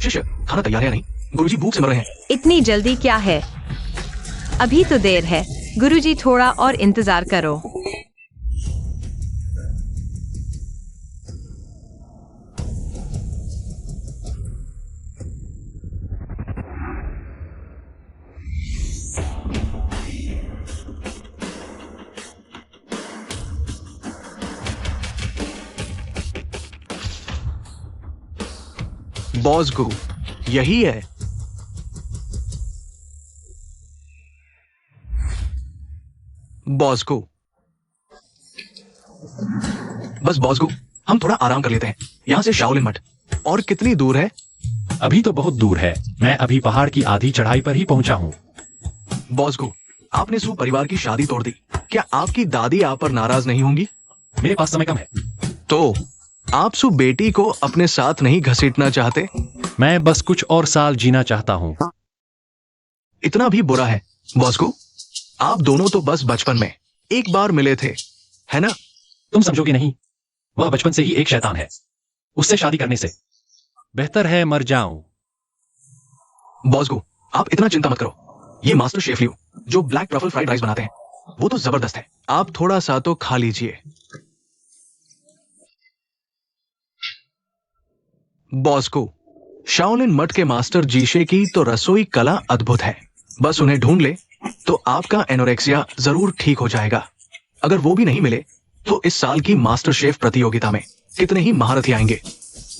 शिष्य, खाना तैयार है या नहीं? गुरुजी भूख से मर रहे हैं। इतनी जल्दी क्या है? अभी तो देर है। गुरुजी थोड़ा और इंतजार करो। बॉस गु, यही है। बॉस गु, बस बॉस गु, हम थोड़ा आराम कर लेते हैं। यहाँ से शाओलिन मठ और कितनी दूर है? अभी तो बहुत दूर है। मैं अभी पहाड़ की आधी चढ़ाई पर ही पहुंचा हूँ। बॉस गु, आपने सू परिवार की शादी तोड़ दी। क्या आपकी दादी आप पर नाराज नहीं होंगी? मेरे पास समय कम है। तो आप सु बेटी को अपने साथ नहीं घसीटना चाहते? मैं बस कुछ और साल जीना चाहता हूँ। इतना भी बुरा है? बॉस गु, आप दोनों तो बस बचपन में एक बार मिले थे, है ना? तुम समझोगे नहीं। वह बचपन से ही एक शैतान है। उससे शादी करने से बेहतर है मर जाऊं। बॉस गु, आप इतना चिंता मत करो। ये मास्टर शेफ लियो जो ब्लैक ट्रफल फ्राइड राइस बनाते हैं, वो तो जबरदस्त है। आप थोड़ा सा तो खा लीजिए। बॉस गु, शाओलिन मठ के मास्टर जीशे की तो रसोई कला अद्भुत है। बस उन्हें ढूंढ ले तो आपका एनोरेक्सिया जरूर ठीक हो जाएगा। अगर वो भी नहीं मिले तो इस साल की मास्टर शेफ प्रतियोगिता में कितने ही महारथी आएंगे।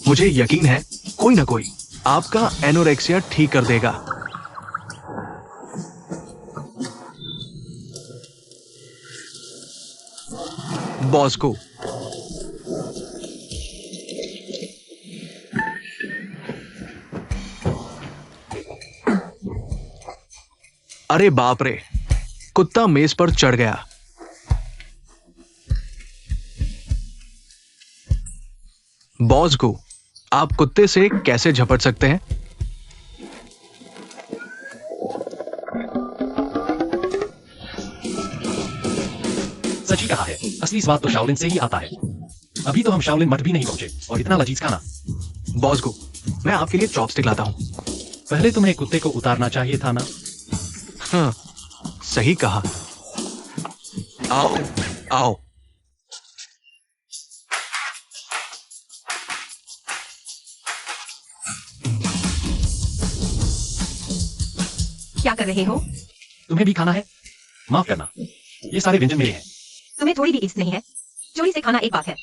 मुझे यकीन है कोई ना कोई आपका एनोरेक्सिया ठीक कर देगा। बॉस को अरे बाप रे, कुत्ता मेज पर चढ़ गया। बॉस को आप कुत्ते से कैसे झपट सकते हैं? सच ही कहा है। असली स्वाद तो शाओलिन से ही आता है। अभी तो हम शाओलिन मठ भी नहीं पहुंचे और इतना लजीज खाना। बॉस को मैं आपके लिए चॉपस्टिक लाता हूं। पहले तुम्हें कुत्ते को उतारना चाहिए था ना। हाँ, सही कहा। आओ आओ। क्या कर रहे हो? तुम्हें भी खाना है? माफ करना, ये सारे व्यंजन मेरे हैं। तुम्हें थोड़ी भी इज्जत नहीं है? चोरी से खाना एक बात है,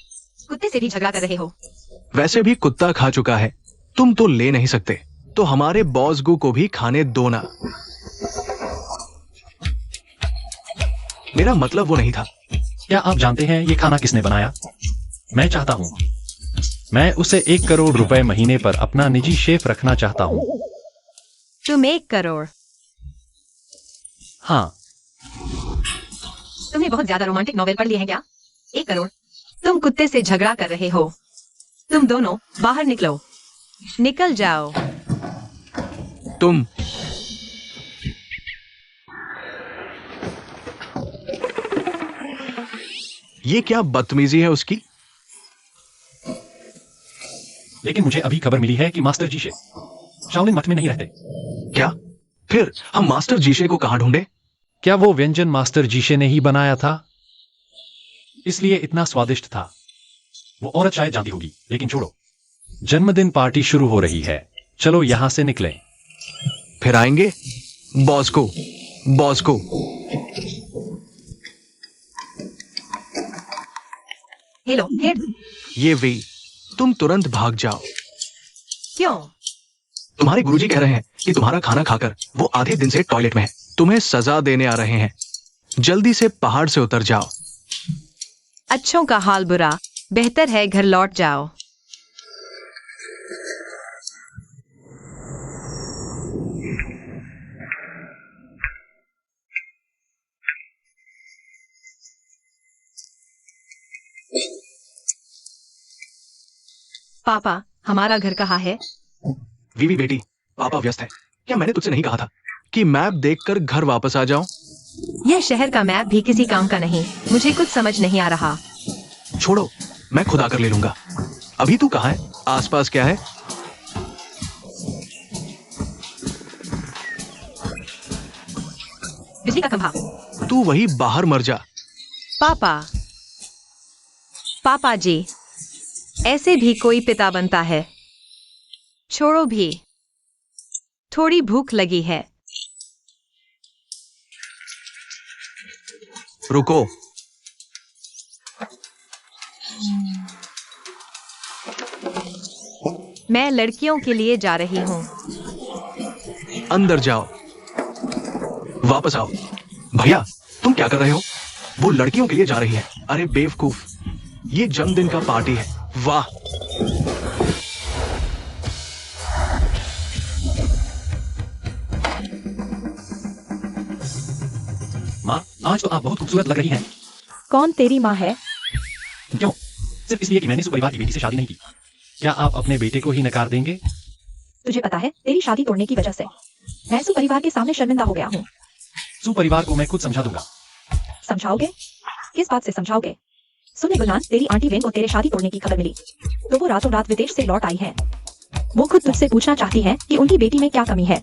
कुत्ते से भी झगड़ा कर रहे हो। वैसे भी कुत्ता खा चुका है, तुम तो ले नहीं सकते। तो हमारे बॉस गु को भी खाने दो ना। मेरा मतलब वो नहीं था। क्या आप जानते हैं ये खाना किसने बनाया? मैं चाहता हूँ। मैं उसे 1 करोड़ रुपए महीने पर अपना निजी शेफ रखना चाहता हूँ। तुम 1 करोड़? हाँ। तुमने बहुत ज्यादा रोमांटिक नॉवेल पढ़ लिए हैं क्या? 1 करोड़? तुम कुत्ते से झगड़ा कर रहे हो। तुम दोनों बाहर निकलो। निकल जाओ। तुम ये क्या बदतमीजी है उसकी? लेकिन मुझे अभी खबर मिली है कि मास्टर जीशे शाओलिन मठ में नहीं रहते। क्या? फिर हम मास्टर जीशे को कहां ढूंढे? क्या वो व्यंजन मास्टर जीशे ने ही बनाया था? इसलिए इतना स्वादिष्ट था। वो औरत शायद जानती होगी, लेकिन छोड़ो। जन्मदिन पार्टी शुरू हो रही है। चलो यहां से निकलें। फिर आएंगे? बॉस को हेलो हेड। ये वे, तुम तुरंत भाग जाओ। क्यों? तुम्हारे गुरुजी कह रहे हैं कि तुम्हारा खाना खाकर वो आधे दिन से टॉयलेट में है। तुम्हें सजा देने आ रहे हैं। जल्दी से पहाड़ से उतर जाओ। अच्छों का हाल बुरा, बेहतर है घर लौट जाओ। पापा, हमारा घर कहाँ है? वीवी बेटी, पापा व्यस्त है। क्या मैंने तुझसे नहीं कहा था कि मैप देखकर घर वापस आ जाओ? यह शहर का मैप भी किसी काम का नहीं। मुझे कुछ समझ नहीं आ रहा। छोड़ो, मैं खुद आकर ले लूंगा। अभी तू कहाँ है? आसपास क्या है? बिजली का खंभा। तू वही बाहर मर जा। पापा, पापा जी, ऐसे भी कोई पिता बनता है। छोड़ो भी, थोड़ी भूख लगी है। रुको। मैं लड़कियों के लिए जा रही हूँ। अंदर जाओ। वापस आओ। भैया, तुम क्या कर रहे हो? वो लड़कियों के लिए जा रही है। अरे बेवकूफ, ये जन्मदिन का पार्टी है। वाह। माँ, आज तो आप बहुत खूबसूरत लग रही हैं। कौन तेरी माँ है? क्यों? सिर्फ इसलिए कि मैंने सुपरिवार की बेटी से शादी नहीं की। क्या आप अपने बेटे को ही नकार देंगे? तुझे पता है, तेरी शादी तोड़ने की वजह से मैं सुपरिवार के सामने शर्मिंदा हो गया हूँ। सुपरिवार को मैं खुद समझा दूंगा। समझाओगे? किस बात से समझाओगे? सुने गुलनान, तेरी आंटी वेन को तेरे शादी तोड़ने की खबर मिली तो वो रातों रात विदेश से लौट आई है। वो खुद तुझसे पूछना चाहती है कि उनकी बेटी में क्या कमी है।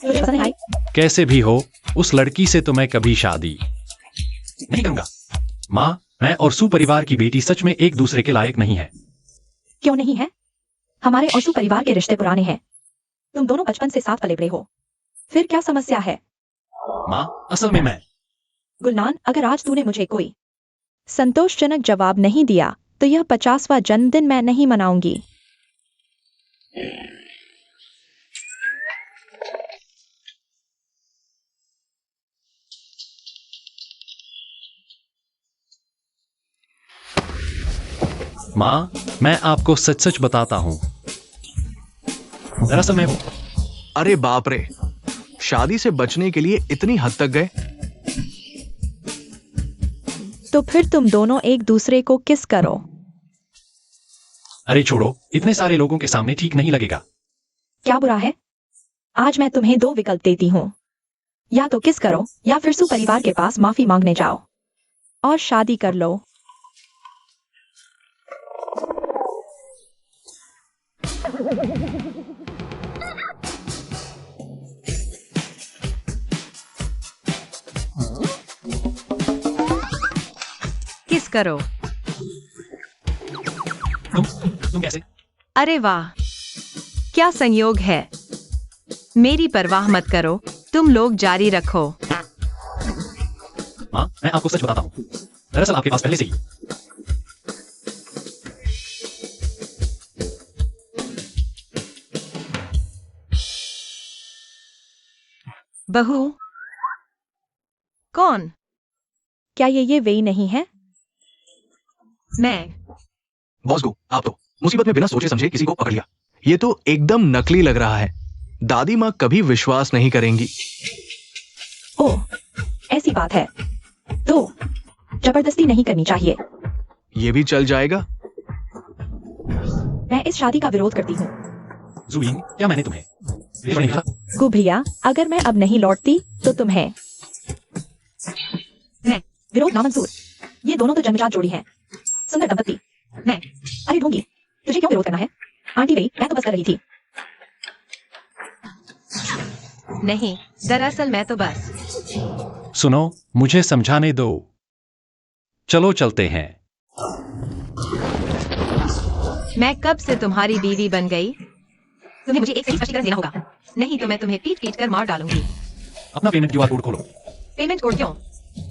तुझे पसंद आई? कैसे भी हो, उस लड़की से तो मैं कभी शादी नहीं करूंगा। माँ, मैं और सुपरिवार की बेटी सच में एक दूसरे के लायक नहीं है। क्यों नहीं है? हमारे और सुपरिवार के रिश्ते पुराने हैं। तुम दोनों बचपन से साथ पले बड़े हो। फिर क्या समस्या है? माँ, असल में मैं गुलनान, अगर आज तूने मुझे कोई संतोषजनक जवाब नहीं दिया तो यह 50वां जन्मदिन मैं नहीं मनाऊंगी। माँ, मैं आपको सच सच बताता हूँ। दरअसल मैं अरे बाप रे, शादी से बचने के लिए इतनी हद तक गए? तो फिर तुम दोनों एक दूसरे को किस करो। अरे छोड़ो, इतने सारे लोगों के सामने ठीक नहीं लगेगा। क्या बुरा है? आज मैं तुम्हें 2 विकल्प देती हूँ, या तो किस करो या फिर सुपरिवार के पास माफी मांगने जाओ और शादी कर लो। किस करो। तुम कैसे? अरे वाह, क्या संयोग है। मेरी परवाह मत करो, तुम लोग जारी रखो। माँ, मैं आपको सच बताता हूँ। दरअसल आपके पास पहले से ही बहू। कौन? क्या ये वे नहीं है? मैं। बॉसगो, आप तो मुसीबत में बिना सोचे समझे किसी को पकड़ लिया। ये तो एकदम नकली लग रहा है। दादी माँ कभी विश्वास नहीं करेंगी। ओह, ऐसी बात है तो जबरदस्ती नहीं करनी चाहिए। ये भी चल जाएगा। मैं इस शादी का विरोध करती हूँ। ज़ुबीन, क्या मैंने तुम्हें विदेश नहीं भेजा? गु भैया, अगर मैं अब नहीं लौटती तो तुम्हें। मैं। विरोध नामंजूर। ये दोनों तो जन्मजात जोड़ी हैं, सुंदर दंपति। मैं। अरे ढोंगी, तुझे क्यों विरोध करना है? आंटी गई, मैं तो बस कर रही थी। नहीं, दरअसल मैं तो बस। सुनो, मुझे समझाने दो। चलो चलते हैं। मैं कब से तुम्हारी बीवी बन गई? तुम्हें मुझे एक सही स्पष्टीकरण देना होगा, नहीं तो मैं तुम्हें पीट पीट कर मार डालूंगी। अपना पेमेंट क्यूआर कोड खोलो। पेमेंट कोड क्यों?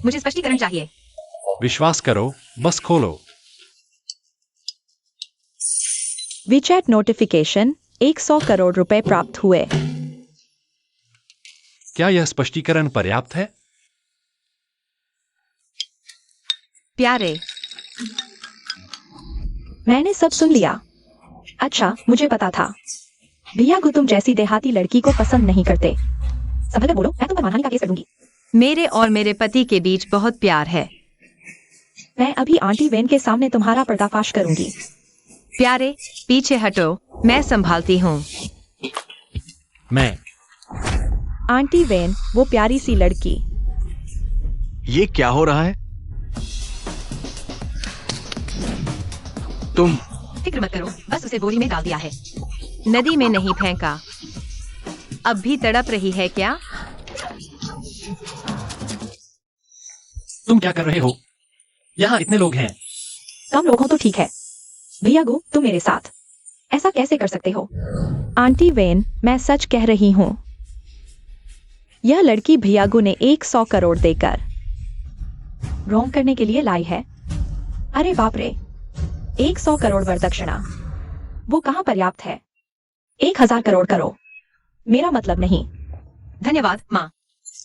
मुझे स्पष्टीकरण चाहिए। विश्वास करो, बस खोलो। विचैट नोटिफिकेशन 100 करोड़ रुपए प्राप्त हुए। क्या यह स्पष्टीकरण पर्याप्त है? प्यारे, मैंने सब सुन लिया। अच्छा, मुझे पता था भैया को तुम जैसी देहाती लड़की को पसंद नहीं करते। संभल कर बोलो, मैं तुम पर मानहानि का केस करूंगी। मेरे और मेरे पति के बीच बहुत प्यार है। मैं अभी आंटी वेन के सामने तुम्हारा पर्दाफाश करूंगी। प्यारे, पीछे हटो, मैं संभालती हूँ। मैं। आंटी वेन, वो प्यारी सी लड़की। ये क्या हो रहा है? तुम फिक्र मत करो, बस उसे बोरी में डाल दिया है। नदी में नहीं फेंका। अब भी तड़प रही है क्या? तुम क्या कर रहे हो? यहाँ इतने लोग हैं। कम लोग हो तो ठीक है। भैया गो, तुम मेरे साथ ऐसा कैसे कर सकते हो? आंटी वेन, मैं सच कह रही हूँ। यह लड़की भैयागू ने 100 करोड़ देकर रोंग करने के लिए लाई है। अरे बाप रे, 100 करोड़ वरदक्षिणा, वो कहाँ पर्याप्त है? 1000 करोड़ करो, मेरा मतलब नहीं। धन्यवाद माँ।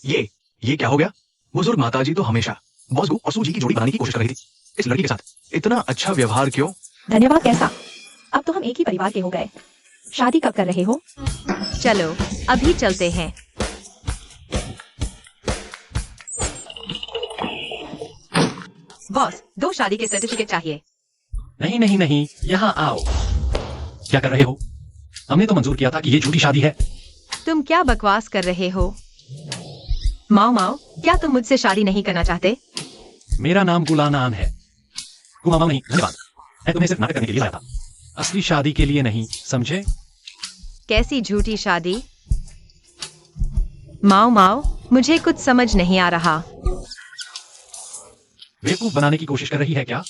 ये क्या हो गया? बुजुर्ग माताजी तो हमेशा बॉस गो और सूजी की जोड़ी बनाने की कोशिश कर रही थी। इस लड़की के साथ इतना अच्छा व्यवहार क्यों? धन्यवाद कैसा? अब तो हम एक ही परिवार के हो गए। शादी कब कर रहे हो? चलो अभी चलते हैं। बॉस, 2 शादी के सर्टिफिकेट चाहिए। नहीं नहीं नहीं, यहाँ आओ। क्या कर रहे हो? हमने तो मंजूर किया था कि ये झूठी शादी है। तुम क्या बकवास कर रहे हो? माओ माओ, क्या तुम मुझसे शादी नहीं करना चाहते? मेरा नाम गुलानान है। गुमामा नहीं, धन्यवाद। मैं तुम्हें सिर्फ नाटक करने के लिए लाया था, असली शादी के लिए नहीं, समझे? कैसी झूठी शादी? माओ माओ, मुझे कुछ समझ नहीं आ रहा। बेवकूफ बनाने की कोशिश कर रही है क्या?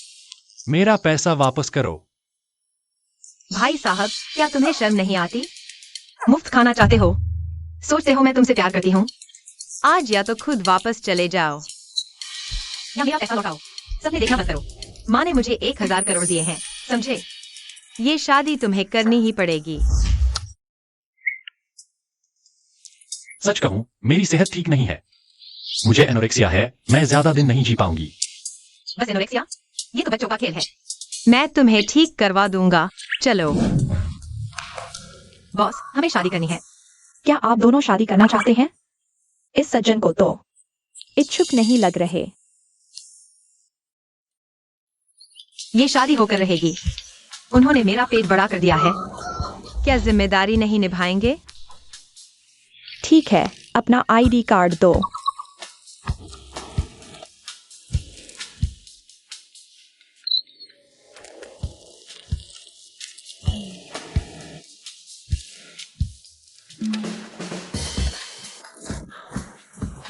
मेरा पैसा वापस करो। भाई साहब, क्या तुम्हें शर्म नहीं आती? मुफ्त खाना चाहते हो? सोचते हो मैं तुमसे प्यार करती हूँ? आज या तो खुद वापस चले जाओ या मेरा पैसा लौटाओ। सबने देखना बंद करो। माँ ने मुझे 1000 करोड़ दिए हैं, समझे? ये शादी तुम्हें करनी ही पड़ेगी। सच कहूं, मेरी सेहत ठीक नहीं है। मुझे एनोरेक्सिया है, मैं ज्यादा दिन नहीं जी पाऊंगी। बस एनोरेक्सिया? ये तो बच्चों का खेल है। मैं तुम्हें ठीक करवा दूंगा। चलो। बॉस, हमें शादी करनी है। क्या आप दोनों शादी करना चाहते हैं? इस सज्जन को तो इच्छुक नहीं लग रहे। ये शादी होकर रहेगी। उन्होंने मेरा पेट बड़ा कर दिया है। क्या जिम्मेदारी नहीं निभाएंगे? ठीक है, अपना आईडी कार्ड दो।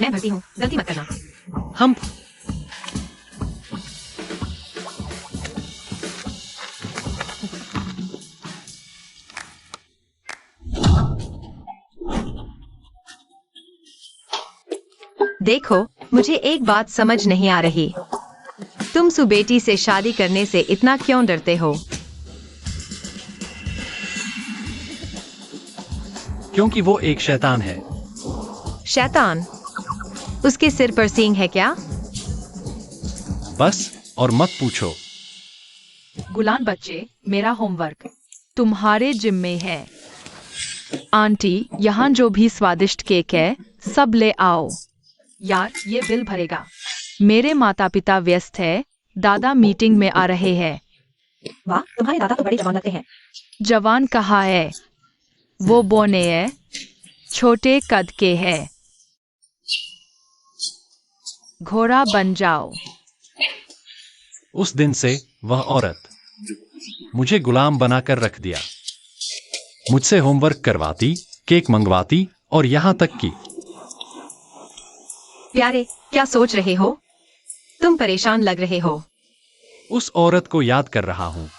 मैं भरती हूँ, गलती मत करना। हम देखो, मुझे एक बात समझ नहीं आ रही। तुम सुबेटी से शादी करने से इतना क्यों डरते हो? क्योंकि वो एक शैतान है। शैतान? उसके सिर पर सींग है क्या? बस, और मत पूछो। गुलान बच्चे, मेरा होमवर्क तुम्हारे जिम्मे है। आंटी, यहाँ जो भी स्वादिष्ट केक है सब ले आओ। यार, ये बिल भरेगा। मेरे माता पिता व्यस्त है, दादा मीटिंग में आ रहे हैं। वाह, तुम्हारे दादा तो बड़े जवान लगते हैं। जवान कहाँ है? वो बोने है, छोटे कद के है। घोड़ा बन जाओ। उस दिन से वह औरत मुझे गुलाम बनाकर रख दिया। मुझसे होमवर्क करवाती, केक मंगवाती और यहाँ तक कि प्यारे, क्या सोच रहे हो? तुम परेशान लग रहे हो। उस औरत को याद कर रहा हूँ।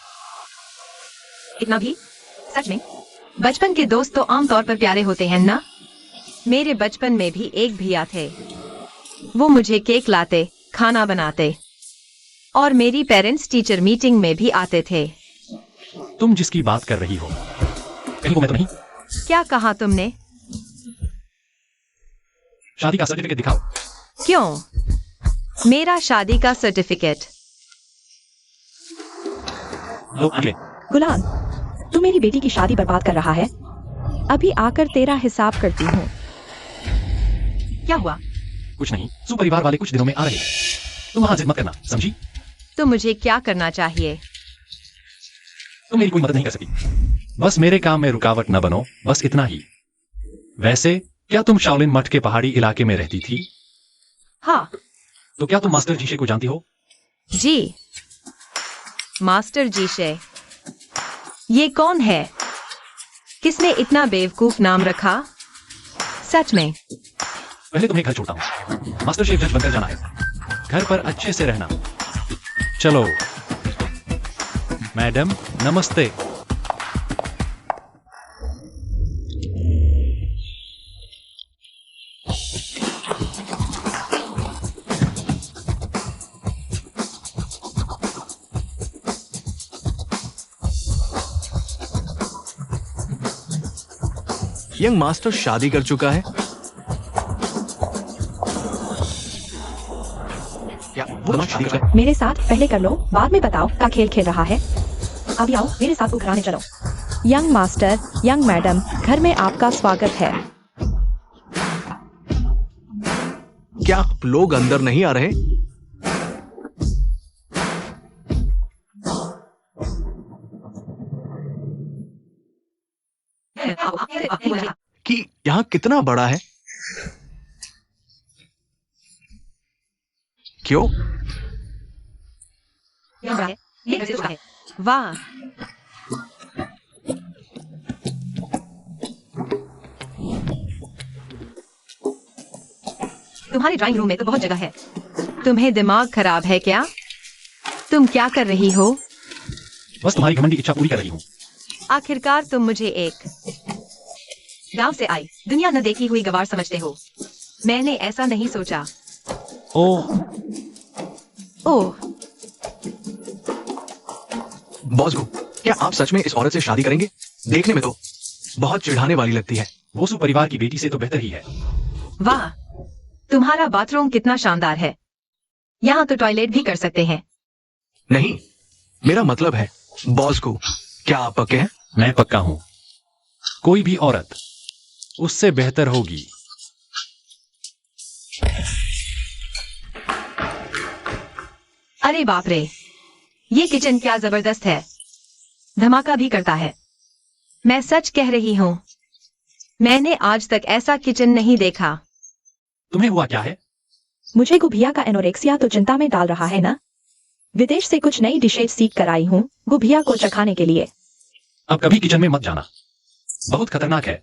इतना भी? सच में? बचपन के दोस्त तो आमतौर पर प्यारे होते हैं ना? मेरे बचपन में भी एक भैया थे। वो मुझे केक लाते, खाना बनाते और मेरी पेरेंट्स टीचर मीटिंग में भी आते थे। तुम जिसकी बात कर रही हो, कहीं वो मैं तो नहीं? क्या कहा तुमने? शादी का सर्टिफिकेट दिखाओ। क्यों? मेरा शादी का सर्टिफिकेट? लो, आगे। गुलाम, तू मेरी बेटी की शादी बर्बाद कर रहा है। अभी आकर तेरा हिसाब करती हूँ। क्या हुआ? कुछ नहीं, सुपरिवार वाले कुछ दिनों में आ रहे हैं। तुम वहां जिद मत करना, समझी? तो मुझे क्या करना चाहिए? तुम मेरी कोई मदद नहीं कर सकती। बस मेरे काम में रुकावट न बनो, बस इतना ही। वैसे, क्या तुम शाओलिन मठ के पहाड़ी इलाके में रहती थी? हाँ। तो क्या तुम मास्टर जीशे को जानती हो? जी, मास्टर जीशे। ये कौन है? किसने इतना बेवकूफ नाम रखा? सच में? पहले तुम्हें घर छोड़ता हूँ। मास्टर शेफ जज बनकर जाना है। घर पर अच्छे से रहना। चलो मैडम, नमस्ते। यंग मास्टर शादी कर चुका है क्या? वो दोनों शादी कर चुका है। मेरे साथ पहले कर लो, बाद में बताओ क्या खेल खेल रहा है। अभी आओ मेरे साथ उघराने चलो। यंग मास्टर, यंग मैडम, घर में आपका स्वागत है। क्या आप लोग अंदर नहीं आ रहे? कि यहाँ कितना बड़ा है? क्यों? वाह, तुम्हारे ड्राइंग रूम में तो बहुत जगह है। तुम्हें दिमाग खराब है क्या? तुम क्या कर रही हो? बस तुम्हारी घमंडी इच्छा पूरी कर रही हूँ। आखिरकार तुम मुझे एक गांव से आई, दुनिया न देखी हुई गवार समझते हो। मैंने ऐसा नहीं सोचा। ओह, ओह, बॉसगू, क्या आप सच में इस औरत से शादी करेंगे? देखने में तो बहुत चिढ़ाने वाली लगती है। वो सु परिवार की बेटी से तो बेहतर ही है। वाह, तुम्हारा बाथरूम कितना शानदार है। यहाँ तो टॉयलेट भी कर सकते हैं। नहीं, मेरा मतलब है बॉसगू, क्या आप पक्के हैं? मैं पक्का हूँ, कोई भी औरत उससे बेहतर होगी। अरे बाप रे, ये किचन क्या जबरदस्त है। धमाका भी करता है। मैं सच कह रही हूँ, मैंने आज तक ऐसा किचन नहीं देखा। तुम्हें हुआ क्या है? मुझे गुभिया का एनोरेक्सिया तो चिंता में डाल रहा है ना। विदेश से कुछ नई डिशेज सीख कर आई हूँ गुभिया को चखाने के लिए। अब कभी किचन में मत जाना, बहुत खतरनाक है।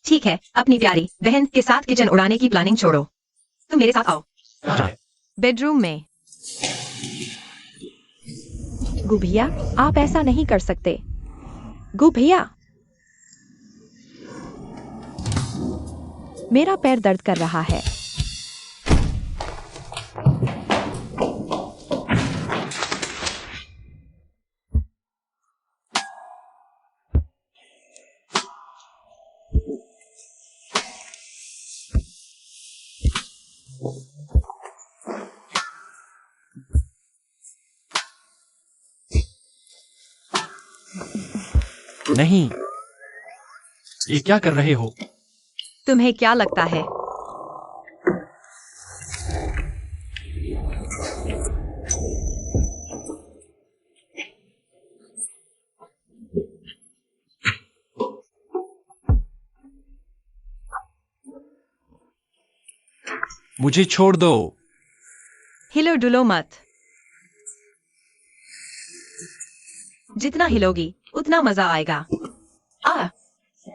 ठीक है, अपनी प्यारी बहन के साथ किचन उड़ाने की प्लानिंग छोड़ो। तुम मेरे साथ आओ। कहाँ जाए? बेडरूम में। गुभिया, आप ऐसा नहीं कर सकते। गुभिया, मेरा पैर दर्द कर रहा है। नहीं, ये क्या कर रहे हो? तुम्हें क्या लगता है? मुझे छोड़ दो। हिलो डुलो मत। जितना हिलोगी उतना मजा आएगा।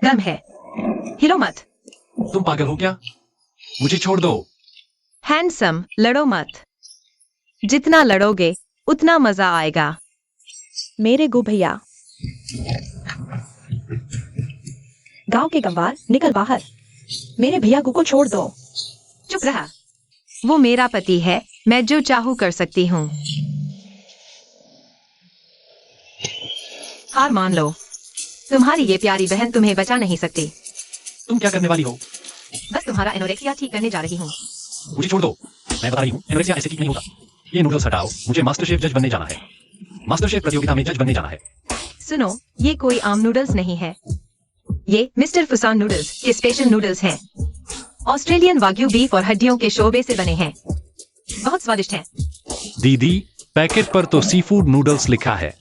दम है, हिलो मत। तुम पागल हो क्या? मुझे छोड़ दो। हैंडसम, लड़ो मत। जितना लड़ोगे उतना मजा आएगा। मेरे गुभिया, गांव के गंवार, निकल बाहर। मेरे भैया को छोड़ दो। चुप रहा। वो मेरा पति है, मैं जो चाहूँ कर सकती हूँ। हार मान लो, तुम्हारी ये प्यारी बहन तुम्हें बचा नहीं सकती। तुम क्या करने वाली हो? बस तुम्हारा एनोरेक्सिया ठीक करने जा रही हूँ। मुझे छोड़ दो, मैं बता रही हूँ, एनोरेक्सिया ऐसे ठीक नहीं होता। ये नूडल्स हटाओ, मुझे मास्टर शेफ जज बनने जाना है। मास्टर शेफ प्रतियोगिता में जज बनने जाना है। सुनो, ये कोई आम नूडल्स नहीं है। ये मिस्टर फुसान नूडल्स के स्पेशल नूडल्स हैं। ऑस्ट्रेलियन वाग्यू बीफ और हड्डियों के शोबे से बने हैं। बहुत स्वादिष्ट हैं। दीदी, पैकेट पर तो सी फूड नूडल्स लिखा है।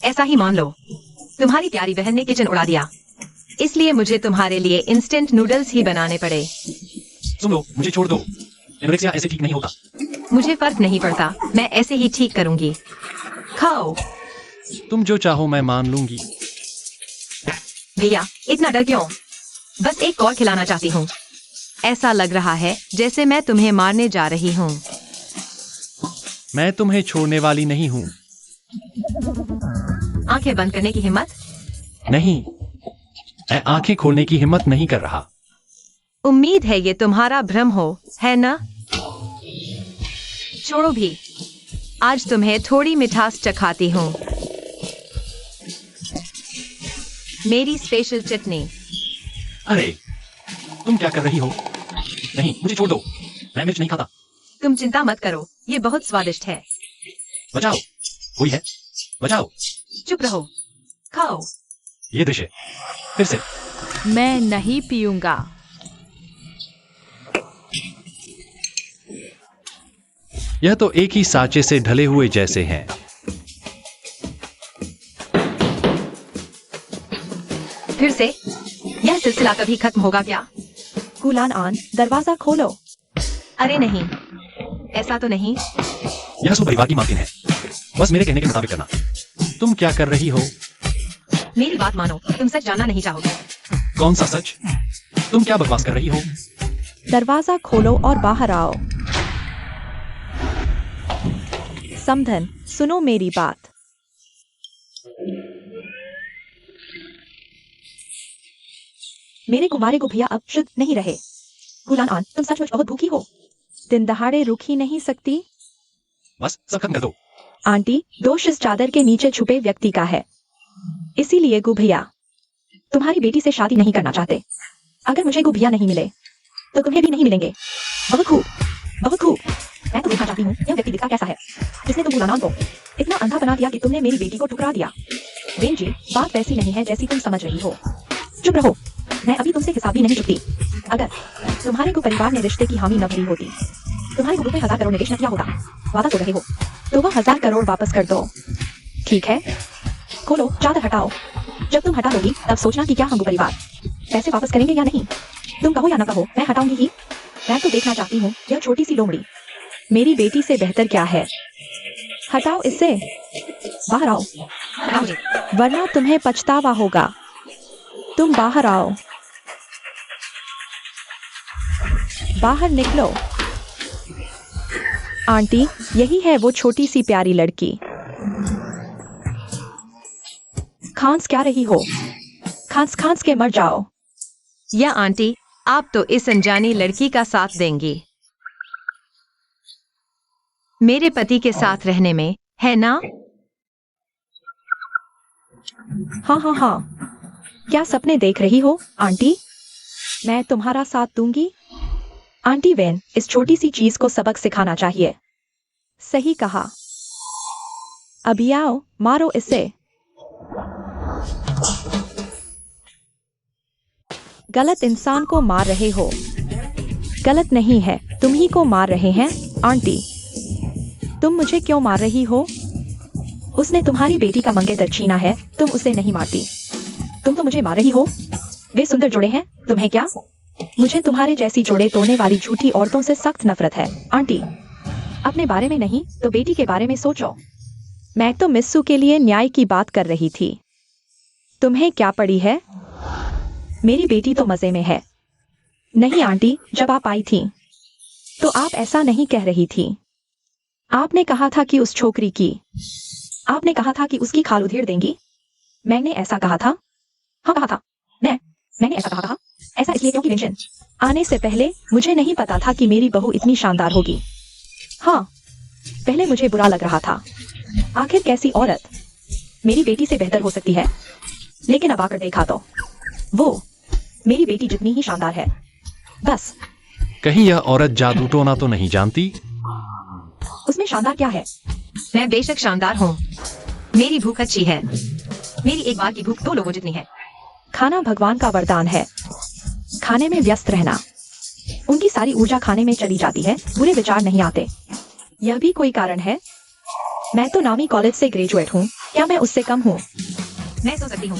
ऐसा ही मान लो, तुम्हारी प्यारी बहन ने किचन उड़ा दिया, इसलिए मुझे तुम्हारे लिए इंस्टेंट नूडल्स ही बनाने पड़े। सुन लो, मुझे छोड़ दो, एनोरेक्सिया ऐसे ठीक नहीं होता। मुझे फर्क नहीं पड़ता, मैं ऐसे ही ठीक करूंगी। खाओ। तुम जो चाहो मैं मान लूंगी। भैया, इतना डर क्यों? बस एक और खिलाना चाहती हूँ। ऐसा लग रहा है जैसे मैं तुम्हें मारने जा रही हूँ। मैं तुम्हें छोड़ने वाली नहीं हूं। आंखें बंद करने की हिम्मत? नहीं, मैं आंखें खोलने की हिम्मत नहीं कर रहा। उम्मीद है ये तुम्हारा भ्रम हो, है ना? छोड़ो भी, आज तुम्हें थोड़ी मिठास चखाती हूँ। मेरी स्पेशल चटनी। अरे, तुम क्या कर रही हो? नहीं, मुझे छोड़ दो, मैं मिर्च नहीं खाता। तुम चिंता मत करो, ये बहुत स्वादिष्ट है। बचाओ, कोई है? बचाओ। चुप रहो, खाओ। ये डिश है, फिर से। मैं नहीं पीऊंगा। यह तो एक ही सांचे से ढले हुए जैसे हैं। फिर से? यह सिलसिला कभी खत्म होगा क्या? गुलान आन, दरवाजा खोलो। अरे नहीं, ऐसा तो नहीं। यह सब परिवार की मालकिन है, बस मेरे कहने के मुताबिक करना। तुम क्या कर रही हो? मेरी बात मानो, तुम सच जानना नहीं चाहोगे। कौन सा सच? तुम क्या बकवास कर रही हो? दरवाजा खोलो और बाहर आओ। समधन, सुनो मेरी बात। मेरे कुमारे को भैया अब शुद्ध नहीं रहे। गुलान आन, तुम सचमुच बहुत भूखी हो। दिन दहाड़े रुक ही नहीं सकती। बस सब खत्म कर दो। आंटी, दोष इस चादर के नीचे छुपे व्यक्ति का है। इसीलिए गुभैया तुम्हारी बेटी से शादी नहीं करना चाहते। अगर मुझे गुभैया नहीं मिले तो तुम्हें भी नहीं मिलेंगे। बहुत खूब, बहुत खूब। मैं तो देखना चाहती हूँ यह व्यक्ति दिखता कैसा है जिसने तुम गुलानान को इतना अंधा बना दिया कि तुमने मेरी बेटी को ठुकरा दिया। बेन जी, बात वैसी नहीं है जैसी तुम समझ रही हो। चुप रहो, मैं अभी तुमसे हिसाब भी नहीं चुकती। अगर तुम्हारे को परिवार ने रिश्ते की हामी न भरी होती, तुम्हारे को रुपए 1000 करोड़ निवेश न किया होता, वादा तो रहे हो, तो वह 1000 करोड़ वापस कर दो। ठीक है, खोलो, चादर हटाओ। जब तुम हटा लोगी तब सोचना कि क्या हम परिवार पैसे वापस करेंगे या नहीं। तुम कहो या न कहो, मैं हटाऊंगी ही। मैं तो देखना चाहती हूँ यह छोटी सी लोमड़ी मेरी बेटी से बेहतर क्या है। हटाओ इसे, बाहर आओ, हटाओ मुझे। वरना तुम्हें पछतावा होगा। तुम बाहर आओ, बाहर निकलो। आंटी, यही है वो छोटी सी प्यारी लड़की। खांस क्या रही हो? खांस खांस के मर जाओ। या आंटी, आप तो इस अनजानी लड़की का साथ देंगी मेरे पति के साथ रहने में, है ना? हाँ हाँ हाँ, क्या सपने देख रही हो आंटी? मैं तुम्हारा साथ दूंगी। आंटी वेन, इस छोटी सी चीज को सबक सिखाना चाहिए। सही कहा। अभी आओ, मारो इसे। गलत इंसान को मार रहे हो। गलत नहीं है, तुम ही को मार रहे हैं। आंटी, तुम मुझे क्यों मार रही हो? उसने तुम्हारी बेटी का मंगेतर छीना है, तुम उसे नहीं मारती। तुम तो मुझे मार रही हो। वे सुंदर जोड़े हैं, तुम्हें क्या? मुझे तुम्हारे जैसी जोड़े तोड़ने वाली झूठी औरतों से सख्त नफरत है। आंटी, अपने बारे में नहीं तो बेटी के बारे में सोचो। मैं तो मिस्सू के लिए न्याय की बात कर रही थी। तुम्हें क्या पड़ी है? मेरी बेटी तो मजे में है। नहीं आंटी, जब आप आई थी तो आप ऐसा नहीं कह रही थी। आपने कहा था कि उस छोकरी की, आपने कहा था कि उसकी खाल उधेड़ देंगी। मैंने ऐसा कहा था? हाँ कहा था। मैंने ऐसा कहा था। ऐसा इसलिए क्योंकि वेंशन आने से पहले मुझे नहीं पता था कि मेरी बहू इतनी शानदार होगी। हाँ, पहले मुझे बुरा लग रहा था। आखिर कैसी औरत मेरी बेटी से बेहतर हो सकती है? लेकिन अब आकर देखा तो वो मेरी बेटी जितनी ही शानदार है। बस। कहीं यह औरत जादू टोना तो नहीं जानती? उसमें शानदार क्या है? मैं बेशक शानदार हूँ। मेरी भूख अच्छी है। मेरी एक बार की भूख 2 लोगों जितनी है। खाना भगवान का वरदान है। खाने में व्यस्त रहना। उनकी सारी ऊर्जा खाने में चली जाती है, बुरे विचार नहीं आते। यह भी कोई कारण है? मैं तो नामी कॉलेज से ग्रेजुएट हूँ, क्या मैं उससे कम हूँ? मैं सो सकती हूँ।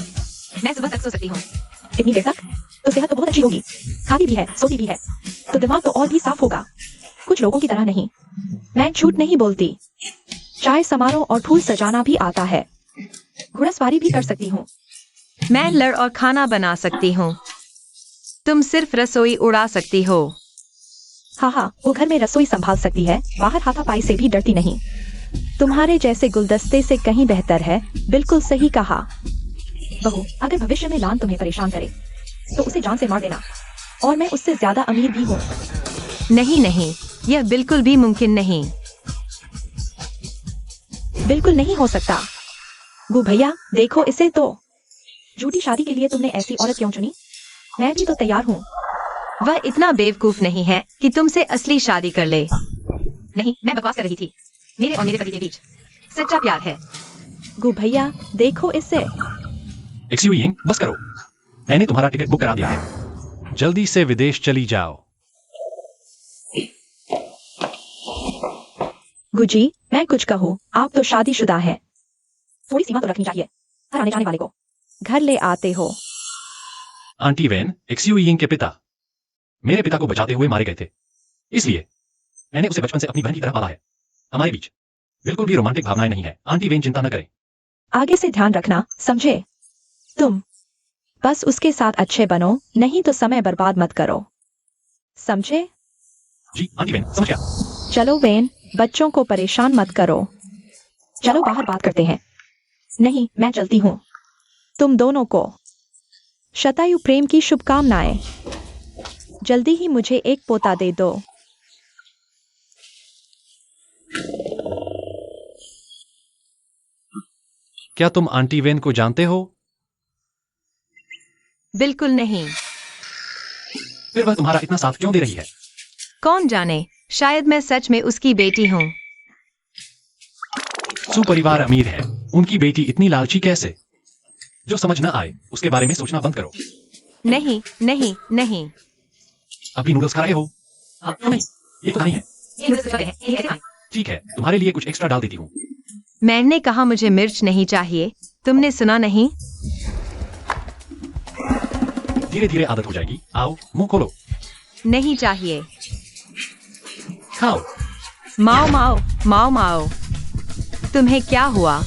मैं सुबह तक सो सकती हूँ। इतनी देर तक? तो सेहत तो बहुत अच्छी होगी। खाती भी है, सोती भी है, तो दिमाग तो और भी साफ होगा। कुछ लोगों की तरह नहीं। मैं झूठ नहीं बोलती। चाय समारोह और फूल सजाना भी आता है। घुड़सवारी भी कर सकती हूँ। मैं लड़ और खाना बना सकती हूँ। तुम सिर्फ रसोई उड़ा सकती हो। हाँ हाँ, वो घर में रसोई संभाल सकती है, बाहर हाथापाई से भी डरती नहीं। तुम्हारे जैसे गुलदस्ते से कहीं बेहतर है। बिल्कुल सही कहा। बहू, अगर भविष्य में लान तुम्हें परेशान करे तो उसे जान से मार देना, और मैं उससे ज्यादा अमीर भी हूँ। नहीं नहीं, यह बिल्कुल भी मुमकिन नहीं। बिल्कुल नहीं हो सकता। गु भैया, देखो इसे तो। झूठी शादी के लिए तुमने ऐसी औरत क्यों चुनी? मैं भी तो तैयार हूँ। वह इतना बेवकूफ नहीं है कि तुमसे असली शादी कर ले। नहीं, मैं बकवास कर रही थी। मेरे और मेरे पति के बीच सच्चा प्यार है। गु भैया, देखो इसे। एक्सक्यूज यिंग, बस करो। मैंने तुम्हारा टिकट बुक करा दिया है। जल्दी से विदेश चली जाओ। गुजी, मैं कुछ कहूँ, आप तो शादीशुदा है। थोड़ी सीमा तो रखनी चाहिए हर आने जाने वाले को। घर ले आते हो। आंटी वैन, एक्सक्यूज यिंग के पिता मेरे पिता को बचाते हुए मारे गए थे, इसलिए मैंने उसे बचपन से अपनी बहन की तरह पाला है। हमारे बीच बिल्कुल भी रोमांटिक भावनाएं नहीं है। आंटी वेन चिंता न करें। आगे से ध्यान रखना, समझे? तुम बस उसके साथ अच्छे बनो, नहीं तो समय बर्बाद मत करो, समझे? जी आंटी वेन, समझ गया। चलो वेन, बच्चों को परेशान मत करो। चलो बाहर बात करते हैं। नहीं, मैं चलती हूँ। तुम दोनों को शतायु प्रेम की शुभकामनाएं। जल्दी ही मुझे एक पोता दे दो। क्या तुम आंटी वेन को जानते हो? बिल्कुल नहीं। फिर वह तुम्हारा इतना साथ क्यों दे रही है? कौन जाने, शायद मैं सच में उसकी बेटी हूँ। सुपरिवार अमीर है, उनकी बेटी इतनी लालची कैसे? जो समझ न आए उसके बारे में सोचना बंद करो। नहीं नहीं नहीं। अभी नूडल्स खा रहे हो? क्यों नहीं, ये तो नहीं है। ठीक है, तुम्हारे लिए कुछ एक्स्ट्रा डाल देती हूँ। मैंने कहा मुझे मिर्च नहीं चाहिए, तुमने सुना नहीं? धीरे धीरे आदत हो जाएगी। आओ, मुंह खोलो। नहीं चाहिए। खाओ। माओ माओ माओ माओ। तुम्हें क्या हुआ?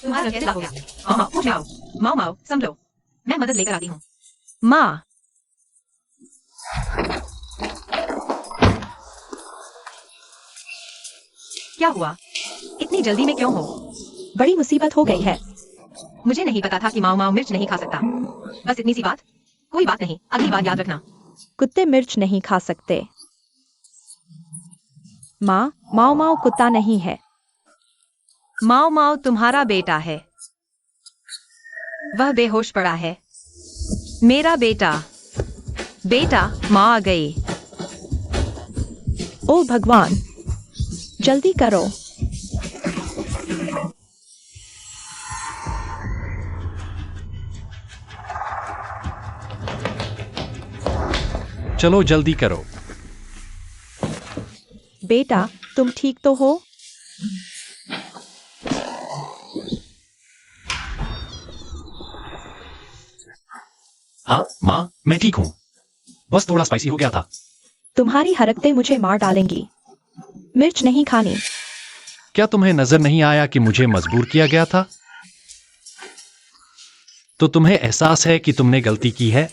तुम्हारा कैसा हो गया? माओ माओ, समझो, मैं मदद लेकर आती हूँ। माँ, क्या हुआ? इतनी जल्दी में क्यों हो? बड़ी मुसीबत हो गई है। मुझे नहीं पता था कि माओ माओ मिर्च नहीं खा सकता। बस इतनी सी बात। कोई बात नहीं, अगली बार याद रखना। कुत्ते मिर्च नहीं खा सकते। माँ, माओ माओ कुत्ता नहीं है। माओ माओ तुम्हारा बेटा है। वह बेहोश पड़ा है। मेरा बेटा। बेटा, माँ आ गई। ओ भगवान, जल्दी करो। चलो जल्दी करो। बेटा, तुम ठीक तो हो? हाँ माँ, मैं ठीक हूँ। बस थोड़ा स्पाइसी हो गया था। तुम्हारी हरकतें मुझे मार डालेंगी। मिर्च नहीं खानी। क्या तुम्हें नजर नहीं आया कि मुझे मजबूर किया गया था? तो तुम्हें एहसास है कि तुमने गलती की है?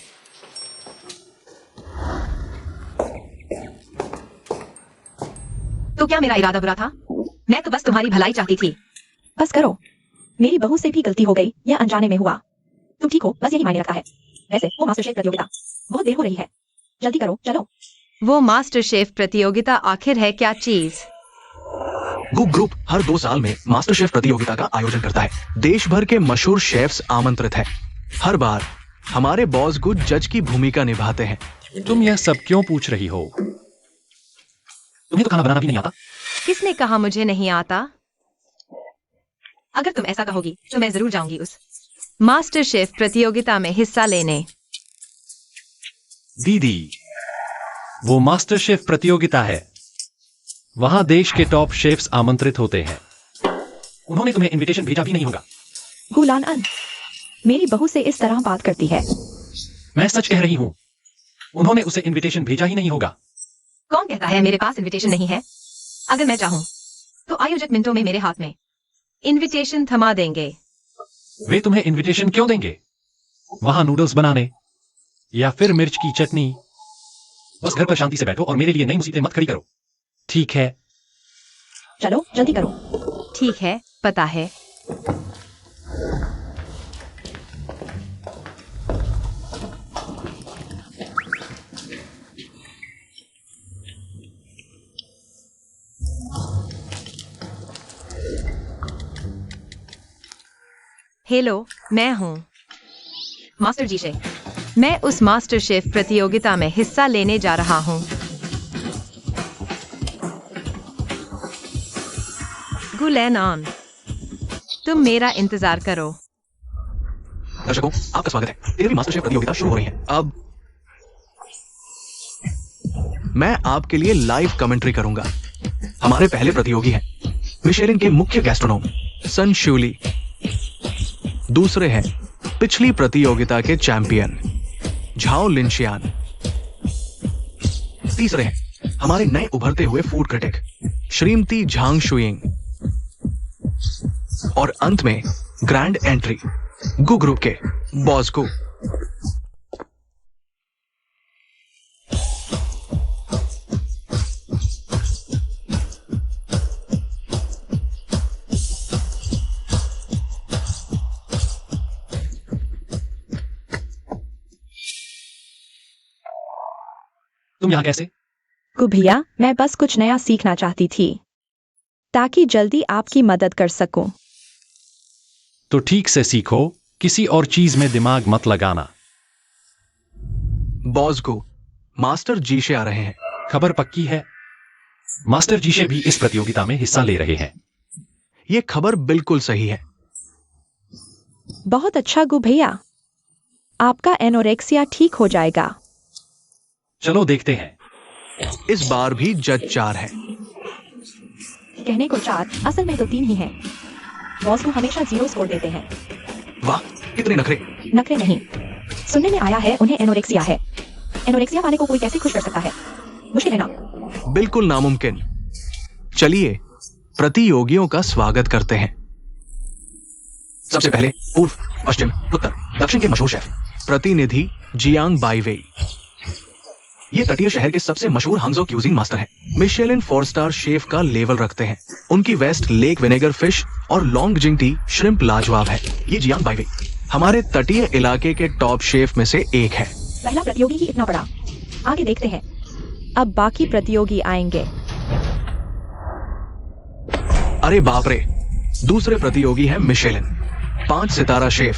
तो क्या मेरा इरादा बुरा था? मैं तो बस तुम्हारी भलाई चाहती थी। बस करो। मेरी बहू से भी गलती हो गई, यह अनजाने में हुआ। तुम ठीक हो, बस यही मायने रखता है। वैसे वो मास्टर शेफ प्रतियोगिता बहुत देर हो रही है, जल्दी करो, चलो। वो मास्टर शेफ प्रतियोगिता आखिर है क्या चीज? गुक ग्रुप हर 2 साल में मास्टर शेफ प्रतियोगिता का आयोजन करता है। देश भर के मशहूर शेफ्स आमंत्रित हैं। हर बार हमारे बॉस गुड जज की भूमिका निभाते हैं। तुम यह सब क्यों पूछ रही हो? तुम्हें तो खाना बनाना भी नहीं आता। किसने कहा मुझे नहीं आता? अगर तुम ऐसा कहोगी तो मैं जरूर जाऊंगी उस मास्टर शेफ प्रतियोगिता में हिस्सा लेने। दीदी, वो मास्टर शेफ प्रतियोगिता है। वहां देश के टॉप शेफ्स आमंत्रित होते हैं। उन्होंने तुम्हें इनविटेशन भेजा भी नहीं होगा। गुलान अन, मेरी बहू से इस तरह बात करती है। मैं सच कह रही हूं, उन्होंने उसे इनविटेशन भेजा ही नहीं होगा। कौन कहता है मेरे पास इनविटेशन नहीं है? अगर मैं चाहूं तो आयोजक मिनटों में मेरे हाथ में इनविटेशन थमा देंगे। वे तुम्हें इनविटेशन क्यों देंगे? वहां नूडल्स बनाने या फिर मिर्च की चटनी। बस घर पर शांति से बैठो और मेरे लिए नई मुसीबतें मत खड़ी करो। ठीक है? चलो जल्दी करो। ठीक है, पता है। हेलो, मैं हूँ मास्टर जीशे, मैं उस मास्टर शेफ प्रतियोगिता में हिस्सा लेने जा रहा हूँ। गुलेन ऑन, तुम मेरा इंतजार करो। दर्शकों, आपका स्वागत है। 13वीं मास्टर शेफ प्रतियोगिता शुरू हो रही है। अब मैं आपके लिए लाइव कमेंट्री करूंगा। हमारे पहले प्रतियोगी हैं मिशेलिन के मुख्य गैस्ट्रोनोम सन शूली। दूसरे हैं पिछली प्रतियोगिता के चैंपियन झाओ लिनशियान। तीसरे हैं हमारे नए उभरते हुए फूड क्रिटिक श्रीमती झांग शुइंग। और अंत में ग्रैंड एंट्री गु ग्रुप के बॉस गु। तुम यहाँ कैसे? गु भैया, मैं बस कुछ नया सीखना चाहती थी ताकि जल्दी आपकी मदद कर सकूं। तो ठीक से सीखो, किसी और चीज में दिमाग मत लगाना। बॉस गु, मास्टर जीशे आ रहे हैं। खबर पक्की है? मास्टर जीशे भी इस प्रतियोगिता में हिस्सा ले रहे हैं। यह खबर बिल्कुल सही है। बहुत अच्छा गु भैया, आपका एनोरेक्सिया ठीक हो जाएगा। चलो देखते हैं। इस बार भी जज 4 है। कहने को 4, असल में तो 3 ही हैं। बॉस को हमेशा 0 स्कोर देते हैं। वाह, कितने नखरे। नखरे नहीं, सुनने में आया है उन्हें एनोरेक्सिया है। एनोरेक्सिया वाले को कोई कैसे खुश कर सकता है? मुश्किल है ना? बिल्कुल नामुमकिन। चलिए प्रतियोगियों का स्वागत करते हैं। सबसे पहले पूर्व, पश्चिम, उत्तर, दक्षिण के मशहूर शेफ प्रतिनिधि जियांग बाईवेई। ये तटीय शहर के सबसे मशहूर हांगझो क्यूजिन मास्टर हैं। मिशेलिन 4 स्टार शेफ का लेवल रखते हैं। उनकी वेस्ट लेक विनेगर फिश और लॉन्ग जिंग टी श्रिम्प लाजवाब है। ये जियांग बाईवेई हमारे तटीय इलाके के टॉप शेफ में से एक है। पहला प्रतियोगी ही इतना बड़ा, आगे देखते हैं। अब बाकी प्रतियोगी आएंगे। अरे बाप रे, दूसरे प्रतियोगी है मिशेलिन 5 सितारा शेफ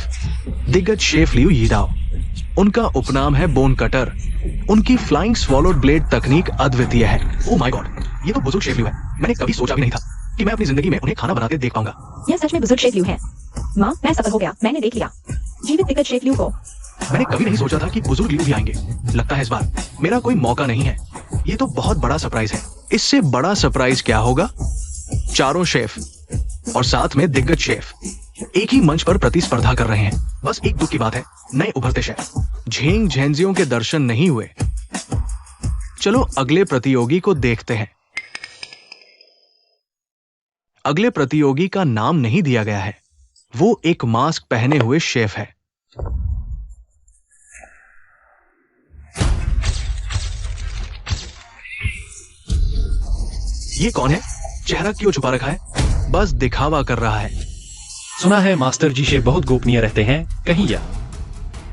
दिग्गज शेफ लियू यीडाओ। उनका उपनाम है बोन कटर। उनकी फ्लाइंग स्वॉलोड ब्लेड तकनीक अद्वितीय है। ओह माय गॉड, ये तो बुजुर्ग शेफ लियू है। मैंने कभी सोचा भी नहीं था कि मैं अपनी जिंदगी में उन्हें खाना बनाते देख पाऊंगा। यह सच में बुजुर्ग शेफ लियू है। माँ, मैं सफल हो गया, मैंने देख लिया जीवित दिग्गज शेफ लियू को। मैंने कभी नहीं सोचा था कि बुजुर्ग लियू भी आएंगे। लगता है इस बार मेरा कोई मौका नहीं है। ये तो बहुत बड़ा सरप्राइज है। इससे बड़ा सरप्राइज क्या होगा? चारों शेफ और साथ में दिग्गज शेफ एक ही मंच पर प्रतिस्पर्धा कर रहे हैं। बस एक दुख की बात है, नए उभरते शेफ झेंग झेंजियों के दर्शन नहीं हुए। चलो अगले प्रतियोगी को देखते हैं। अगले प्रतियोगी का नाम नहीं दिया गया है। वो एक मास्क पहने हुए शेफ है। ये कौन है? चेहरा क्यों छुपा रखा है? बस दिखावा कर रहा है। सुना है मास्टर जीशे बहुत गोपनीय रहते हैं, कहीं या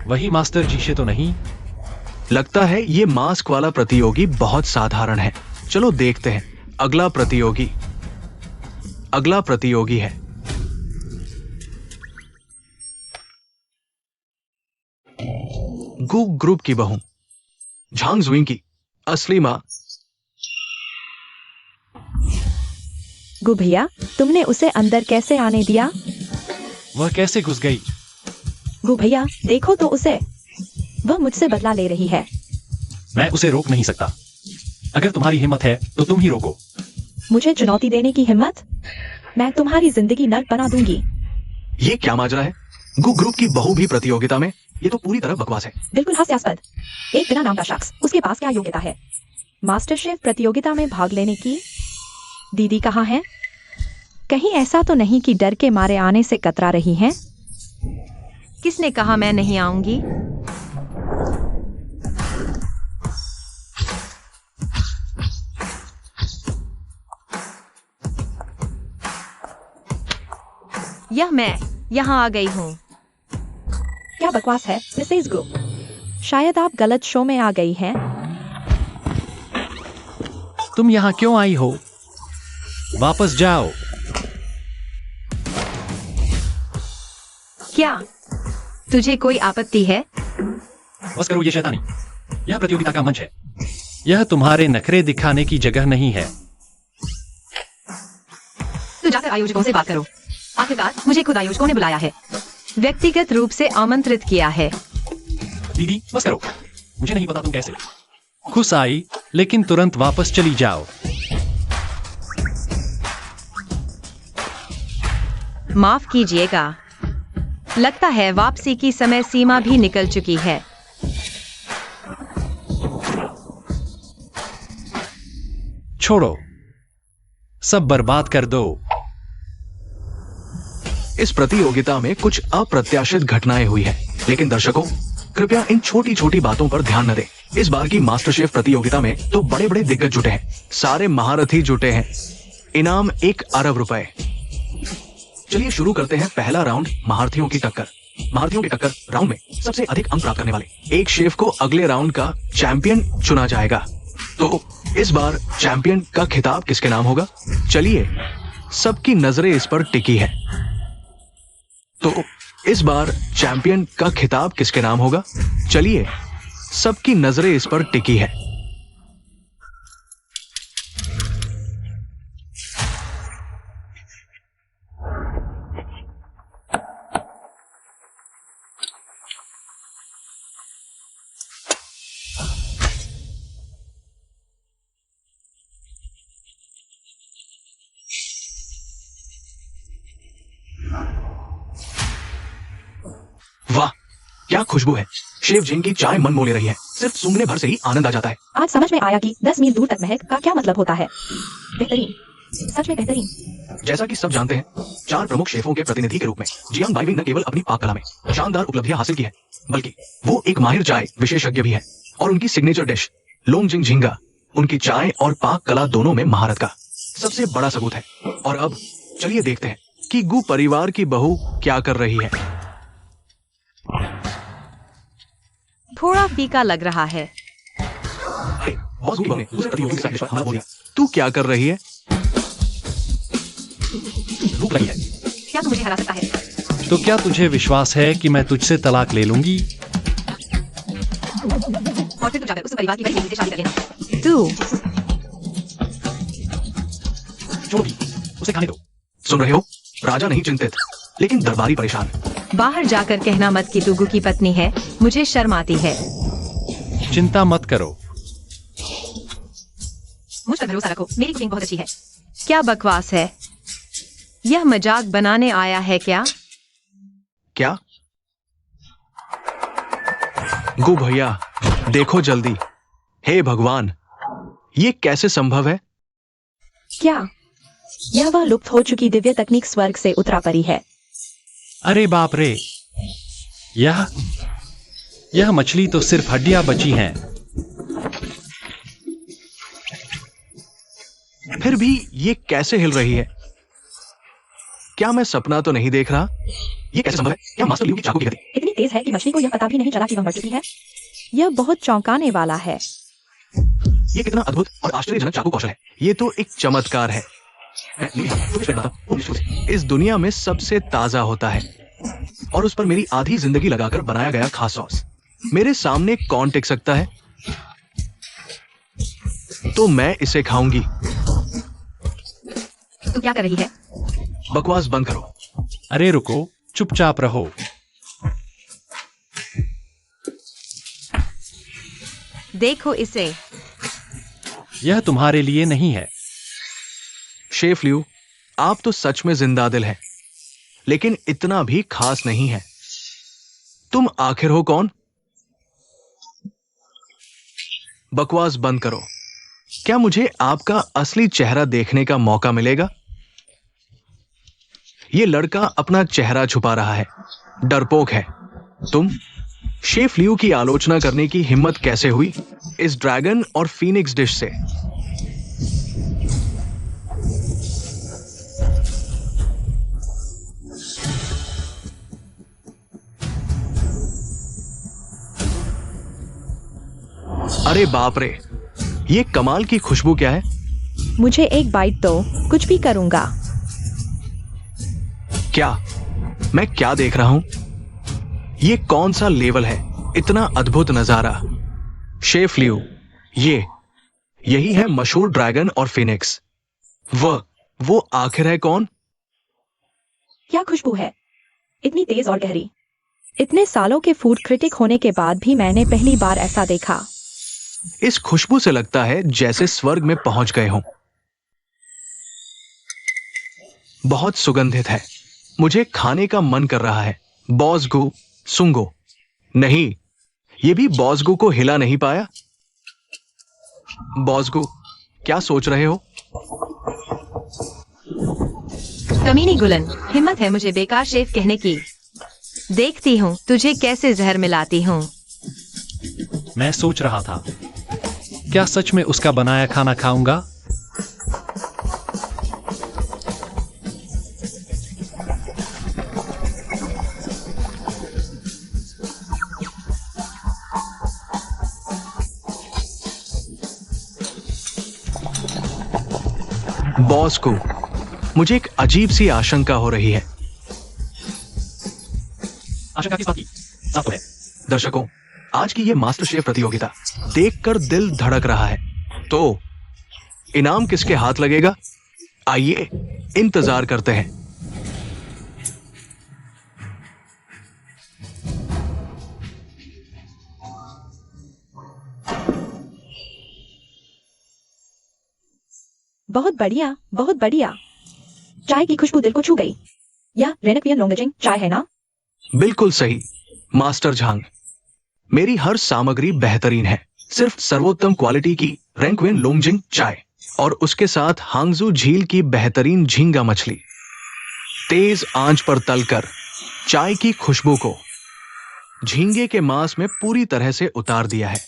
वही मास्टर जीशे तो नहीं? लगता है ये मास्क वाला प्रतियोगी बहुत साधारण है। चलो देखते हैं। अगला प्रतियोगी है गु ग्रुप की बहू झांग जुइंग की असली मां। गु भैया, तुमने उसे अंदर कैसे आने दिया? वह कैसे घुस गई? गु भैया, देखो तो उसे, वह मुझसे बदला ले रही है। मैं उसे रोक नहीं सकता। अगर तुम्हारी हिम्मत है तो तुम ही रोको। मुझे चुनौती देने की हिम्मत? मैं तुम्हारी जिंदगी नर्क बना दूंगी। ये क्या माजरा है? गु ग्रुप की बहू भी प्रतियोगिता में? ये तो पूरी तरह बकवास है। बिल्कुल हास्यास्पद। एक बिना नाम का शख्स, उसके पास क्या योग्यता है मास्टर शेफ प्रतियोगिता में भाग लेने की? दीदी कहाँ है? कहीं ऐसा तो नहीं कि डर के मारे आने से कतरा रही हैं? किसने कहा मैं नहीं आऊंगी? मैं यहाँ आ गई हूँ। क्या बकवास है मिसेस गो? शायद आप गलत शो में आ गई हैं। तुम यहाँ क्यों आई हो? वापस जाओ। क्या तुझे कोई आपत्ति है? बस करो ये शैतानी। यह प्रतियोगिता का मंच है। यह तुम्हारे नखरे दिखाने की जगह नहीं है। तो जाकर आयोजकों से बात करो। आखिरकार मुझे खुद आयोजकों ने बुलाया है, व्यक्तिगत रूप से आमंत्रित किया है। दीदी बस करो, मुझे नहीं पता तुम कैसे खुश आई, लेकिन तुरंत वापस चली जाओ। माफ कीजिएगा, लगता है वापसी की समय सीमा भी निकल चुकी है। छोड़ो, सब बर्बाद कर दो। इस प्रतियोगिता में कुछ अप्रत्याशित घटनाएं हुई हैं, लेकिन दर्शकों कृपया इन छोटी छोटी बातों पर ध्यान न दें। इस बार की मास्टर शेफ प्रतियोगिता में तो बड़े बड़े दिग्गज जुटे हैं, सारे महारथी जुटे हैं। इनाम 1 अरब रुपए। चलिए शुरू करते हैं पहला राउंड, महारथियों की टक्कर। महारथियों की टक्कर राउंड में सबसे अधिक अंक प्राप्त करने वाले एक शेफ को अगले राउंड का चैंपियन चुना जाएगा। तो इस बार चैंपियन का खिताब किसके नाम होगा? चलिए, सबकी नजरें इस पर टिकी है। तो इस बार चैंपियन का खिताब किसके नाम होगा? चलिए, सबकी नजरें इस पर टिकी है। वाह, क्या खुशबू है। शेफ जिन की चाय मन मोह ले रही है। सिर्फ सूंघने भर से ही आनंद आ जाता है। आज समझ में आया कि 10 मील दूर तक महक का क्या मतलब होता है। बेहतरीन, सच में बेहतरीन। जैसा कि सब जानते हैं, 4 प्रमुख शेफों के प्रतिनिधि के रूप में जियांग बाइविंग न केवल अपनी पाक कला में शानदार उपलब्धियां हासिल की है, बल्कि वो एक माहिर चाय विशेषज्ञ भी है। और उनकी सिग्नेचर डिश लोंगजिंग झींगा उनकी चाय और पाक कला दोनों में महारत का सबसे बड़ा सबूत है। और अब चलिए देखते हैं कि गु परिवार की बहू क्या कर रही है। थोड़ा फीका लग रहा है। बॉस गु ने दूसरे प्रतियोगी के साथ इस पर हमला बोल दिया। तू क्या कर रही है? भूख लगी है। क्या तू मुझे हरा सकता है? तो क्या तुझे विश्वास है कि मैं तुझसे तलाक ले लूंगी? और फिर तू जाकर उस परिवार की बड़ी बेटी से शादी कर लेना। तू छोड़ो भी, उसे खाने दो। सुन रहे हो? राजा नहीं चिंतित, लेकिन दरबारी परेशान। बाहर जाकर कहना मत कि तू गु की पत्नी है, मुझे शर्म आती है। चिंता मत करो। मुझ पर भरोसा रखो, मेरी कुकिंग बहुत अच्छी है। क्या बकवास है? यह मजाक बनाने आया है क्या? क्या? गु भैया, देखो जल्दी। हे भगवान, ये कैसे संभव है? क्या यह वह लुप्त हो चुकी दिव्य तकनीक स्वर्ग से उतरा परी है? अरे बाप रे, यह मछली तो सिर्फ हड्डियां बची हैं। फिर भी ये कैसे हिल रही है? क्या मैं सपना तो नहीं देख रहा? ये कैसे संभव है? क्या मास्टर लियू की चाकू की गति इतनी तेज है कि मछली को यह पता भी नहीं चला कि वह मर चुकी है। यह बहुत चौंकाने वाला है। ये कितना अद्भुत और आश्चर्यजनक चाकू कौशल है। ये तो एक चमत्कार है। इस दुनिया में सबसे ताजा होता है और उस पर मेरी आधी जिंदगी लगाकर बनाया गया खास सॉस। मेरे सामने कौन टिक सकता है? तो मैं इसे खाऊंगी। तू क्या कर रही है? बकवास बंद करो। अरे रुको, चुपचाप रहो। देखो इसे। यह तुम्हारे लिए नहीं है। शेफ लियू, आप तो सच में जिंदा दिल हैं, लेकिन इतना भी खास नहीं है। तुम आखिर हो कौन? बकवास बंद करो। क्या मुझे आपका असली चेहरा देखने का मौका मिलेगा? ये लड़का अपना चेहरा छुपा रहा है, डरपोक है। तुम शेफ लियू की आलोचना करने की हिम्मत कैसे हुई इस ड्रैगन और फीनिक्स डिश से? अरे बाप रे, ये कमाल की खुशबू क्या है? मुझे एक बाइट दो, कुछ भी करूंगा। क्या मैं क्या देख रहा हूं? ये कौन सा लेवल है? इतना अद्भुत नजारा। शेफ लियू, यही है मशहूर ड्रैगन और फिनिक्स। वो आखिर है कौन? क्या खुशबू है, इतनी तेज और गहरी। इतने सालों के फूड क्रिटिक होने के बाद भी मैंने पहली बार ऐसा देखा। इस खुशबू से लगता है जैसे स्वर्ग में पहुंच गए हों। बहुत सुगंधित है, मुझे खाने का मन कर रहा है। बॉसगू, सुंगो। नहीं, ये भी बॉसगू को हिला नहीं पाया। बॉसगू, क्या सोच रहे हो? कमीनी गुलन, हिम्मत है मुझे बेकार शेफ कहने की। देखती हूँ तुझे कैसे जहर मिलाती हूँ। मैं सोच रहा था, क्या सच में उसका बनाया खाना खाऊंगा? बॉस को मुझे एक अजीब सी आशंका हो रही है। आशंका किस बात की? साफ तो है। दर्शकों, आज की ये मास्टर शेफ प्रतियोगिता देखकर दिल धड़क रहा है। तो इनाम किसके हाथ लगेगा? आइए इंतजार करते हैं। बहुत बढ़िया, बहुत बढ़िया। चाय की खुशबू दिल को छू गई। यह रेनेक्वियन लोंगजिंग चाय है ना? बिल्कुल सही मास्टर झांग, मेरी हर सामग्री बेहतरीन है। सिर्फ सर्वोत्तम क्वालिटी की रेंक्विन लोंगजिंग चाय और उसके साथ हांगजू झील की बेहतरीन झींगा मछली। तेज आंच पर तलकर चाय की खुशबू को झींगे के मांस में पूरी तरह से उतार दिया है।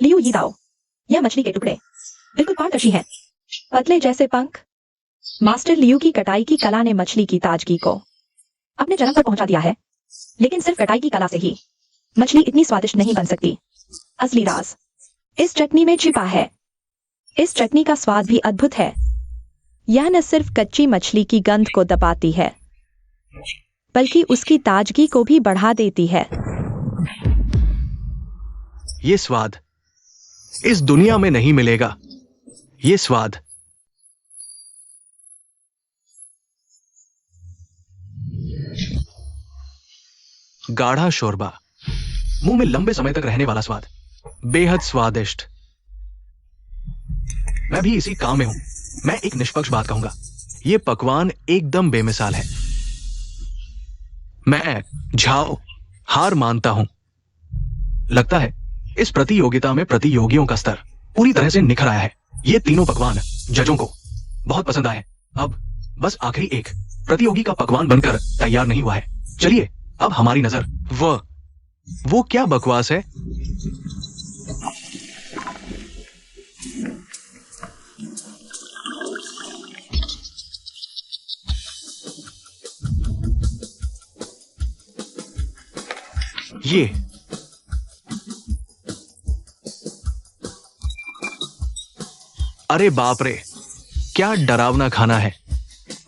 लियू ही दाओ। यह मछली के टुकड़े बिल्कुल पारदर्शी हैं, पतले जैसे पंख। मास्टर लियू की कटाई की कला ने मछली की ताजगी को अपने चरम पर पहुंचा दिया है। लेकिन सिर्फ कटाई की कला से ही मछली इतनी स्वादिष्ट नहीं बन सकती। असली राज इस चटनी में छिपा है। इस चटनी का स्वाद भी अद्भुत है। यह न सिर्फ कच्ची मछली की गंध को दबाती है, बल्कि उसकी ताजगी को भी बढ़ा देती है। ये स्वाद इस दुनिया में नहीं मिलेगा। ये स्वाद गाढ़ा शोरबा, मुंह में लंबे समय तक रहने वाला स्वाद, बेहद स्वादिष्ट। मैं भी इसी काम में हूं। मैं एक निष्पक्ष बात कहूंगा, यह पकवान एकदम बेमिसाल है। मैं झाओ हार मानता हूं। लगता है इस प्रतियोगिता में प्रतियोगियों का स्तर पूरी तरह से निखर आया है। ये तीनों पकवान जजों को बहुत पसंद आए। अब बस आखिरी एक प्रतियोगी का पकवान बनकर तैयार नहीं हुआ है। चलिए अब हमारी नजर वो क्या बकवास है? ये अरे बाप रे, क्या डरावना खाना है।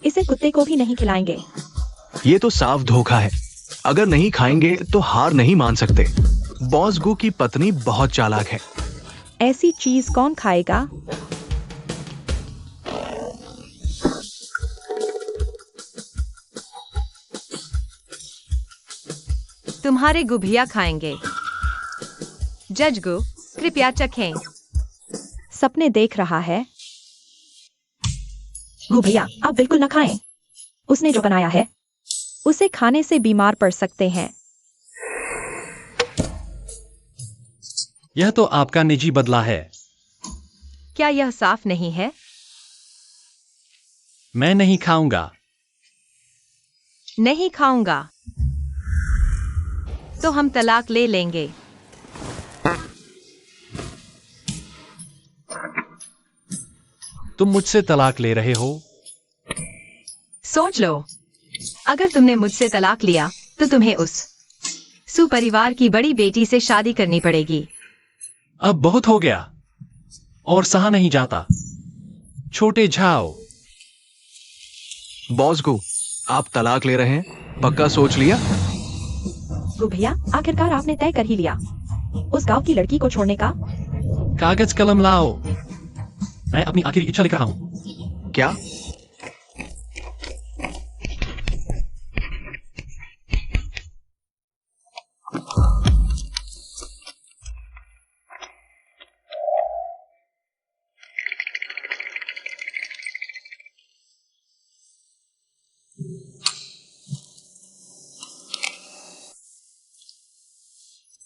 इसे कुत्ते को भी नहीं खिलाएंगे। ये तो साफ धोखा है। अगर नहीं खाएंगे तो हार नहीं मान सकते। बॉस गू की पत्नी बहुत चालाक है। ऐसी चीज कौन खाएगा? तुम्हारे गुभिया खाएंगे। जज गु, कृपया चखें। सपने देख रहा है। गु भैया, आप बिल्कुल न खाएं। उसने जो बनाया है उसे खाने से बीमार पड़ सकते हैं। यह तो आपका निजी बदला है। क्या यह साफ नहीं है? मैं नहीं खाऊंगा। नहीं खाऊंगा तो हम तलाक ले लेंगे। तुम मुझसे तलाक ले रहे हो? सोच लो, अगर तुमने मुझसे तलाक लिया तो तुम्हें उस सुपरिवार की बड़ी बेटी से शादी करनी पड़ेगी। अब बहुत हो गया और सहा नहीं जाता। छोटे जाओ। बॉस को आप तलाक ले रहे हैं? पक्का सोच लिया? गु भैया, आखिरकार आपने तय कर ही लिया उस गांव की लड़की को छोड़ने का। कागज कलम लाओ। मैं अपनी आखिरी इच्छा लिख रहा हूं। क्या?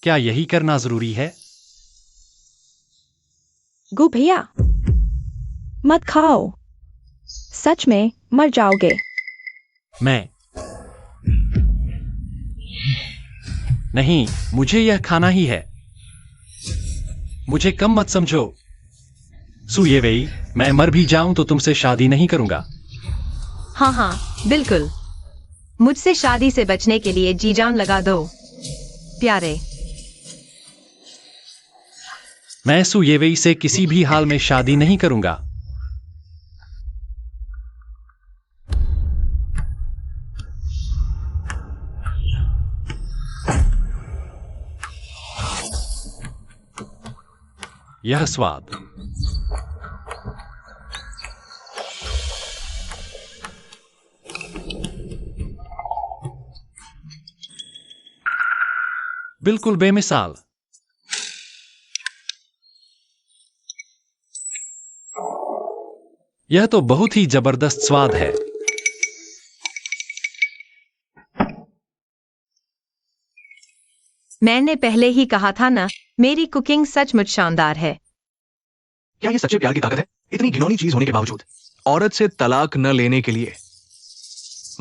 क्या यही करना जरूरी है? गु भैया, मत खाओ, सच में मर जाओगे। मैं नहीं, मुझे यह खाना ही है। मुझे कम मत समझो। सुयेवेई, मैं मर भी जाऊं तो तुमसे शादी नहीं करूंगा। हाँ हाँ, बिल्कुल। मुझसे शादी से बचने के लिए जी जान लगा दो प्यारे। मैं सुयेवेई से किसी भी हाल में शादी नहीं करूंगा। यह स्वाद बिल्कुल बेमिसाल। यह तो बहुत ही जबरदस्त स्वाद है। मैंने पहले ही कहा था ना, मेरी कुकिंग सचमुच शानदार है। क्या ये सच्चे प्यार की ताकत है? इतनी घिनौनी चीज होने के बावजूद औरत से तलाक न लेने के लिए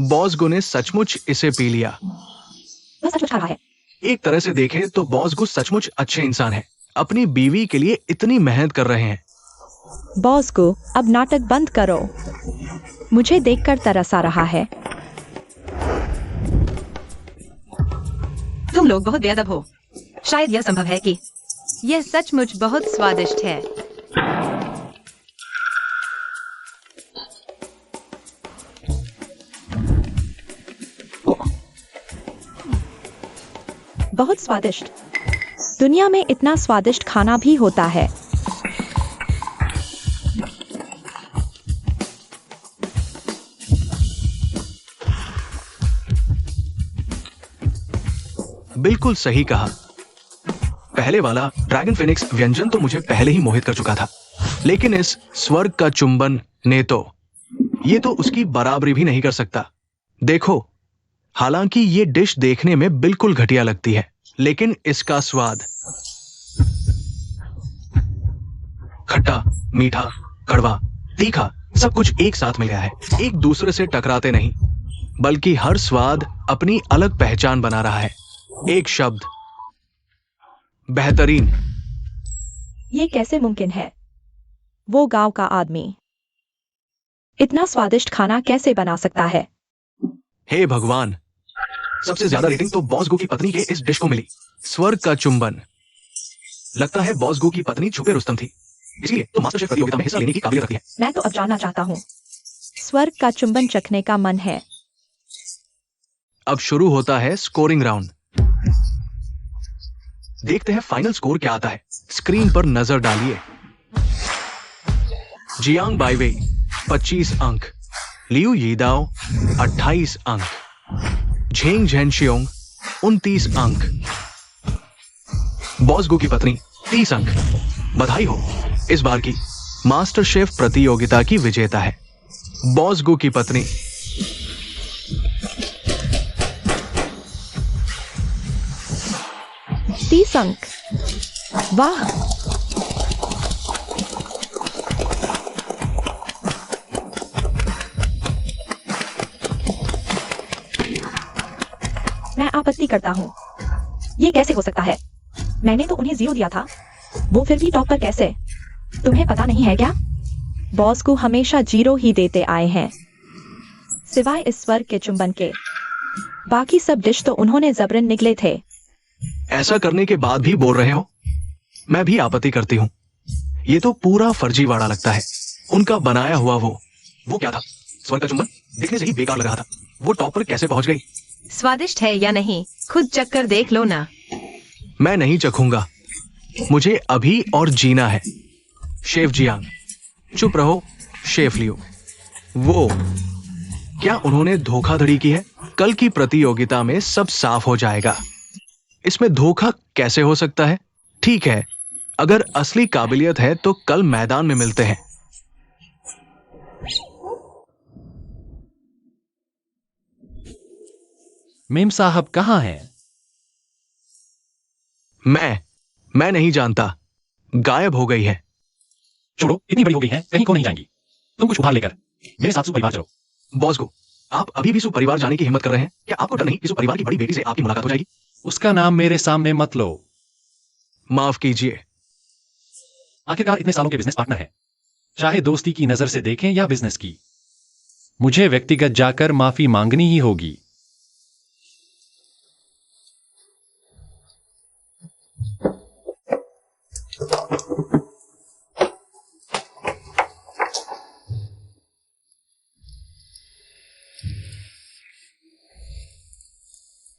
बॉस गो ने सचमुच इसे पी लिया। वह सचमुच खा रहा है। एक तरह से देखें तो बॉस गो सचमुच अच्छे इंसान हैं। अपनी बीवी के लिए इतनी मेहनत कर रहे हैं। बॉस को अब नाटक बंद करो, मुझे देखकर तरस आ रहा है। तुम लोग बहुत बेअदब हो। शायद यह संभव है कि यह सचमुच बहुत स्वादिष्ट है। बहुत स्वादिष्ट। दुनिया में इतना स्वादिष्ट खाना भी होता है। बिल्कुल सही कहा। पहले वाला ड्रैगन फिनिक्स व्यंजन तो मुझे पहले ही मोहित कर चुका था, लेकिन इस स्वर्ग का चुंबन ने तो ये तो उसकी बराबरी भी नहीं कर सकता। देखो, हालांकि ये डिश देखने में बिल्कुल घटिया लगती है, लेकिन इसका स्वाद खट्टा, मीठा, कड़वा, तीखा सब कुछ एक साथ मिल गया है। एक दूसरे से टकराते नहीं, बल्कि हर स्वाद अपनी अलग पहचान बना रहा है। एक शब्द, बेहतरीन। ये कैसे मुमकिन है? वो गांव का आदमी इतना स्वादिष्ट खाना कैसे बना सकता है? हे भगवान, सबसे ज्यादा रेटिंग तो बॉस गो की पत्नी के इस डिश को मिली, स्वर्ग का चुंबन। लगता है बॉस गो की पत्नी छुपे रुस्तम थी, इसलिए तो मास्टर शेफ प्रतियोगिता में हिस्सा लेने की काबिलियत रखती है। मैं तो अब जानना चाहता हूँ। स्वर्ग का चुंबन चखने का मन है। अब शुरू होता है स्कोरिंग राउंड। देखते हैं फाइनल स्कोर क्या आता है। स्क्रीन पर नजर डालिए। जियांग बाइवे 25 अंक, लियू यीदाओ 28 अंक, झेंग झेनशियोंग 29 अंक, बॉस गो की पत्नी 30 अंक। बधाई हो, इस बार की मास्टर शेफ प्रतियोगिता की विजेता है बॉस गो की पत्नी। तीस अंक। वाह, मैं आपत्ति करता हूँ। ये कैसे हो सकता है? मैंने तो उन्हें 0 दिया था। वो फिर भी टॉप पर कैसे? तुम्हें पता नहीं है क्या? बॉस को हमेशा 0 ही देते आए हैं, सिवाय इस स्वर्ग के चुंबन के। बाकी सब डिश तो उन्होंने जबरन निकले थे। ऐसा करने के बाद भी बोल रहे हो? मैं भी आपत्ति करती हूँ। ये तो पूरा फर्जीवाड़ा लगता है। उनका बनाया हुआ वो क्या था? स्वर्ग का चुंबन दिखने से ही बेकार लग रहा था। वो टॉप पर कैसे पहुंच गई? स्वादिष्ट है या नहीं, खुद चक्कर देख लो ना। मैं नहीं चखूंगा। मुझे अभी और जीना है। शेफ जियांग, चुप रहो। शेफ लियो, वो क्या उन्होंने धोखाधड़ी की है? कल की प्रतियोगिता में सब साफ हो जाएगा। इसमें धोखा कैसे हो सकता है? ठीक है, अगर असली काबिलियत है तो कल मैदान में मिलते हैं। मेम साहब कहाँ हैं? मैं नहीं जानता। गायब हो गई है। छोड़ो, इतनी बड़ी हो गई है, कहीं को नहीं जाएंगी। तुम कुछ उधार लेकर मेरे साथ सुपरिवार चलो। बॉस को, आप अभी भी सुपरिवार जाने की हिम्मत कर रहे हैं? क्या आपको डर नहीं कि सुपरिवार की बड़ी बेटी से आपकी मुलाकात हो जाएगी? उसका नाम मेरे सामने मत लो। माफ कीजिए। आखिरकार इतने सालों के बिजनेस पार्टनर हैं, चाहे दोस्ती की नजर से देखें या बिजनेस की। मुझे व्यक्तिगत जाकर माफी मांगनी ही होगी।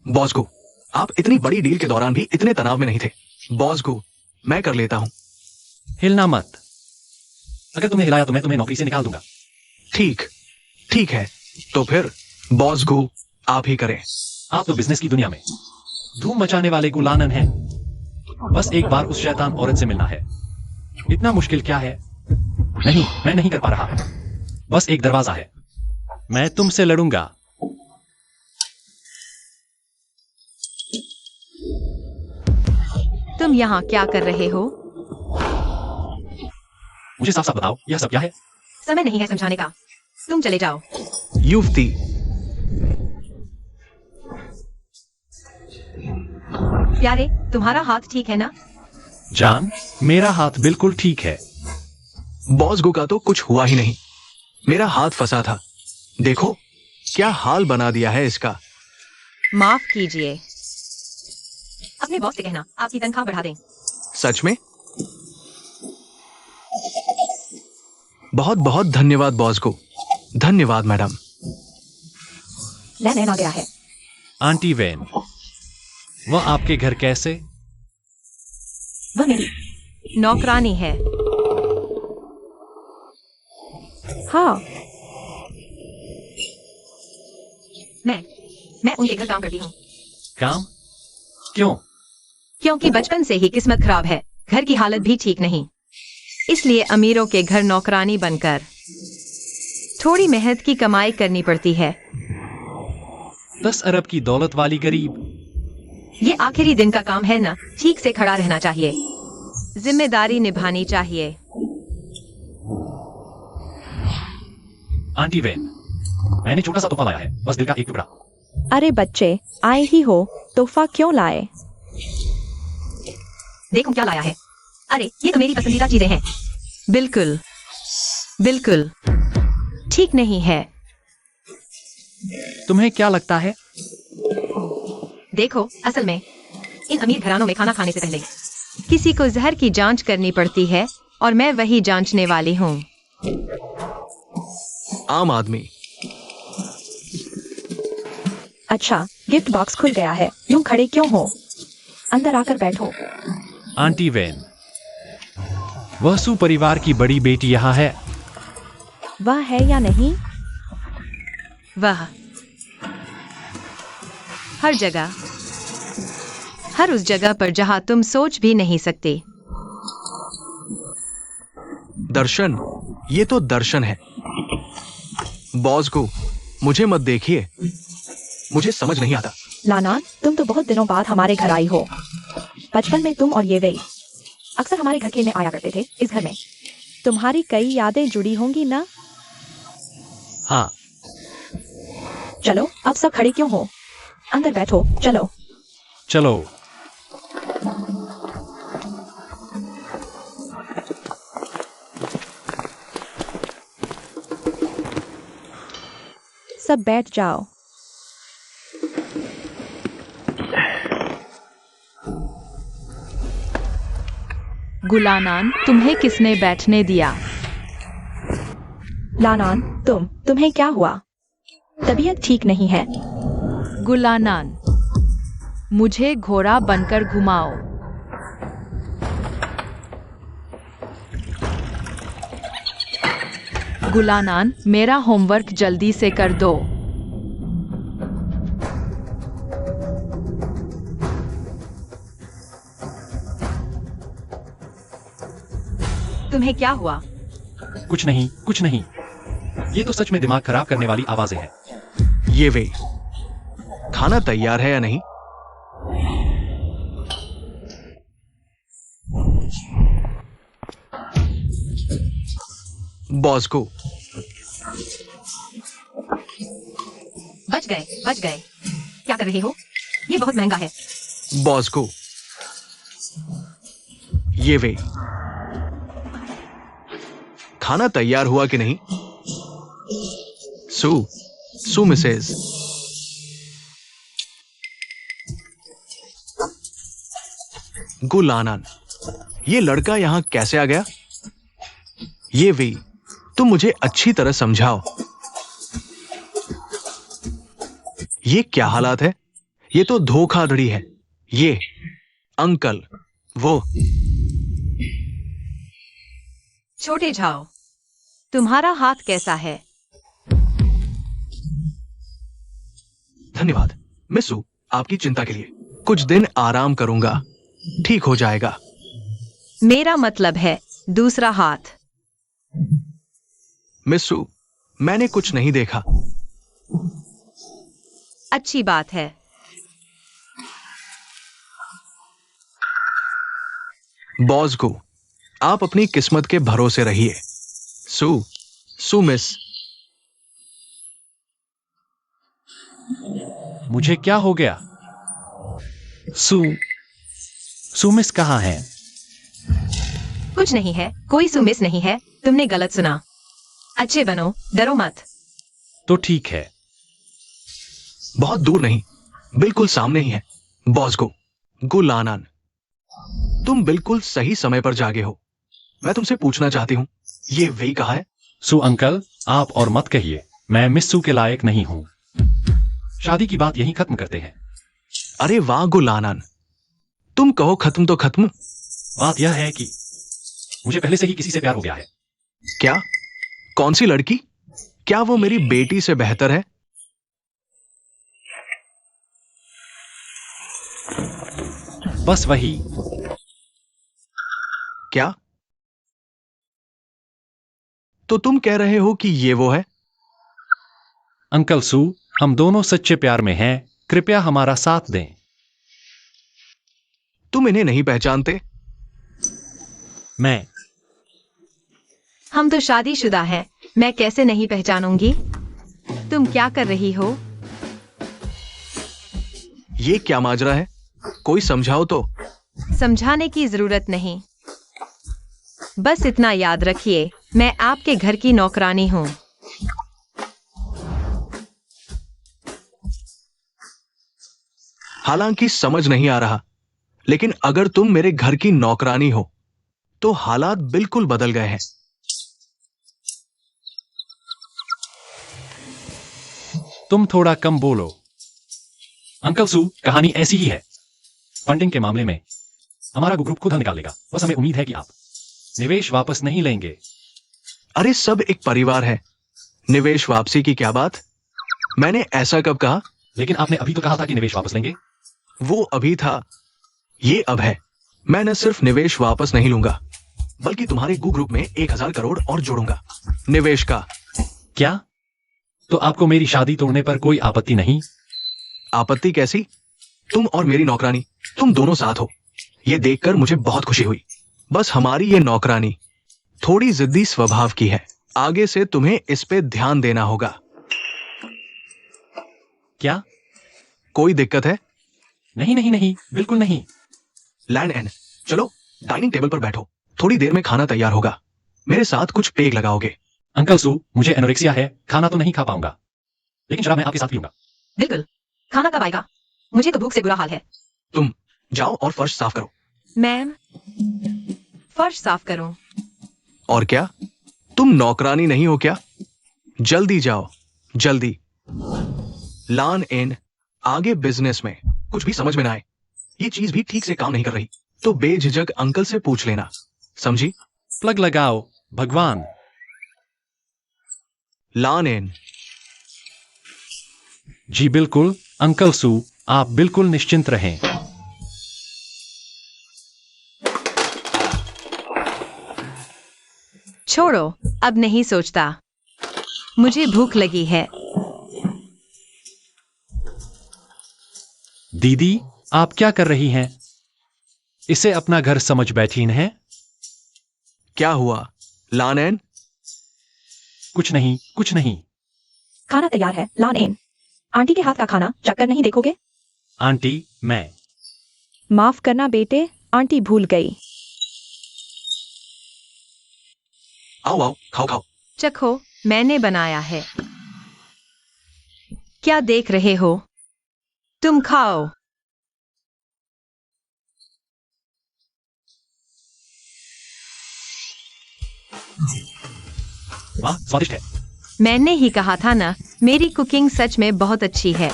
बॉस को, आप इतनी बड़ी डील के दौरान भी इतने तनाव में नहीं थे। बॉस को, मैं कर लेता हूं। हिलना मत। अगर तुमने हिलाया तो मैं तुम्हें नौकरी से निकाल दूंगा। ठीक है, तो फिर बॉस को आप ही करें। आप तो बिजनेस की दुनिया में धूम मचाने वाले गुलानन हैं। बस एक बार उस शैतान औरत से मिलना है। इतना मुश्किल क्या है? नहीं, मैं नहीं कर पा रहा। बस एक दरवाजा है। मैं तुमसे लड़ूंगा। तुम यहाँ क्या कर रहे हो? मुझे साफ साफ बताओ, यह सब क्या है? समय नहीं है समझाने का, तुम चले जाओ। युवती, प्यारे, तुम्हारा हाथ ठीक है ना? जान, मेरा हाथ बिल्कुल ठीक है। बॉस गो का तो कुछ हुआ ही नहीं। मेरा हाथ फंसा था। देखो क्या हाल बना दिया है इसका। माफ कीजिए। अपने बॉस से कहना आपकी तनख्वाह बढ़ा दें। सच में? बहुत बहुत धन्यवाद बॉस को। धन्यवाद मैडम। नैन आ गया है। आंटी वैन, वह आपके घर कैसे? वह मेरी नौकरानी है। हाँ, मैं उनके घर काम करती हूँ। काम? क्यों? क्योंकि बचपन से ही किस्मत खराब है, घर की हालत भी ठीक नहीं, इसलिए अमीरों के घर नौकरानी बनकर थोड़ी मेहनत की कमाई करनी पड़ती है। 10 अरब की दौलत वाली गरीब। ये आखिरी दिन का काम है ना, ठीक से खड़ा रहना चाहिए, जिम्मेदारी निभानी चाहिए। आंटी वैन, मैंने छोटा सा तोहफा लाया है, बस दिल का एक टुकड़ा। अरे बच्चे, आए ही हो, तोहफा क्यों लाए? देखो क्या लाया है। अरे ये तो मेरी पसंदीदा चीजें हैं। बिल्कुल बिल्कुल ठीक नहीं है। तुम्हें क्या लगता है? देखो, असल में इन अमीर घरानों में खाना खाने से पहले किसी को जहर की जांच करनी पड़ती है, और मैं वही जांचने वाली हूँ। आम आदमी। अच्छा, गिफ्ट बॉक्स खुल गया है, यूं खड़े क्यों हो? अंदर आकर बैठो। आंटी वैन, वह सुपरिवार की बड़ी बेटी यहाँ है। वह है या नहीं? वह हर जगह, हर उस जगह पर जहां तुम सोच भी नहीं सकते। दर्शन, ये तो दर्शन है। बॉस को, मुझे मत देखिए, मुझे समझ नहीं आता। लाना, तुम तो बहुत दिनों बाद हमारे घर आई हो। बचपन में तुम और ये वे अक्सर हमारे घर खेलने आया करते थे। इस घर में तुम्हारी कई यादें जुड़ी होंगी ना? हाँ। चलो, अब सब खड़े क्यों हो? अंदर बैठो, चलो। चलो। सब बैठ जाओ। गुलानान, तुम्हें किसने बैठने दिया? लानान, तुम्हें क्या हुआ? तबीयत ठीक नहीं है। गुलानान, मुझे घोड़ा बनकर घुमाओ। गुलानान, मेरा होमवर्क जल्दी से कर दो। तुम्हें क्या हुआ? कुछ नहीं, कुछ नहीं। ये तो सच में दिमाग खराब करने वाली आवाजें हैं। ये वे खाना तैयार है या नहीं? बॉस को बच गए, बच गए। क्या कर रहे हो? ये बहुत महंगा है। बॉस को ये वे खाना तैयार हुआ कि नहीं? सू मिसेज। गुलानान, ये लड़का यहां कैसे आ गया? ये वे तुम मुझे अच्छी तरह समझाओ। ये क्या हालात है? ये तो धोखाधड़ी है। ये अंकल वो छोटे झाओ, तुम्हारा हाथ कैसा है? धन्यवाद मिसू, आपकी चिंता के लिए। कुछ दिन आराम करूंगा, ठीक हो जाएगा। मेरा मतलब है दूसरा हाथ। मिसू, मैंने कुछ नहीं देखा। अच्छी बात है। बॉस को आप अपनी किस्मत के भरोसे रहिए। सू मिस। मुझे क्या हो गया? सुमिस कहाँ है? कुछ नहीं है, कोई सुमिस नहीं है। तुमने गलत सुना। अच्छे बनो, डरो मत। तो ठीक है। बहुत दूर नहीं, बिल्कुल सामने ही है। बॉस को गुलानान, तुम बिल्कुल सही समय पर जागे हो। मैं तुमसे पूछना चाहती हूं, ये वही कहा है? अंकल, आप और मत कहिए। मैं मिस्सू के लायक नहीं हूं। शादी की बात यहीं खत्म करते हैं। अरे वाह गुलानान, तुम कहो खत्म तो खत्म। बात यह है कि मुझे पहले से ही किसी से प्यार हो गया है। क्या? कौन सी लड़की? क्या वो मेरी बेटी से बेहतर है? बस वही। क्या? तो तुम कह रहे हो कि ये वो है? अंकल सू, हम दोनों सच्चे प्यार में हैं। कृपया हमारा साथ दें। तुम इन्हें नहीं पहचानते? मैं हम तो शादीशुदा हैं। मैं कैसे नहीं पहचानूंगी? तुम क्या कर रही हो? ये क्या माजरा है? कोई समझाओ तो। समझाने की जरूरत नहीं। बस इतना याद रखिए, मैं आपके घर की नौकरानी हूं। हालांकि समझ नहीं आ रहा, लेकिन अगर तुम मेरे घर की नौकरानी हो तो हालात बिल्कुल बदल गए हैं। तुम थोड़ा कम बोलो। अंकल सू, कहानी ऐसी ही है। फंडिंग के मामले में हमारा ग्रुप खुद निकाल लेगा। बस हमें उम्मीद है कि आप निवेश वापस नहीं लेंगे। अरे सब एक परिवार है। निवेश वापसी की क्या बात? मैंने ऐसा कब कहा? लेकिन आपने अभी तो कहा था कि निवेश वापस लेंगे। वो अभी था, ये अब है। मैं न सिर्फ निवेश वापस नहीं लूंगा, बल्कि तुम्हारे गु ग्रुप में 1000 करोड़ और जोड़ूंगा निवेश का। क्या? तो आपको मेरी शादी तोड़ने पर कोई आपत्ति नहीं? आपत्ति कैसी? तुम और मेरी नौकरानी, तुम दोनों साथ हो, ये देखकर मुझे बहुत खुशी हुई। बस हमारी ये नौकरानी थोड़ी जिद्दी स्वभाव की है। आगे से तुम्हें इस पे ध्यान देना होगा। क्या? कोई दिक्कत है? नहीं नहीं नहीं, बिल्कुल नहीं। लैंड एन, चलो डाइनिंग टेबल पर बैठो, थोड़ी देर में खाना तैयार होगा। मेरे साथ कुछ पेग लगाओगे? अंकल सू, मुझे एनोरेक्सिया है, खाना तो नहीं खा पाऊंगा, लेकिन शराब मैं आपके साथ पीऊंगा। बिल्कुल। खाना कब आएगा? मुझे तो भूख से बुरा हाल है। तुम जाओ और फर्श साफ करो। मैम, फर्श साफ करूं? और क्या, तुम नौकरानी नहीं हो क्या? जल्दी जाओ, जल्दी। लान एन, आगे बिजनेस में कुछ भी समझ में ना आए, ये चीज भी ठीक से काम नहीं कर रही, तो बेझिझक अंकल से पूछ लेना, समझी? प्लग लगाओ, भगवान। लान एन, जी बिल्कुल, अंकल सू, आप बिल्कुल निश्चिंत रहें। छोड़ो, अब नहीं सोचता। मुझे भूख लगी है। दीदी, आप क्या कर रही हैं? इसे अपना घर समझ बैठी हैं? क्या हुआ लान एन? कुछ नहीं, कुछ नहीं। खाना तैयार है, लान एन। आंटी के हाथ का खाना चक्कर नहीं देखोगे? आंटी, मैं। माफ करना बेटे, आंटी भूल गई। आओ आओ, खाओ खाओ। चखो, मैंने बनाया है। क्या देख रहे हो? तुम खाओ। वाह, स्वादिष्ट है। मैंने ही कहा था ना, मेरी कुकिंग सच में बहुत अच्छी है।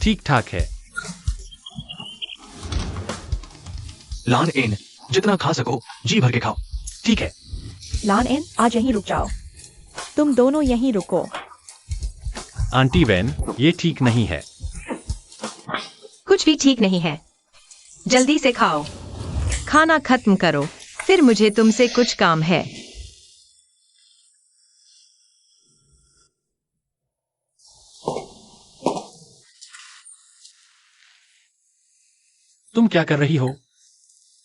ठीक ठाक है। लान एन, जितना खा सको जी भर के खाओ। ठीक है। लान एन, आज यहीं रुक जाओ। तुम दोनों यहीं रुको। आंटी वैन, ये ठीक नहीं है। कुछ भी ठीक नहीं है। जल्दी से खाओ, खाना खत्म करो, फिर मुझे तुमसे कुछ काम है। तुम क्या कर रही हो?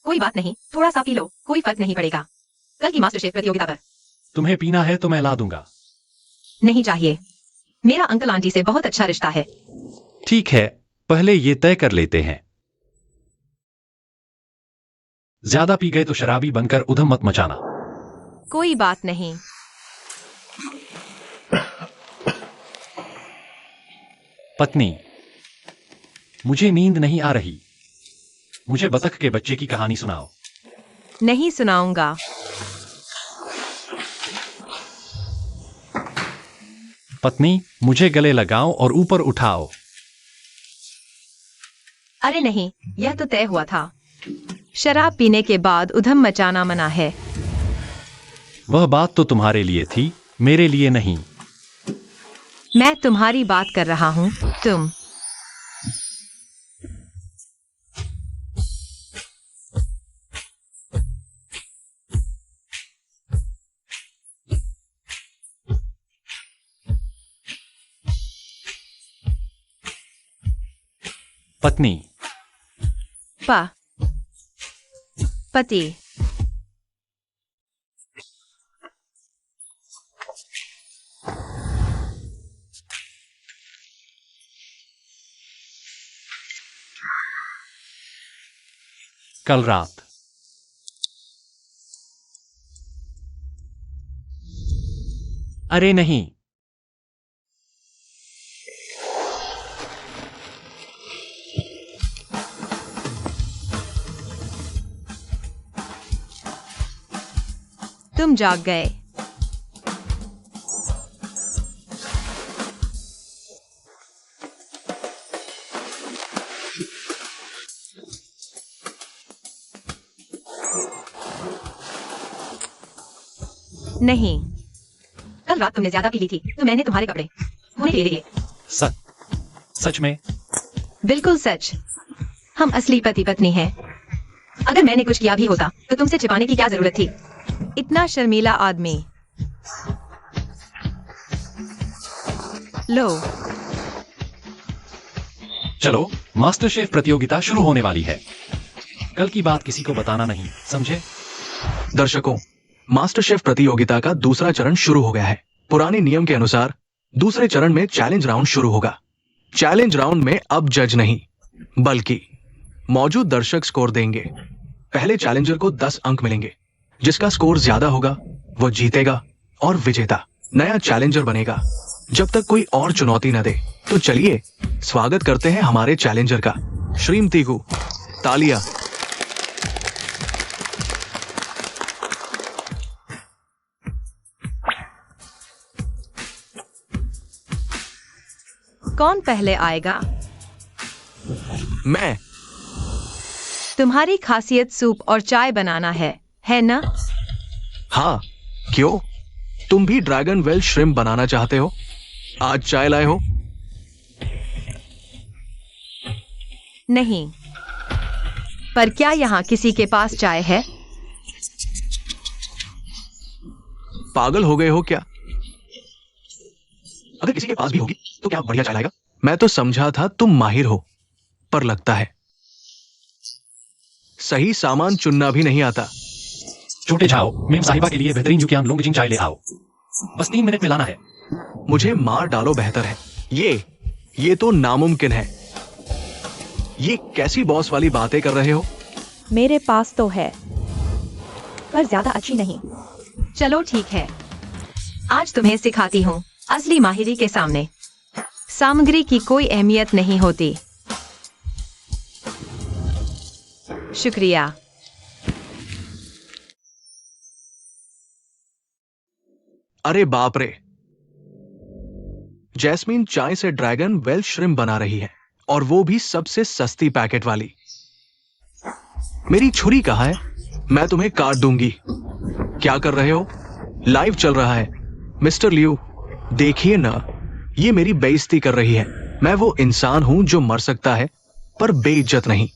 कोई बात नहीं, थोड़ा सा पी लो, कोई फर्क नहीं पड़ेगा। कल की मास्टर शेफ प्रतियोगिता पर। तुम्हें पीना है तो मैं ला दूंगा। नहीं चाहिए, मेरा अंकल आंटी से बहुत अच्छा रिश्ता है। ठीक है, पहले ये तय कर लेते हैं। ज्यादा पी गए तो शराबी बनकर उधम मत मचाना। कोई बात नहीं। पत्नी, मुझे नींद नहीं आ रही, मुझे बतख के बच्चे की कहानी सुनाओ। नहीं सुनाऊंगा। पत्नी, मुझे गले लगाओ और ऊपर उठाओ। अरे नहीं, यह तो तय हुआ था। शराब पीने के बाद उधम मचाना मना है। वह बात तो तुम्हारे लिए थी, मेरे लिए नहीं। मैं तुम्हारी बात कर रहा हूँ। तुम पत्नी, पति। कल रात। अरे नहीं, तुम जाग गए। नहीं, कल रात तुमने ज्यादा पी ली थी, तो मैंने तुम्हारे कपड़े धोने के लिए दिए। सच में? बिल्कुल सच। हम असली पति पत्नी हैं। अगर मैंने कुछ किया भी होता तो तुमसे छिपाने की क्या जरूरत थी? इतना शर्मीला आदमी। लो, चलो, मास्टर शेफ प्रतियोगिता शुरू होने वाली है। कल की बात किसी को बताना नहीं, समझे? दर्शकों, मास्टर शेफ प्रतियोगिता का दूसरा चरण शुरू हो गया है। पुराने नियम के अनुसार दूसरे चरण में चैलेंज राउंड शुरू होगा। चैलेंज राउंड में अब जज नहीं बल्कि मौजूद दर्शक स्कोर देंगे। पहले चैलेंजर को 10 अंक मिलेंगे। जिसका स्कोर ज्यादा होगा वो जीतेगा और विजेता नया चैलेंजर बनेगा जब तक कोई और चुनौती न दे। तो चलिए स्वागत करते हैं हमारे चैलेंजर का। श्रीमती को तालियां। कौन पहले आएगा? मैं। तुम्हारी खासियत सूप और चाय बनाना है ना? हाँ, क्यों? तुम भी ड्रैगन वेल श्रिम्प बनाना चाहते हो? आज चाय लाए हो? नहीं, पर क्या यहाँ किसी के पास चाय है? पागल हो गए हो क्या? अगर किसी के पास भी होगी तो क्या बढ़िया चाय लाएगा? मैं तो समझा था तुम माहिर हो, पर लगता है सही सामान चुनना भी नहीं आता। छोटे जाओ, मेम साहिबा के लिए बेहतरीन यूकियान लोंगजिंग चाय ले आओ। बस 3 मिनट में लाना है। मुझे मार डालो बेहतर है। ये तो नामुमकिन है। ये कैसी बॉस वाली बातें कर रहे हो? मेरे पास तो है, पर ज्यादा अच्छी नहीं। चलो ठीक है, आज तुम्हें सिखाती हूँ असली माहिरी के सामने सामग्री की कोई अहमियत नहीं होती। शुक्रिया। अरे बाप रे, जैस्मीन चाय से ड्रैगन वेल श्रिम्प बना रही है और वो भी सबसे सस्ती पैकेट वाली। मेरी छुरी कहाँ है? मैं तुम्हें काट दूंगी। क्या कर रहे हो? लाइव चल रहा है। मिस्टर लियू, देखिए ना, ये मेरी बेइज्जती कर रही है। मैं वो इंसान हूं जो मर सकता है पर बेइज्जत नहीं।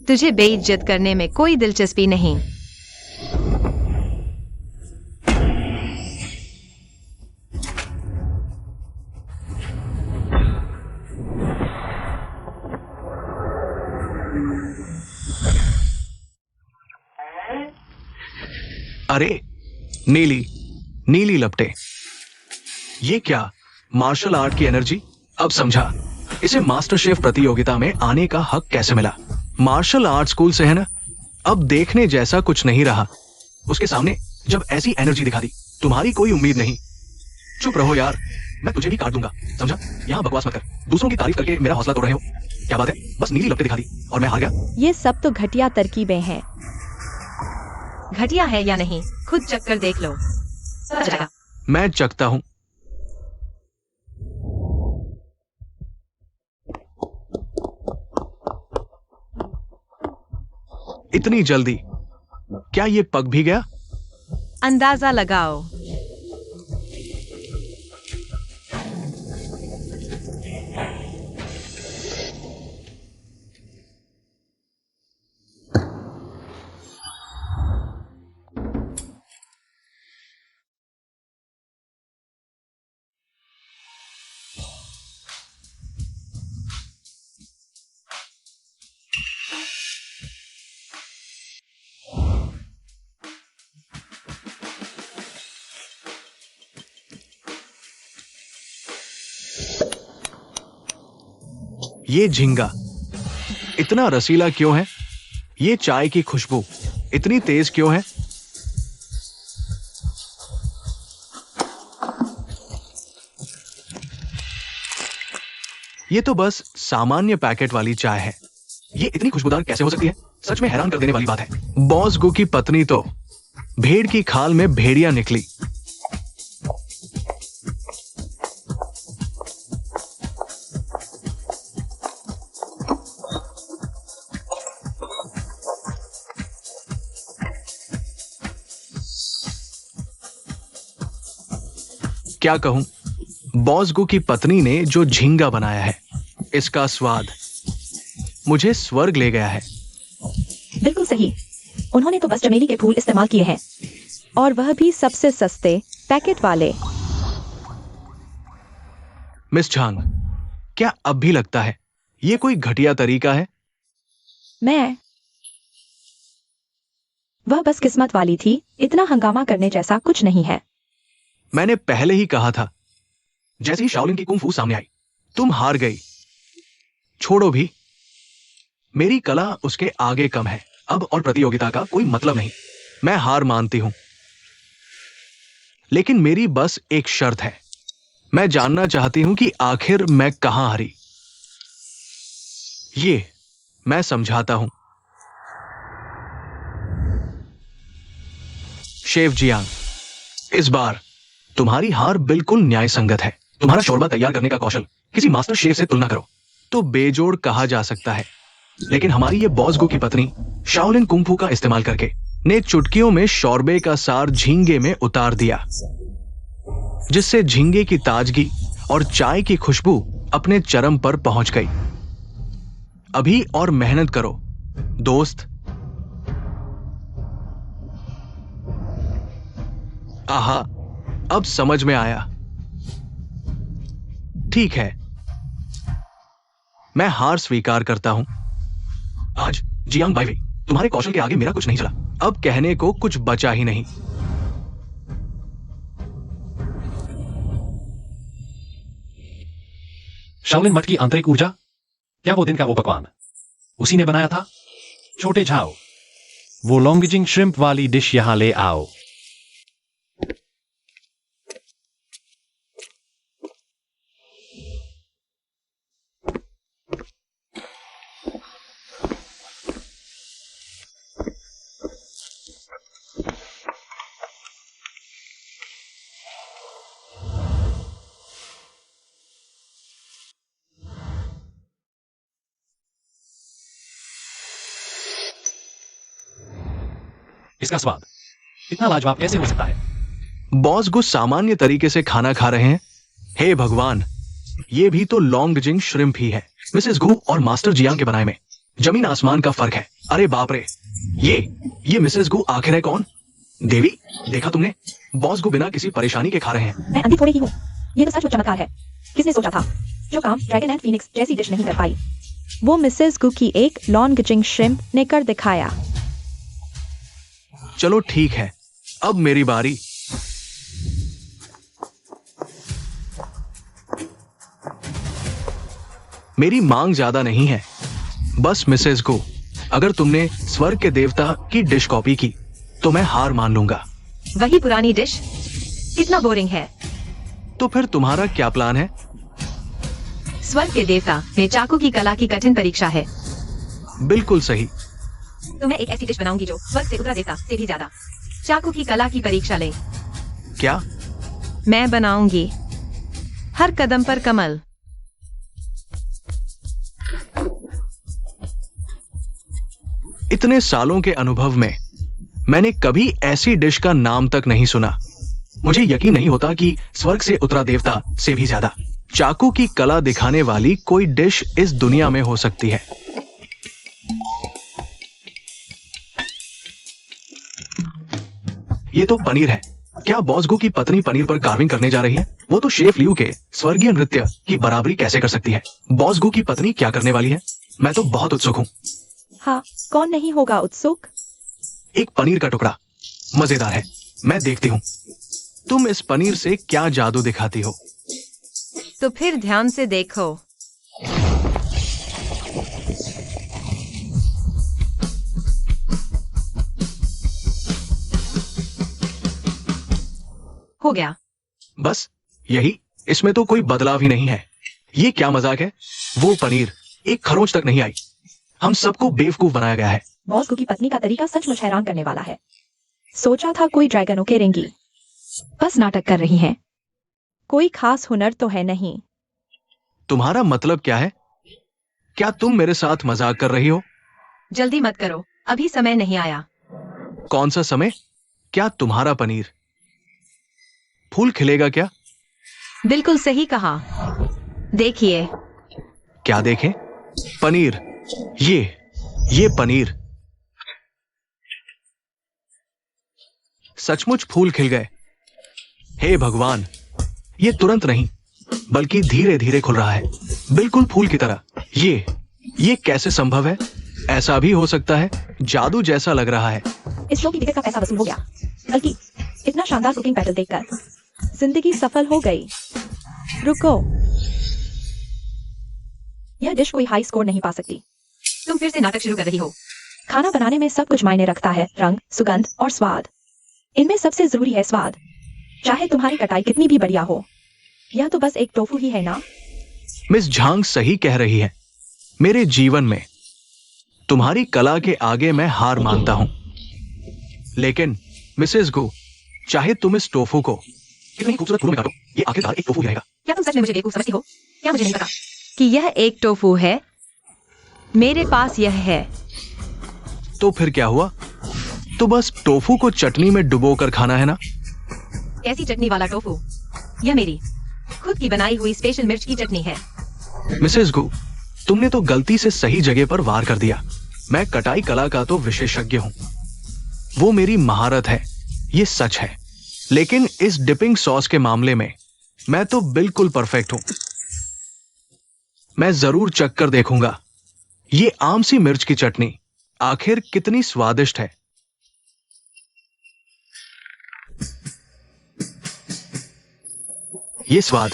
तुझे बेइज्जत करने में कोई दिलचस्पी नहीं। अरे नीली लपटे, ये क्या मार्शल आर्ट की एनर्जी? अब समझा इसे मास्टर शेफ प्रतियोगिता में आने का हक कैसे मिला। मार्शल आर्ट स्कूल से है ना? अब देखने जैसा कुछ नहीं रहा। उसके सामने जब ऐसी एनर्जी दिखा दी, तुम्हारी कोई उम्मीद नहीं। चुप रहो यार, मैं तुझे भी काट दूंगा, समझा? यहाँ बकवास मत कर। दूसरों की तारीफ करके मेरा हौसला तोड़ रहे हो। क्या बात है? बस नीली लपटे दिखा दी और मैं हार गया। ये सब तो घटिया तरकीबें हैं। घटिया है या नहीं, खुद चक्कर देख लो, पता चलेगा। मैं चखता हूं। इतनी जल्दी? क्या ये पक भी गया? अंदाजा लगाओ। ये झींगा इतना रसीला क्यों है? ये चाय की खुशबू इतनी तेज क्यों है? ये तो बस सामान्य पैकेट वाली चाय है। ये इतनी खुशबूदार कैसे हो सकती है? सच में हैरान कर देने वाली बात है। बॉस गो की पत्नी तो भेड़ की खाल में भेड़िया निकली। क्या कहूं, बॉसगो की पत्नी ने जो झींगा बनाया है, इसका स्वाद मुझे स्वर्ग ले गया है। बिल्कुल सही। उन्होंने तो बस चमेली के फूल इस्तेमाल किए हैं, और वह भी सबसे सस्ते पैकेट वाले। मिस झांग, क्या अब भी लगता है ये कोई घटिया तरीका है? वह बस किस्मत वाली थी। इतना हंगामा करने जैसा कुछ नहीं है। मैंने पहले ही कहा था, जैसे ही शाओलिन की कुंग फू सामने आई, तुम हार गई। छोड़ो भी, मेरी कला उसके आगे कम है। अब और प्रतियोगिता का कोई मतलब नहीं। मैं हार मानती हूं, लेकिन मेरी बस एक शर्त है। मैं जानना चाहती हूं कि आखिर मैं कहां हारी। ये मैं समझाता हूं। शेफ जियांग, इस बार तुम्हारी हार बिल्कुल न्याय संगत है। तुम्हारा शोरबा तैयार करने का कौशल किसी मास्टर शेफ से तुलना करो तो बेजोड़ कहा जा सकता है, लेकिन हमारी ये बॉस गो की पत्नी शाओलिन कुंग फू का इस्तेमाल करके ने चुटकियों में शोरबे का सार झींगे में उतार दिया, जिससे झींगे की ताजगी और चाय की खुशबू अपने चरम पर पहुंच गई। अभी और मेहनत करो दोस्त। आहा, अब समझ में आया। ठीक है, मैं हार स्वीकार करता हूं। आज जियांग बाइवे, तुम्हारे कौशल के आगे मेरा कुछ नहीं चला। अब कहने को कुछ बचा ही नहीं। शाओलिन मठ की आंतरिक ऊर्जा, क्या वो दिन का वो पकवान उसी ने बनाया था? छोटे झाओ, वो लॉन्गजिंग श्रिम्प वाली डिश यहां ले आओ। इसका स्वाद इतना लाजवाब कैसे हो सकता है? बॉस गो सामान्य तरीके से खाना खा रहे हैं। हे भगवान, ये भी तो लॉन्गजिंग श्रिम्प ही है। मिसेस गु और मास्टर जियांग के बनाए में जमीन आसमान का फर्क है। अरे बाप रे, ये मिसेस गु आखिर है कौन? देवी, देखा तुमने? बॉस गो बिना किसी परेशानी के खा रहे हैं। मैं अंधी थोड़ी ही हूँ। ये तो सच में चमत्कार है। किसने सोचा था? जो काम ड्रैगन एंड फीनिक्स जैसी डिश नहीं कर पाई, वो मिसेस गु की एक लॉन्गजिंग श्रिम्प ने कर दिखाया। चलो ठीक है, अब मेरी बारी। मेरी मांग ज्यादा नहीं है, बस मिसेस गो, अगर तुमने स्वर्ग के देवता की डिश कॉपी की तो मैं हार मान लूंगा। वही पुरानी डिश, कितना बोरिंग है। तो फिर तुम्हारा क्या प्लान है? स्वर्ग के देवता में चाकू की कला की कठिन परीक्षा है। बिल्कुल सही। तो मैं एक ऐसी डिश बनाऊंगी जो स्वर्ग से उतरा देवता से भी ज्यादा चाकू की कला की परीक्षा ले। क्या? मैं बनाऊंगी हर कदम पर कमल। इतने सालों के अनुभव में मैंने कभी ऐसी डिश का नाम तक नहीं सुना। मुझे यकीन नहीं होता कि स्वर्ग से उतरा देवता से भी ज्यादा चाकू की कला दिखाने वाली कोई डिश इस दुनिया में हो सकती है। ये तो पनीर है। क्या बॉस गो की पत्नी पनीर पर कार्विंग करने जा रही है? वो तो शेफ लियू के स्वर्गीय नृत्य की बराबरी कैसे कर सकती है? बॉस गो की पत्नी क्या करने वाली है? मैं तो बहुत उत्सुक हूँ। हाँ, कौन नहीं होगा उत्सुक? एक पनीर का टुकड़ा मजेदार है, मैं देखती हूँ तुम इस पनीर से क्या जादू दिखाती हो। तो फिर ध्यान से देखो। हो गया। बस यही, इसमें तो कोई बदलाव ही नहीं है। ये क्या मजाक है? वो पनीर एक खरोंच तक नहीं आई। हम सबको बेवकूफ बनाया गया है। बॉस गो की पत्नी का तरीका सचमुच हैरान करने वाला है। सोचा था कोई ड्रैगन उकेरेंगी, बस नाटक कर रही हैं। कोई खास हुनर तो है नहीं। तुम्हारा मतलब क्या है? क्या तुम मेरे साथ मजाक कर रही हो? जल्दी मत करो, अभी समय नहीं आया। कौन सा समय? क्या तुम्हारा पनीर फूल खिलेगा क्या? बिल्कुल सही कहा। देखिए। क्या देखें? पनीर। ये पनीर। सचमुच फूल खिल गए। हे भगवान, ये तुरंत नहीं बल्कि धीरे धीरे खुल रहा है, बिल्कुल फूल की तरह। ये कैसे संभव है? ऐसा भी हो सकता है? जादू जैसा लग रहा है। इस शो की टिकट का पैसा वसूल हो गया, बल्कि इतना शानदार कुकिंग बैटल देखकर जिंदगी सफल हो गई। रुको, यह डिश कोई हाई स्कोर नहीं पा सकती। तुम फिर से नाटक शुरू कर रही हो। खाना बनाने में सब कुछ मायने रखता है, रंग, सुगंध और स्वाद। इनमें सबसे जरूरी है स्वाद, चाहे तुम्हारी कटाई कितनी भी बढ़िया हो। यह तो बस एक टोफू ही है ना। मिस झांग सही कह रही है। मेरे जीवन में तुम्हारी कला के आगे मैं हार मानता हूं। लेकिन मिसेस गु, चाहे तुम इस टोफू को कितनी खूबसूरत फूलों में काटो, ये आखिरकार एक टोफू ही रहेगा। क्या तुम सच में मुझे बेवकूफ समझती हो? क्या मुझे नहीं पता कि यह एक टोफू है? मेरे पास यह है। तो फिर क्या हुआ? तो बस टोफू को चटनी में डुबो कर खाना है ना? कैसी चटनी वाला टोफू? यह मेरी खुद की बनाई हुई स्पेशल मिर्च की चटनी है। मिसेस गु, तुमने तो गलती से सही जगह पर वार कर दिया। मैं कटाई कला का तो विशेषज्ञ हूं, वो मेरी महारत है, ये सच है। लेकिन इस डिपिंग सॉस के मामले में मैं तो बिल्कुल परफेक्ट हूं। मैं जरूर चख कर देखूंगा ये आम सी मिर्च की चटनी आखिर कितनी स्वादिष्ट है। ये स्वाद,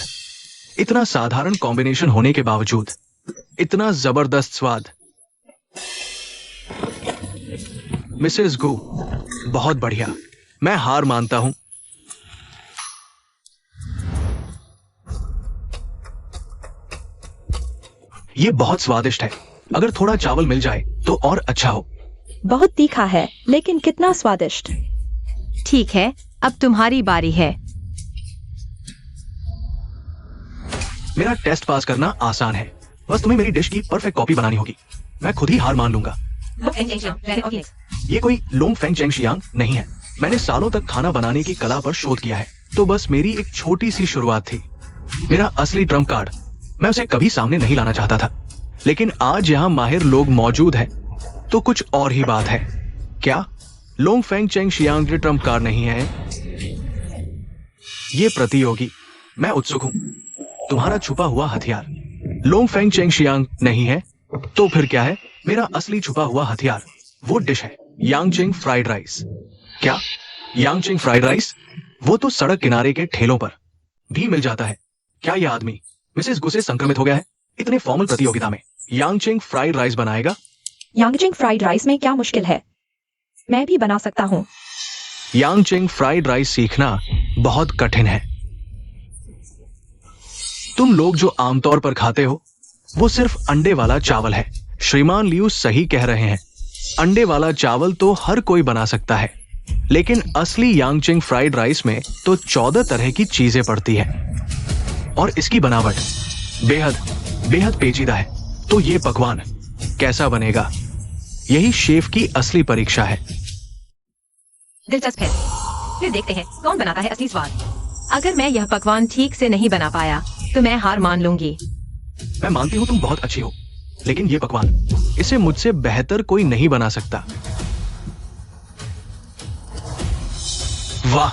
इतना साधारण कॉम्बिनेशन होने के बावजूद इतना जबरदस्त स्वाद। मिसेस गु, बहुत बढ़िया। मैं हार मानता हूं। ये बहुत स्वादिष्ट है। अगर थोड़ा चावल मिल जाए तो और अच्छा हो। बहुत तीखा है, लेकिन कितना स्वादिष्ट। ठीक है, अब तुम्हारी बारी है। मेरा टेस्ट पास करना आसान है, बस तुम्हें मेरी डिश की परफेक्ट कॉपी बनानी होगी। मैं खुद ही हार मान लूंगा। ये कोई लोंग फेंग चेंग शियांग नहीं है। मैंने सालों तक खाना बनाने की कला पर शोध किया है, तो बस मेरी एक छोटी सी शुरुआत थी। मेरा असली ट्रम्प कार्ड, मैं उसे कभी सामने नहीं लाना चाहता था, लेकिन आज यहाँ माहिर लोग मौजूद हैं, तो कुछ और ही बात है। क्या लोंग फेंग चेंग शियांग के ट्रम्प कार्ड नहीं है? ये प्रतियोगी, मैं उत्सुक हूं। तुम्हारा छुपा हुआ हथियार लोंग फेंग चेंग शियांग नहीं है, तो फिर क्या है? मेरा असली छुपा हुआ हथियार वो डिश है, यांगचिंग फ्राइड राइस। क्या यांगचिंग फ्राइड राइस? वो तो सड़क किनारे के ठेलों पर भी मिल जाता है। क्या यह आदमी मिसेस गु से संक्रमित हो गया है? इतने फॉर्मल प्रतियोगिता में यांगचिंग फ्राइड राइस बनाएगा? यांगचिंग फ्राइड राइस में क्या मुश्किल है, मैं भी बना सकता हूँ। यांगचिंग फ्राइड राइस सीखना बहुत कठिन है। तुम लोग जो आमतौर पर खाते हो वो सिर्फ अंडे वाला चावल है। श्रीमान लियू सही कह रहे हैं, अंडे वाला चावल तो हर कोई बना सकता है, लेकिन असली यांगचिंग फ्राइड राइस में तो 14 तरह की चीजें पड़ती है और इसकी बनावट बेहद बेहद पेचीदा है। तो ये पकवान कैसा बनेगा, यही शेफ की असली परीक्षा है। दिलचस्प है, फिर देखते हैं कौन बनाता है असली स्वाद। अगर मैं यह पकवान ठीक से नहीं बना पाया तो मैं हार मान लूंगी। मैं मानती हूं तुम बहुत अच्छी हो, लेकिन ये पकवान, इसे मुझसे बेहतर कोई नहीं बना सकता। वाह,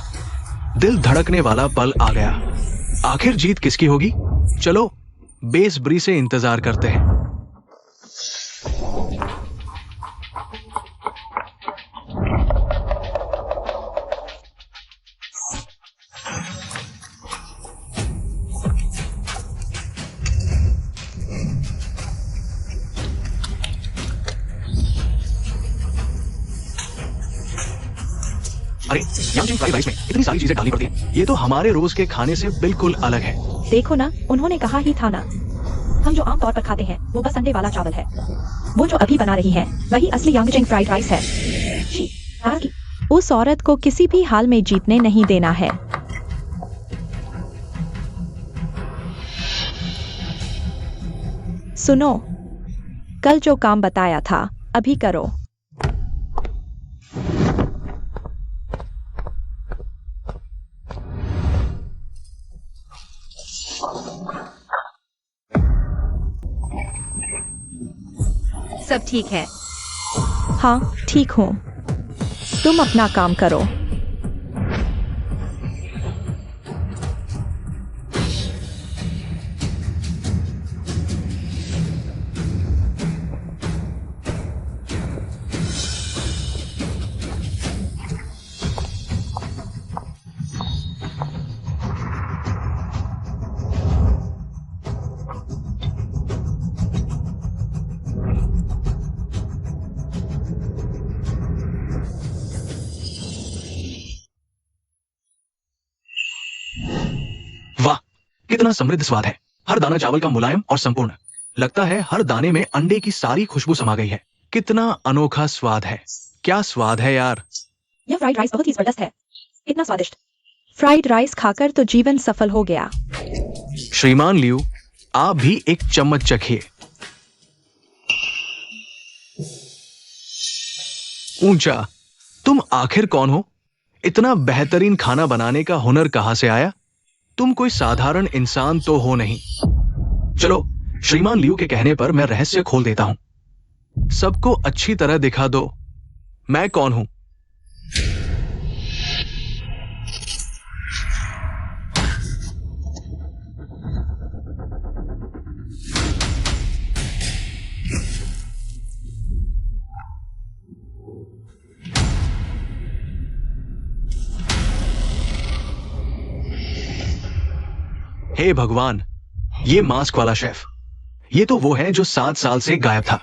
दिल धड़कने वाला पल आ गया। आखिर जीत किसकी होगी? चलो बेसब्री से इंतजार करते हैं। अरे यांगचिंग फ्राइड राइस में इतनी सारी चीजें डालनी पड़ती हैं। ये तो हमारे रोज के खाने से बिल्कुल अलग है। देखो ना, उन्होंने कहा ही था ना, हम जो आमतौर पर खाते हैं वो बस अंडे वाला चावल है। वो जो अभी बना रही है वही असली यांगचिंग फ्राइड राइस है। हालांकि उस औरत को किसी भी हाल में जीतने नहीं देना है। सुनो, कल जो काम बताया था अभी करो। सब ठीक है? हाँ, ठीक हूँ। तुम अपना काम करो। कितना समृद्ध स्वाद है। हर दाना चावल का मुलायम और संपूर्ण। लगता है हर दाने में अंडे की सारी खुशबू समा गई है। कितना अनोखा स्वाद है। क्या स्वाद है यार। यह फ्राइड राइस बहुत ही जबरदस्त है। इतना स्वादिष्ट। फ्राइड राइस खाकर तो जीवन सफल हो गया। श्रीमान लियू, आप भी एक चम्मच चखिए। ऊंचा, तुम आखिर कौन हो? इतना बेहतरीन खाना बनाने का हुनर कहां से आया? तुम कोई साधारण इंसान तो हो नहीं। चलो, श्रीमान लियू के कहने पर मैं रहस्य खोल देता हूं। सबको अच्छी तरह दिखा दो मैं कौन हूं। हे भगवान, ये मास्क वाला शेफ, ये तो वो है जो 7 साल से गायब था।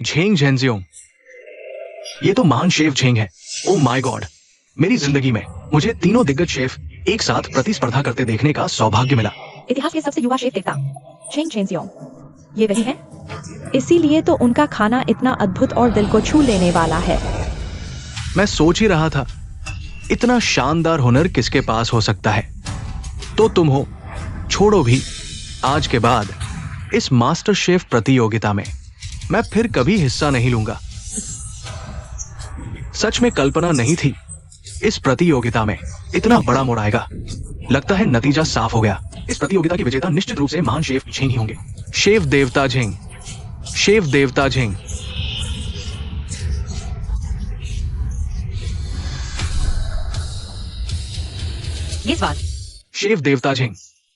झेंग झेंजियोंग, ये तो महान शेफ झेंग है। ओ माय गॉड, मेरी जिंदगी में मुझे तीनों दिग्गज शेफ एक साथ प्रतिस्पर्धा करते देखने का सौभाग्य मिला। इतिहास के सबसे युवा शेफ देवता झेंग झेंजियोंग, ये वही है। इसीलिए तो उनका खाना इतना अद्भुत और दिल को छू लेने वाला है। मैं सोच ही रहा था, इतना शानदार हुनर किसके पास हो सकता है? तो तुम हो। छोड़ो भी, आज के बाद इस मास्टर शेफ प्रतियोगिता में मैं फिर कभी हिस्सा नहीं लूंगा। सच में कल्पना नहीं थी इस प्रतियोगिता में इतना बड़ा मोड़ आएगा। लगता है नतीजा साफ हो गया। इस प्रतियोगिता के विजेता निश्चित रूप से महान शेफ झेंग ही होंगे। शेफ देवता झेंग, शेफ देवता झेंग। ये स्वाद। शेफ देवता झेंग,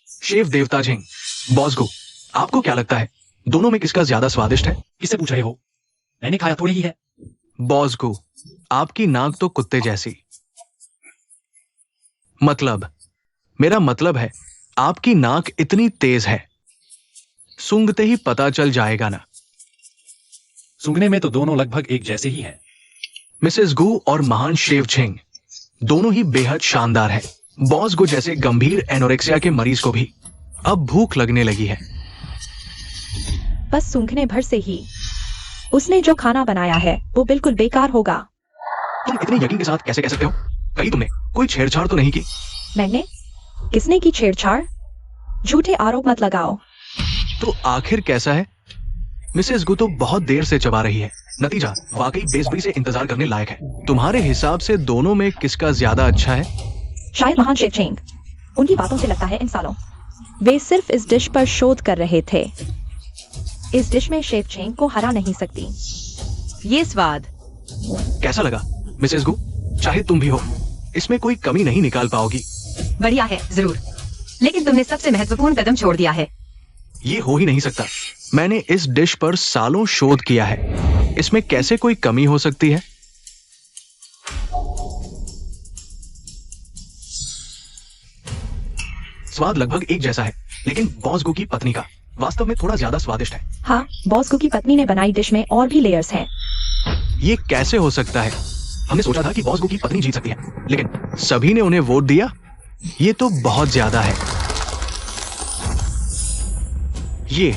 शेफ देवता झेंग। बॉस गो, आपको क्या लगता है दोनों में किसका ज्यादा स्वादिष्ट है? किससे पूछ रहे हो? मैंने खाया थोड़ी ही है। बॉस गो, आपकी नाक तो कुत्ते जैसी। मतलब, मेरा मतलब है आपकी नाक इतनी तेज है, सूंघते ही पता चल जाएगा ना। सूंघने में तो दोनों लगभग एक जैसे ही हैं। मिसेस गू और महान शेफ झेंग दोनों ही बेहद शानदार है। बॉस गो जैसे गंभीर एनोरेक्सिया के मरीज को भी अब भूख लगने लगी है। बस सूंघने भर से ही उसने जो खाना बनाया है वो बिल्कुल बेकार होगा। तुम इतने यकीन के साथ कैसे कह सकते हो? कहीं तुमने कोई छेड़छाड़ तो नहीं की? मैंने? किसने की छेड़छाड़? झूठे आरोप मत लगाओ। तो आखिर कैसा है? मिसेस गु तो बहुत देर से चबा रही है। नतीजा वाकई बेसब्री से इंतजार करने लायक है। तुम्हारे हिसाब से दोनों में किसका ज्यादा अच्छा है? शायद महान शेफ झेंग। उनकी बातों से लगता है इन सालों वे सिर्फ इस डिश पर शोध कर रहे थे। इस डिश में शेफ झेंग को हरा नहीं सकती। ये स्वाद। कैसा लगा मिसेस गु? चाहे तुम भी हो, इसमें कोई कमी नहीं निकाल पाओगी। बढ़िया है जरूर, लेकिन तुमने सबसे महत्वपूर्ण कदम छोड़ दिया है। ये हो ही नहीं सकता। मैंने इस डिश पर सालों शोध किया है। इसमें कैसे कोई कमी हो सकती है? स्वाद लगभग एक जैसा है, लेकिन बॉस गु की पत्नी का वास्तव में थोड़ा ज्यादा स्वादिष्ट है। हाँ, बॉस गु की पत्नी ने बनाई डिश में और भी लेयर्स हैं। ये कैसे हो सकता है? हमने सोचा था कि बॉस गु की पत्नी जीत सकती है, लेकिन सभी ने उन्हें वोट दिया। ये तो बहुत ज्यादा है। ये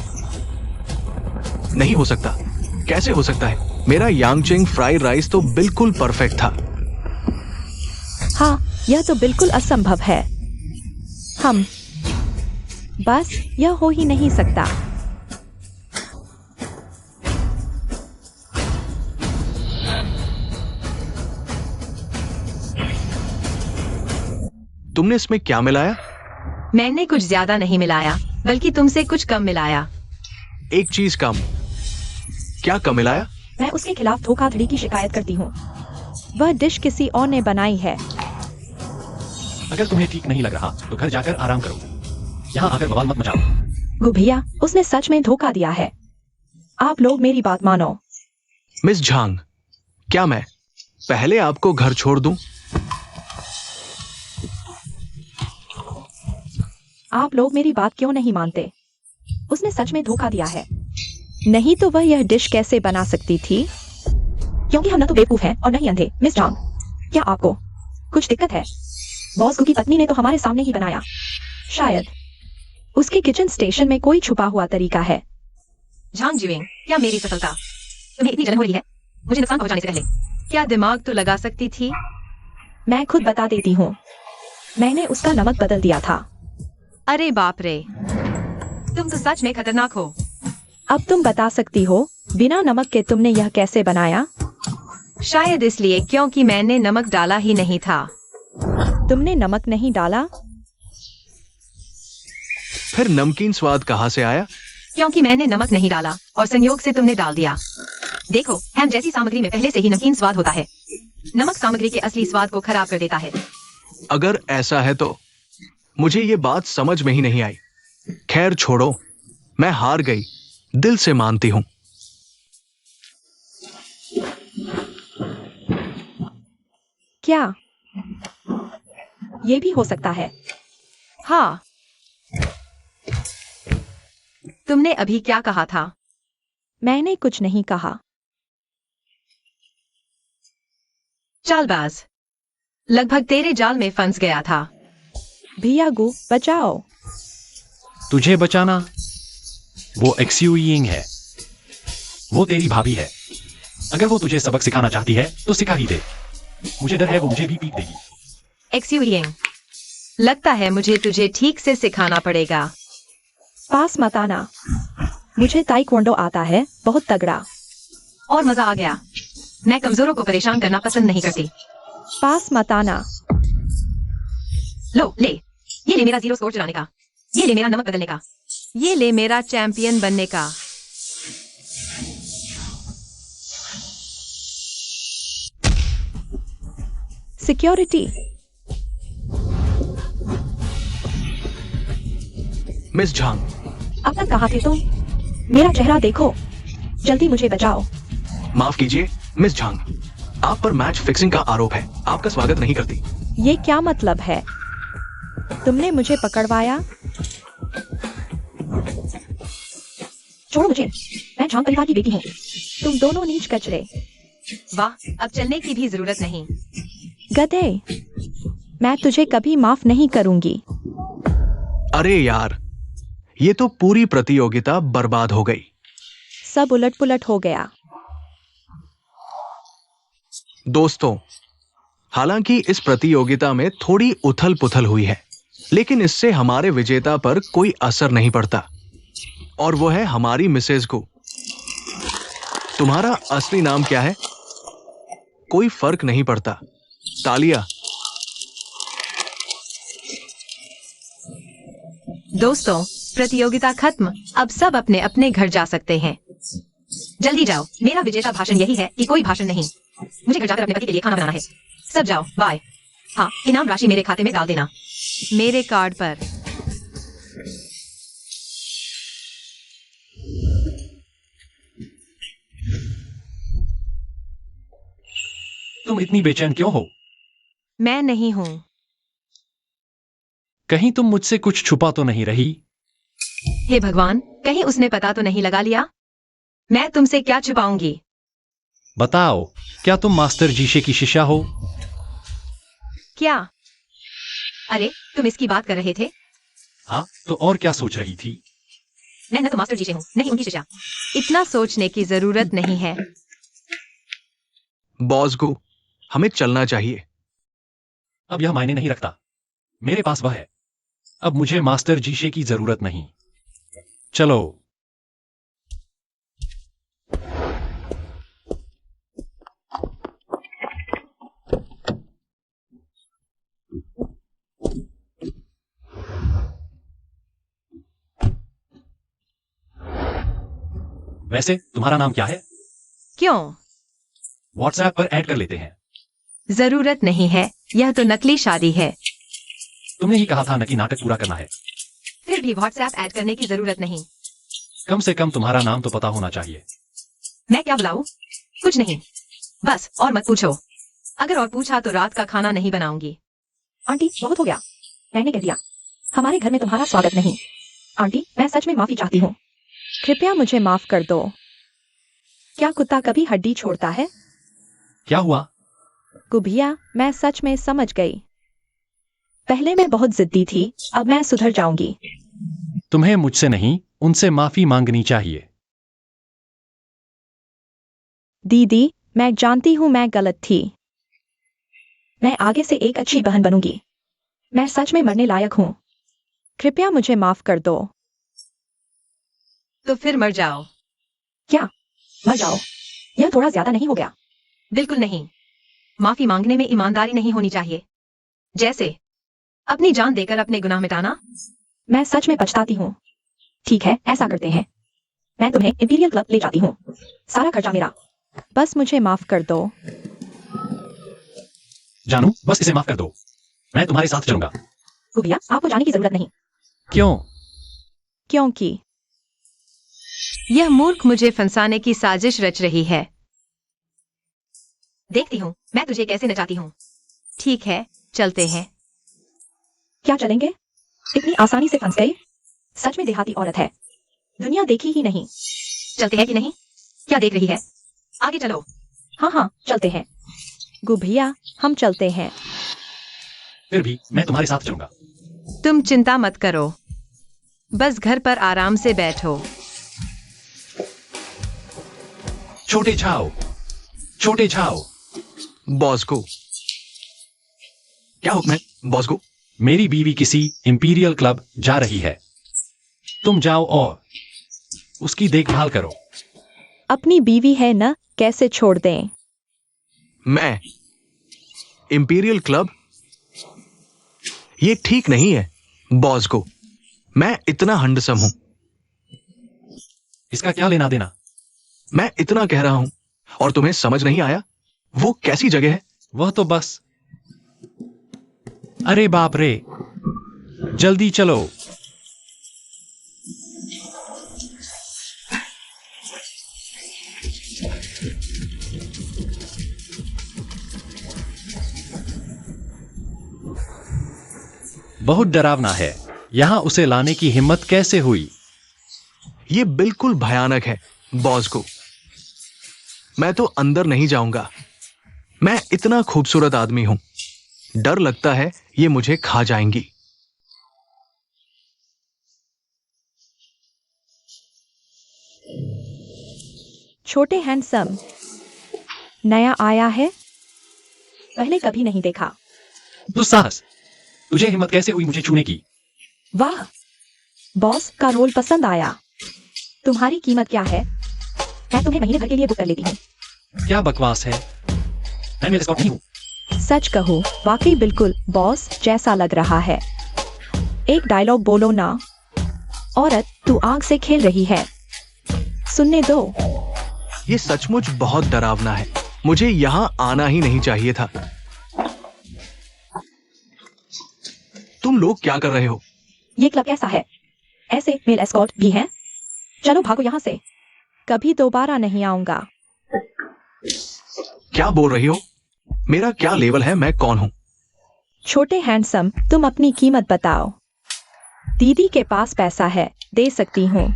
नहीं हो सकता। कैसे हो सकता है? मेरा यांगचेंग फ्राइड राइस तो बिल्कुल परफेक्ट था। हाँ, यह तो बिल्कुल असंभव है। बस यह हो ही नहीं सकता। तुमने इसमें क्या मिलाया? मैंने कुछ ज्यादा नहीं मिलाया, बल्कि तुमसे कुछ कम मिलाया। एक चीज कम। क्या कम मिलाया? मैं उसके खिलाफ धोखाधड़ी की शिकायत करती हूँ। वह डिश किसी और ने बनाई है। अगर तुम्हें ठीक नहीं लग रहा तो घर जाकर आराम करो। यहाँ आकर बवाल मत मचाओ। गु भैया, उसने सच में धोखा दिया है। आप लोग मेरी बात मानो। मिस झांग, क्या मैं पहले आपको घर छोड़ दूं? आप लोग मेरी बात क्यों नहीं मानते? उसने सच में धोखा दिया है। नहीं तो वह यह डिश कैसे बना सकती थी? क्योंकि हम न तो बेवकूफ हैं और न ही अंधे। मिस झांग, क्या आपको कुछ दिक्कत है? बॉस गु की पत्नी ने तो हमारे सामने ही बनाया। शायद उसके किचन स्टेशन में कोई छुपा हुआ तरीका है। झांग जिवेंग, क्या मेरी सफलता तुम्हें इतनी जलन हो रही है मुझे नुकसान पहुंचाने से पहले? क्या दिमाग तो लगा सकती थी। मैं खुद बता देती हूँ, मैंने उसका नमक बदल दिया था। अरे बाप रे, तुम तो सच में खतरनाक हो। अब तुम बता सकती हो बिना नमक के तुमने यह कैसे बनाया? शायद इसलिए क्योंकि मैंने नमक डाला ही नहीं था। तुमने नमक नहीं डाला? फिर नमकीन स्वाद कहाँ से आया? क्योंकि मैंने नमक नहीं डाला और संयोग से तुमने डाल दिया। देखो, हैम जैसी सामग्री में पहले से ही नमकीन स्वाद होता है। नमक सामग्री के असली स्वाद को खराब कर देता है। अगर ऐसा है तो मुझे ये बात समझ में ही नहीं आई। खैर छोड़ो, मैं हार गई, दिल से मानती हूं। क्या ये भी हो सकता है? हाँ। तुमने अभी क्या कहा था? मैंने कुछ नहीं कहा। चालबाज, लगभग तेरे जाल में फंस गया था। भियागू, बचाओ। तुझे बचाना? वो एक्सयू यिंग है। वो तेरी भाभी है। अगर वो तुझे सबक सिखाना चाहती है तो सिखा ही दे। मुझे डर है वो मुझे भी पीट देगी। एक्सयूयिंग, लगता है मुझे तुझे ठीक से सिखाना पड़ेगा। पास मत आना। मुझे ताइक्वांडो आता है, बहुत तगड़ा। और मजा आ गया। मैं कमजोरों को परेशान करना पसंद नहीं करती। पास मत आना। लो ले, ये ले मेरा 0 स्कोर चुराने का, ये ले मेरा नमक बदलने का, ये ले मेरा चैंपियन बनने का। सिक्योरिटी। मिस झांग, अब तक कहाँ थे तुम? मेरा चेहरा देखो, जल्दी मुझे बचाओ। माफ कीजिए मिस झांग, आप पर मैच फिक्सिंग का आरोप है। आपका स्वागत नहीं करती। ये क्या मतलब है? तुमने मुझे पकड़वाया? छोड़ो मुझे, मैं झांग परिवार की बेटी हूँ। तुम दोनों नीच कचरे। वाह, अब चलने की भी जरूरत नहीं। गधे, मैं तुझे कभी माफ नहीं करूंगी। अरे यार, ये तो पूरी प्रतियोगिता बर्बाद हो गई। सब उलट पुलट हो गया। दोस्तों, हालांकि इस प्रतियोगिता में थोड़ी उथल पुथल हुई है, लेकिन इससे हमारे विजेता पर कोई असर नहीं पड़ता, और वो है हमारी मिसेज को। तुम्हारा असली नाम क्या है? कोई फर्क नहीं पड़ता। तालिया। दोस्तों, प्रतियोगिता खत्म। अब सब अपने अपने घर जा सकते हैं। जल्दी जाओ, मेरा विजेता भाषण यही है कि कोई भाषण नहीं। मुझे घर जाकर अपने पति के लिए खाना बनाना है। सब जाओ, बाय। हाँ, इनाम राशि मेरे खाते में डाल देना, मेरे कार्ड पर। तुम इतनी बेचैन क्यों हो? मैं नहीं हूँ। कहीं तुम मुझसे कुछ छुपा तो नहीं रही? हे भगवान, कहीं उसने पता तो नहीं लगा लिया? मैं तुमसे क्या छुपाऊंगी? बताओ, क्या तुम मास्टर जीशे की शिष्या हो? क्या? अरे, तुम इसकी बात कर रहे थे? हाँ, तो और क्या सोच रही थी? मैं न तो मास्टर जी से हूँ, नहीं उनकी शिष्या। इतना सोचने की जरूरत नहीं है। बॉस को हमें चलना चाहिए। अब यह मायने नहीं रखता। मेरे पास वह है। अब मुझे मास्टर जीशे की जरूरत नहीं। चलो। वैसे तुम्हारा नाम क्या है? क्यों? व्हाट्सएप पर ऐड कर लेते हैं। जरूरत नहीं है, यह तो नकली शादी है। तुमने ही कहा था न कि नाटक पूरा करना है। फिर भी व्हाट्सएप ऐड करने की जरूरत नहीं। कम से कम तुम्हारा नाम तो पता होना चाहिए। मैं क्या बुलाऊं? कुछ नहीं, बस और मत पूछो। अगर और पूछा तो रात का खाना नहीं बनाऊंगी। आंटी, बहुत हो गया, मैंने कह दिया। हमारे घर में तुम्हारा स्वागत नहीं। आंटी, मैं सच में माफी चाहती हूँ। कृपया मुझे माफ कर दो। क्या कुत्ता कभी हड्डी छोड़ता है? क्या हुआ? गुभिया, मैं सच में समझ गई। पहले मैं बहुत जिद्दी थी, अब मैं सुधर जाऊंगी। तुम्हें मुझसे नहीं, उनसे माफी मांगनी चाहिए। दीदी, मैं जानती हूँ मैं गलत थी। मैं आगे से एक अच्छी बहन बनूंगी। मैं सच में मरने लायक हूँ। कृपया मुझे माफ कर दो। तो फिर मर जाओ। क्या? मर जाओ? यह थोड़ा ज्यादा नहीं हो गया? बिल्कुल नहीं। माफी मांगने में ईमानदारी नहीं होनी चाहिए। जैसे अपनी जान देकर अपने गुनाह मिटाना। मैं सच में पछताती हूँ। ठीक है, ऐसा करते हैं। मैं तुम्हें इंपीरियल क्लब ले जाती हूँ। सारा खर्चा मेरा। बस मुझे माफ कर दो। जानू, बस इसे माफ कर दो। मैं तुम्हारे साथ चलूंगा। गुबिया, आपको जाने की जरूरत नहीं। क्यों? क्योंकि यह मूर्ख मुझे फंसाने की साजिश रच रही है। देखती हूँ मैं तुझे कैसे नचाती हूँ। ठीक है, चलते हैं। क्या चलेंगे? इतनी आसानी से फंस गए? सच में देहाती औरत है। दुनिया देखी ही नहीं। चलते हैं कि नहीं? क्या देख रही है? आगे चलो। हाँ हाँ, चलते हैं। गुबिया, हम चलते हैं। फिर भी मैं तुम्हारे साथ चलूंगा। तुम चिंता मत करो। बस घर पर आराम से बैठो। छोटे छाओ, छोटे छाओ। बॉस को क्या हुक्म है? बॉस को मेरी बीवी किसी इंपीरियल क्लब जा रही है। तुम जाओ और उसकी देखभाल करो। अपनी बीवी है न, कैसे छोड़ दें? मैं इंपीरियल क्लब? ये ठीक नहीं है बॉस को। मैं इतना हंडसम हूं। इसका क्या लेना देना? मैं इतना कह रहा हूं और तुम्हें समझ नहीं आया? वो कैसी जगह है? वह तो बस। अरे बाप रे, जल्दी चलो। बहुत डरावना है। यहां उसे लाने की हिम्मत कैसे हुई? ये बिल्कुल भयानक है बॉस को। मैं तो अंदर नहीं जाऊंगा। मैं इतना खूबसूरत आदमी हूं। डर लगता है ये मुझे खा जाएंगी। छोटे हैंडसम, नया आया है? पहले कभी नहीं देखा। दुस्साहस! तुझे हिम्मत कैसे हुई मुझे छूने की? वाह, बॉस का रोल पसंद आया। तुम्हारी कीमत क्या है? मैं तुम्हें महीने भर के लिए बुक कर लेती हूँ। क्या बकवास है? मैं मेरे स्कॉट नहीं हूं। सच कहो, वाकई बिल्कुल बॉस जैसा लग रहा है। एक डायलॉग बोलो ना। औरत, तू आग से खेल रही है। सुनने दो। ये सचमुच बहुत डरावना है। मुझे यहां आना ही नहीं चाहिए था। तुम लोग क्या कर रहे हो? ये क्लब कैसा है? ऐसे मेल एस्कॉर्ट भी हैं? चलो भागो यहाँ से। कभी दोबारा नहीं आऊंगा। क्या बोल रही हो? मेरा क्या लेवल है? मैं कौन हूं? छोटे हैंडसम, तुम अपनी कीमत बताओ। दीदी के पास पैसा है, दे सकती हूँ।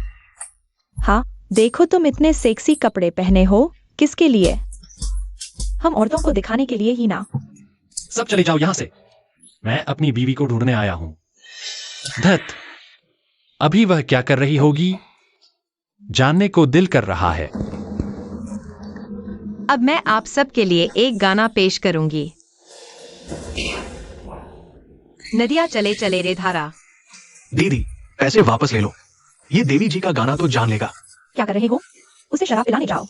हाँ, देखो तुम इतने सेक्सी कपड़े पहने हो। किसके लिए? हम औरतों को दिखाने के लिए ही ना। सब चले जाओ यहां से। मैं अपनी बीवी को ढूंढने आया हूं। धत! अभी वह क्या कर रही होगी? जानने को दिल कर रहा है। अब मैं आप सब के लिए एक गाना पेश करूंगी। नदिया चले चले रे धारा। दीदी, पैसे वापस ले लो। ये देवी जी का गाना तो जान लेगा। क्या कर रहे हो? उसे शराब पिलाने जाओ।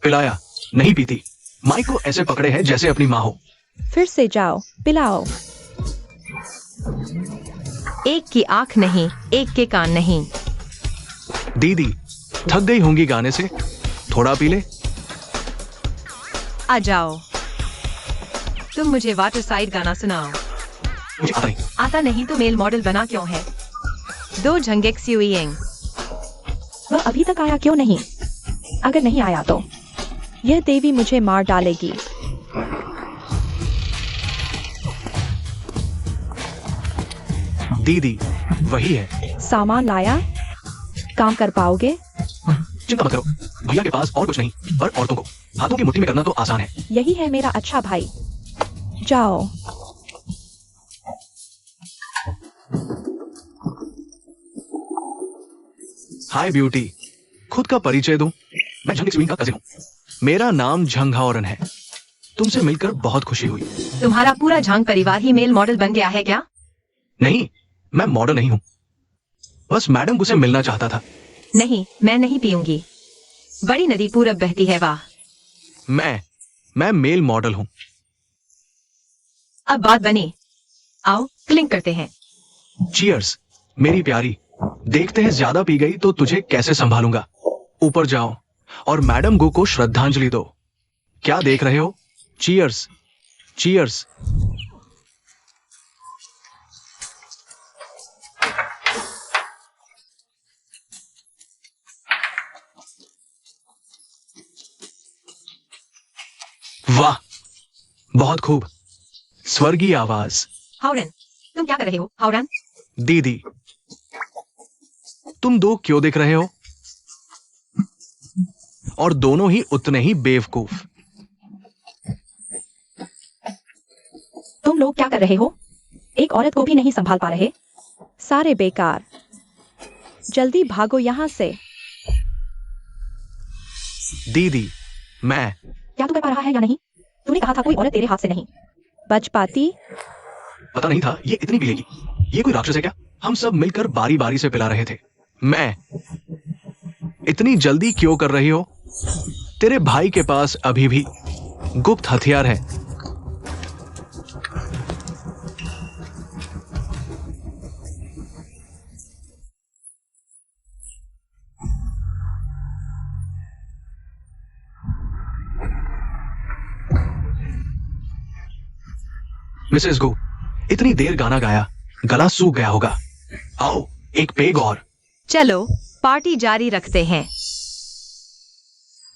पिलाया? नहीं पीती। माइक को ऐसे पकड़े है जैसे अपनी माँ हो। फिर से जाओ, पिलाओ। एक की आंख नहीं, एक के कान नहीं। दीदी, थक गई होंगी गाने से। थोड़ा पी ले। आ जाओ। तुम मुझे वाटर साइड गाना सुनाओ। मुझे आता नहीं। आता नहीं तो मेल मॉडल बना क्यों है? दो झंगेक सियुइंग। वह अभी तक आया क्यों नहीं? अगर नहीं आया तो यह देवी मुझे मार डालेगी। दीदी, वही है। सामान लाया? काम कर पाओगे? चिंता मत करो। भैया के पास और कुछ नहीं, पर औरतों को हाथों की मुट्ठी में करना तो आसान है। यही है मेरा अच्छा भाई। जाओ। हाय ब्यूटी, खुद का परिचय दूं। मैं झंग एक्सविंग का कजिन हूँ। मेरा नाम झंग हाओरन है। तुमसे मिलकर बहुत खुशी हुई। तुम्हारा पूरा झांग परिवार ही मेल मॉडल बन गया है क्या? नहीं, मैं मॉडल नहीं हूँ, बस मैडम को से मिलना चाहता था। नहीं, मैं नहीं पीऊंगी। बड़ी नदी पूरब बहती है, वाह। मैं मेल मॉडल हूँ। अब बात बनी। आओ क्लिंक करते हैं। चीयर्स मेरी प्यारी। देखते हैं ज्यादा पी गई तो तुझे कैसे संभालूंगा। ऊपर जाओ और मैडम गो को श्रद्धांजलि दो। क्या देख रहे हो? Cheers, cheers. वाह, बहुत खूब। स्वर्गीय आवाज। हाउरन, तुम क्या कर रहे हो? हाउरन, दीदी, तुम दो क्यों देख रहे हो? और दोनों ही उतने ही बेवकूफ। तुम लोग क्या कर रहे हो? एक औरत को भी नहीं संभाल पा रहे। सारे बेकार। जल्दी भागो यहाँ से। दीदी, मैं क्या तू कर पा रहा है या नहीं? तूने कहा था कोई औरत तेरे हाथ से नहीं बच पाती। पता नहीं था ये इतनी पिएगी। ये कोई राक्षस है क्या? हम सब मिलकर बारी बारी से पिला रहे थे। मैं इतनी जल्दी क्यों कर रही हो? तेरे भाई के पास अभी भी गुप्त हथियार है। मिसेस गो, इतनी देर गाना गाया, गला सूख गया होगा। आओ एक पेग और। चलो पार्टी जारी रखते हैं।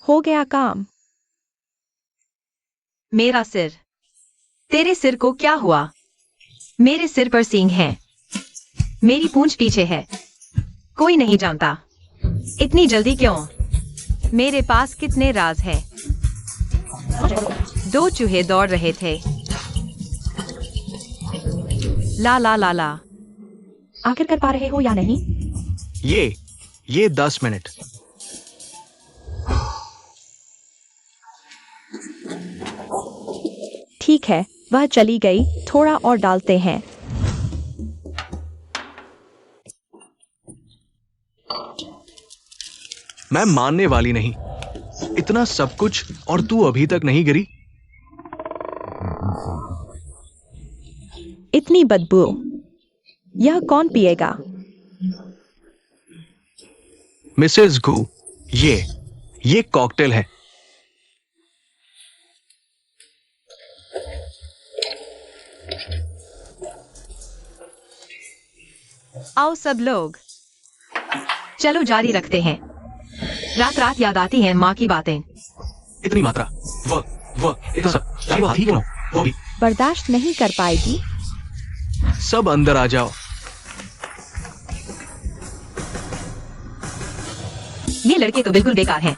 हो गया काम। मेरा सिर। तेरे सिर को क्या हुआ? मेरे सिर पर सींग हैं। मेरी पूंछ पीछे है। कोई नहीं जानता। इतनी जल्दी क्यों? मेरे पास कितने राज हैं? 2 चूहे दौड़ रहे थे। ला ला ला ला। आखिर कर पा रहे हो या नहीं? ये 10 मिनट। ठीक है, वह चली गई। थोड़ा और डालते हैं। मैं मानने वाली नहीं। इतना सब कुछ और तू अभी तक नहीं गिरी। इतनी बदबू। यह कौन पिएगा? मिसेस गू, ये कॉकटेल है। आओ सब लोग, चलो जारी रखते हैं। रात रात याद आती हैं माँ की बातें। इतनी मात्रा, वह इतना सब, चाहे वो हाथी क्यों ना हो, वो भी। बर्दाश्त नहीं कर पाएगी। सब अंदर आ जाओ। ये लड़के तो बिल्कुल बेकार हैं।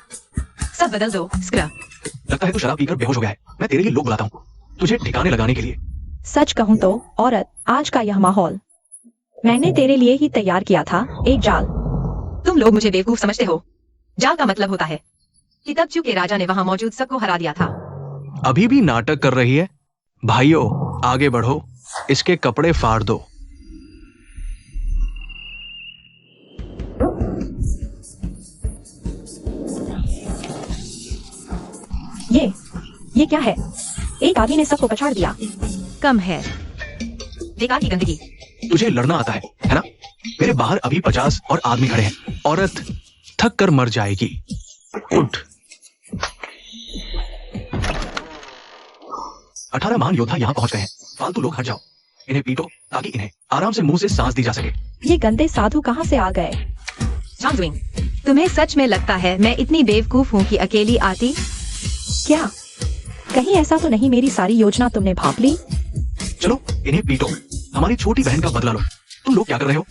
सब बदल दो, स्क्रब। लगता है तू शराब पीकर बेहोश हो गया है। मैं तेरे लिए लोग बुलाता हूँ तुझे ठिकाने लगाने के लिए। सच कहूँ तो औरत, आज का यह माहौल मैंने तेरे लिए ही तैयार किया था। एक जाल। तुम लोग मुझे बेवकूफ समझते हो। जाल का मतलब होता है कि तब चूंकि राजा ने वहां मौजूद सबको हरा दिया था। अभी भी नाटक कर रही है? भाइयों आगे बढ़ो, इसके कपड़े फाड़ दो। ये क्या है? एक आदमी ने सबको पछाड़ दिया। कम है। बेकार की गंदगी। तुझे लड़ना आता है ना? मेरे बाहर अभी 50 और आदमी खड़े हैं। औरत थक कर मर जाएगी। उठ। 18 महान योद्धा यहाँ पहुंच गए हैं। फालतू लोग हट जाओ। इन्हें पीटो ताकि इन्हें आराम से मुंह से सांस दी जा सके। ये गंदे साधु कहाँ से आ गए? झांगजुइंग, तुम्हें सच में लगता है मैं इतनी बेवकूफ हूँ कि अकेली आती? क्या कहीं ऐसा तो नहीं मेरी सारी योजना तुमने भांप ली? चलो इन्हें पीटो, हमारी छोटी बहन का बदला लो। तुम लोग क्या कर रहे हो?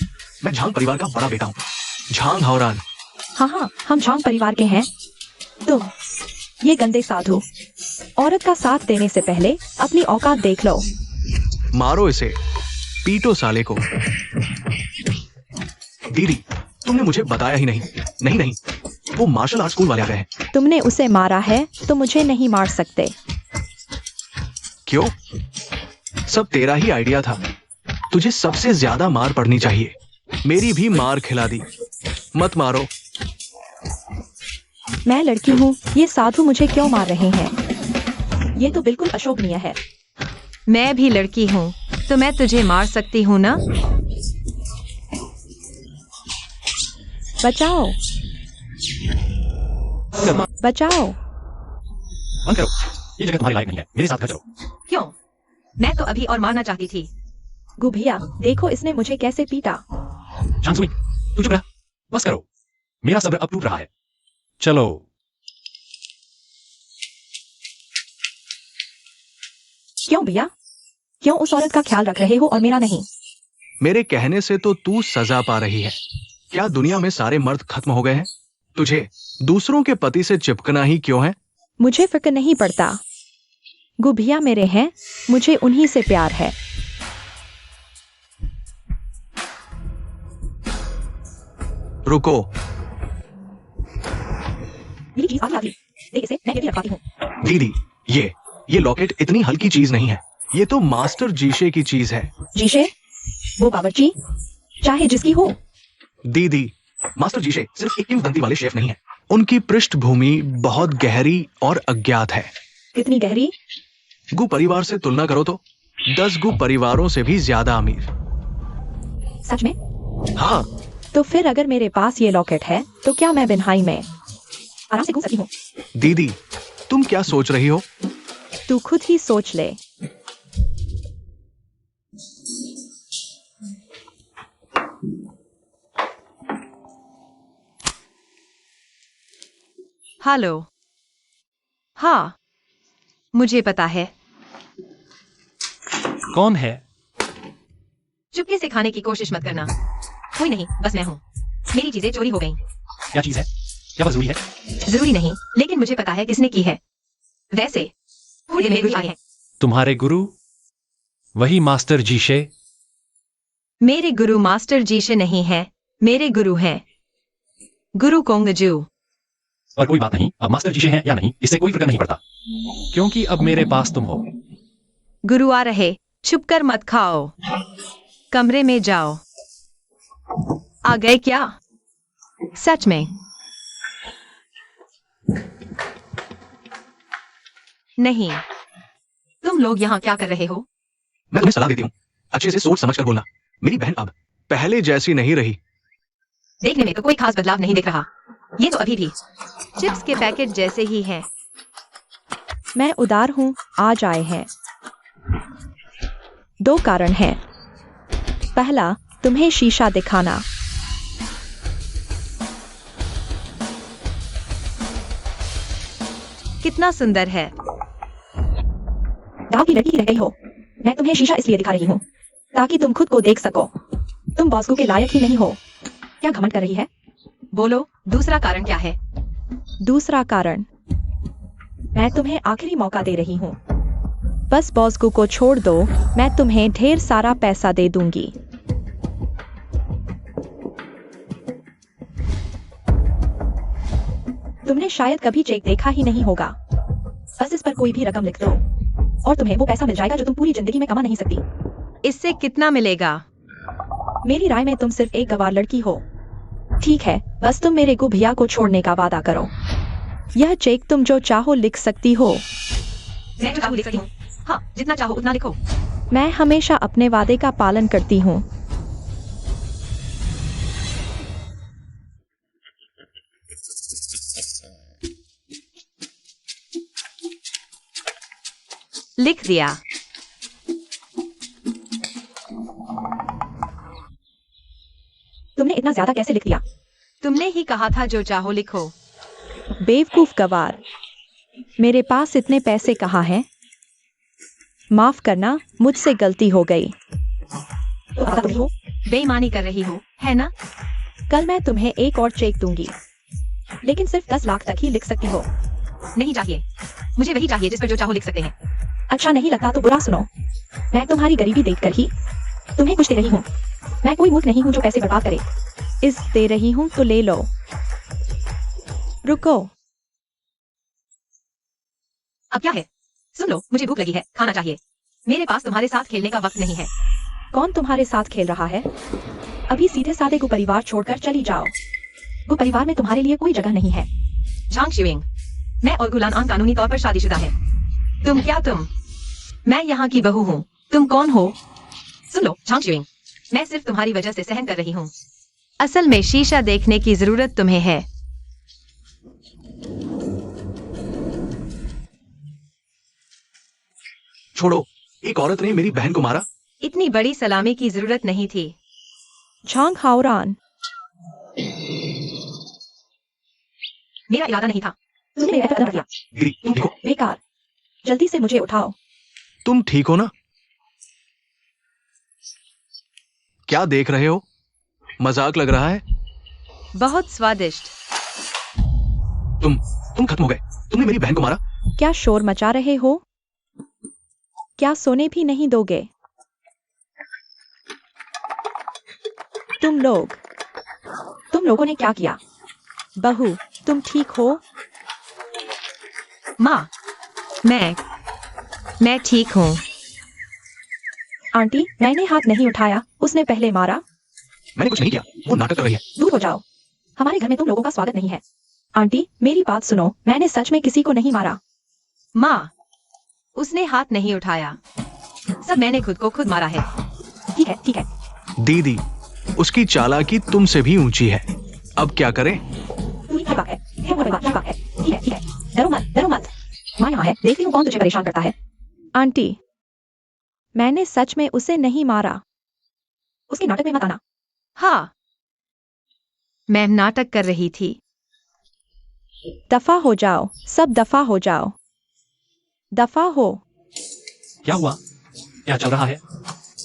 मैं झांग परिवार का बड़ा बेटा हूँ, झांग हाओरन। हाँ, हम झांग परिवार के हैं। तुम ये गंदे साधु, औरत का साथ देने से पहले अपनी औकात देख लो। मारो इसे, पीटो साले को। दीदी तुमने मुझे बताया ही नहीं। नहीं नहीं, वो मार्शल आर्ट स्कूल वाले आ गए हैं। तुमने उसे मारा है तो मुझे नहीं मार सकते। क्यों? सब तेरा ही आइडिया था। तुझे सबसे ज्यादा मार पड़नी चाहिए। मेरी भी मार खिला दी। मत मारो। मैं लड़की हूँ, ये साधु मुझे क्यों मार रहे हैं? ये तो बिल्कुल अशोभनीय है। मैं भी लड़की हूँ, तो मैं तुझे मार सकती हूँ ना? बचाओ, बचाओ। बंद करो, ये जगह तुम्हारी लायक नहीं है। मेरे साथ घर चलो। क्यों? मैं तो अभी और मारना चाहती थी। गुभिया, देखो इसने मुझे कैसे पीटा। शांसुई, तू चुप रह। बस करो, मेरा सब्र अब टूट रहा है। चलो। क्यों भैया? क्यों उस औरत का ख्याल रख रहे हो और मेरा नहीं? मेरे कहने से तो तू सजा पा रही है। क्या दुनिया में सारे मर्द खत्म हो गए हैं? तुझे दूसरों के पति से चिपकना ही क्यों है? मुझे फिक्र नहीं पड़ता। गुभिया मेरे हैं, मुझे उन्हीं से प्यार है। रुको। मेरी चीज आगे आ गई। देख इसे, मैं ये भी रखवाती हूँ। दीदी, ये लॉकेट इतनी हल्की चीज नहीं है। ये तो मास्टर जीशे की चीज है। जीशे? वो बावर्ची, चाहे जिसकी हो। दीदी, मास्टर जीशे सिर्फ एक किंवदंती वाले शेफ नहीं है। उनकी पृष्ठभूमि बहुत गहरी और अज्ञात है। कितनी गहरी? गु परिवार से तुलना करो तो 10 गु परिवारों से भी ज्यादा अमीर। सच में? हाँ। तो फिर अगर मेरे पास ये लॉकेट है तो क्या मैं बिनहाई में आराम से घूम सकती हूँ? दीदी, तुम क्या सोच रही हो? तू खुद ही सोच ले। हेलो। हाँ, मुझे पता है। कौन है? चुपके से खाने की कोशिश मत करना। कोई नहीं, बस मैं हूँ। मेरी चीजें चोरी हो गईं। क्या चीज है? क्या जरूरी है? जरूरी नहीं, लेकिन मुझे पता है किसने की है। वैसे पूरे मेरे गुरु आए हैं। तुम्हारे गुरु? वही मास्टर जीशे? मेरे गुरु मास्टर जीशे नहीं है, मेरे गुरु हैं गुरु कोंगजू। और कोई बात नहीं, अब मास्टर जीशे हैं या नहीं, इससे कोई फर्क नहीं पड़ता, क्योंकि अब मेरे पास तुम हो। गुरु आ रहे, छुपकर मत खाओ। कमरे में जाओ। आ गए क्या? सच में? नहीं। तुम लोग यहाँ क्या कर रहे हो? मैं तुम्हें सलाह देती हूँ, अच्छे से सोच समझ कर बोलना। मेरी बहन अब पहले जैसी नहीं रही। देखने में तो कोई खास बदलाव नहीं दिख रहा। ये तो अभी भी चिप्स के पैकेट जैसे ही हैं। मैं उदार हूँ, आज आए हैं। 2 कारण हैं। पहला, तुम्हें शीशा दिखाना। कितना सुंदर है। गांव की लड़की रह गई हो। मैं तुम्हें शीशा इसलिए दिखा रही हूँ ताकि तुम खुद को देख सको। तुम बॉस्को के लायक ही नहीं हो। क्या घमंड कर रही है? बोलो, दूसरा कारण क्या है? दूसरा कारण, मैं तुम्हें आखिरी मौका दे रही हूँ। बस बॉस्को को छोड़ दो, मैं तुम्हें ढेर सारा पैसा दे दूंगी। तुमने शायद कभी चेक देखा ही नहीं होगा। बस इस पर कोई भी रकम लिख दो और तुम्हें वो पैसा मिल जाएगा जो तुम पूरी जिंदगी में कमा नहीं सकती। इससे कितना मिलेगा? मेरी राय में तुम सिर्फ एक गवार लड़की हो। ठीक है, बस तुम मेरे गुभिया को छोड़ने का वादा करो। यह चेक तुम जो चाहो लिख सकती हो। मैं जो चाहूँ लिख सकती हूँ। हाँ, जितना चाहो उतना लिखो। मैं हमेशा अपने वादे का पालन करती हूँ। लिख दिया। तुमने इतना ज्यादा कैसे लिख दिया? तुमने ही कहा था जो चाहो लिखो। बेवकूफ गवार, मेरे पास इतने पैसे कहाँ हैं? माफ करना, मुझसे गलती हो गई। तो आता तुम हो? बेईमानी कर रही हो, है ना? कल मैं तुम्हें एक और चेक दूंगी, लेकिन सिर्फ 10 लाख तक ही लिख सकती हो। नहीं चाहिए, मुझे वही चाहिए जिस पर जो चाहो लिख सकते हैं। अच्छा नहीं लगता तो बुरा सुनो। मैं तुम्हारी गरीबी देखकर ही तुम्हें कुछ दे रही हूँ। मैं कोई मूर्ख नहीं हूँ जो पैसे बर्बाद करे। इस दे रही हूँ तो ले लो। रुको। अब क्या है? सुन लो, मुझे भूख लगी है, खाना चाहिए। मेरे पास तुम्हारे साथ खेलने का वक्त नहीं है। कौन तुम्हारे साथ खेल रहा है? अभी सीधे साधे गु परिवार छोड़कर चली जाओ। गु परिवार में तुम्हारे लिए कोई जगह नहीं है। झांग शिविंग, मैं और गुलान आन कानूनी तौर पर शादीशुदा है। तुम मैं यहाँ की बहू हूँ। तुम कौन हो? सुन लो झांग शिविंग, मैं सिर्फ तुम्हारी वजह से सहन कर रही हूँ। असल में शीशा देखने की जरूरत तुम्हें है। छोड़ो, एक औरत ने मेरी बहन को मारा। इतनी बड़ी सलामी की जरूरत नहीं थी। झांग हाओरान, मेरा इरादा नहीं था। तुमने मेरा कदम दिया। गिरी, तुम ठीक हो? बेकार। जल्दी से मुझे उठाओ। तुम ठीक हो ना? क्या देख रहे हो? मजाक लग रहा है। बहुत स्वादिष्ट। तुम खत्म हो गए। तुमने मेरी बहन को मारा। क्या शोर मचा रहे हो? क्या सोने भी नहीं दोगे? तुम लोगों ने क्या किया? बहू, तुम ठीक हो? माँ, मैं ठीक हूँ। आंटी, मैंने हाथ नहीं उठाया, उसने पहले मारा। मैंने कुछ नहीं किया, वो नाटक कर रही है। दूर हो जाओ। हमारे घर में तुम लोगों का स्वागत नहीं है। आंटी, मेरी बात सुनो, मैंने सच में किसी को नहीं मारा। माँ, उसने हाथ नहीं उठाया। सब मैंने खुद को खुद मारा है। ठीक है। दीदी, उसकी चालाकी तुमसे भी ऊंची है। अब क्या करें? पूरी की बात है। ठीक है। डरो मत। माँ यहाँ है, देखती हूँ कौन तुझे परेशान करता है। आंटी, मैंने सच में उसे नहीं मारा। उसके नाटक में मत आना। हाँ, मैं नाटक कर रही थी। दफा हो जाओ, सब दफा हो जाओ। दफा हो। क्या हुआ? क्या चल रहा है?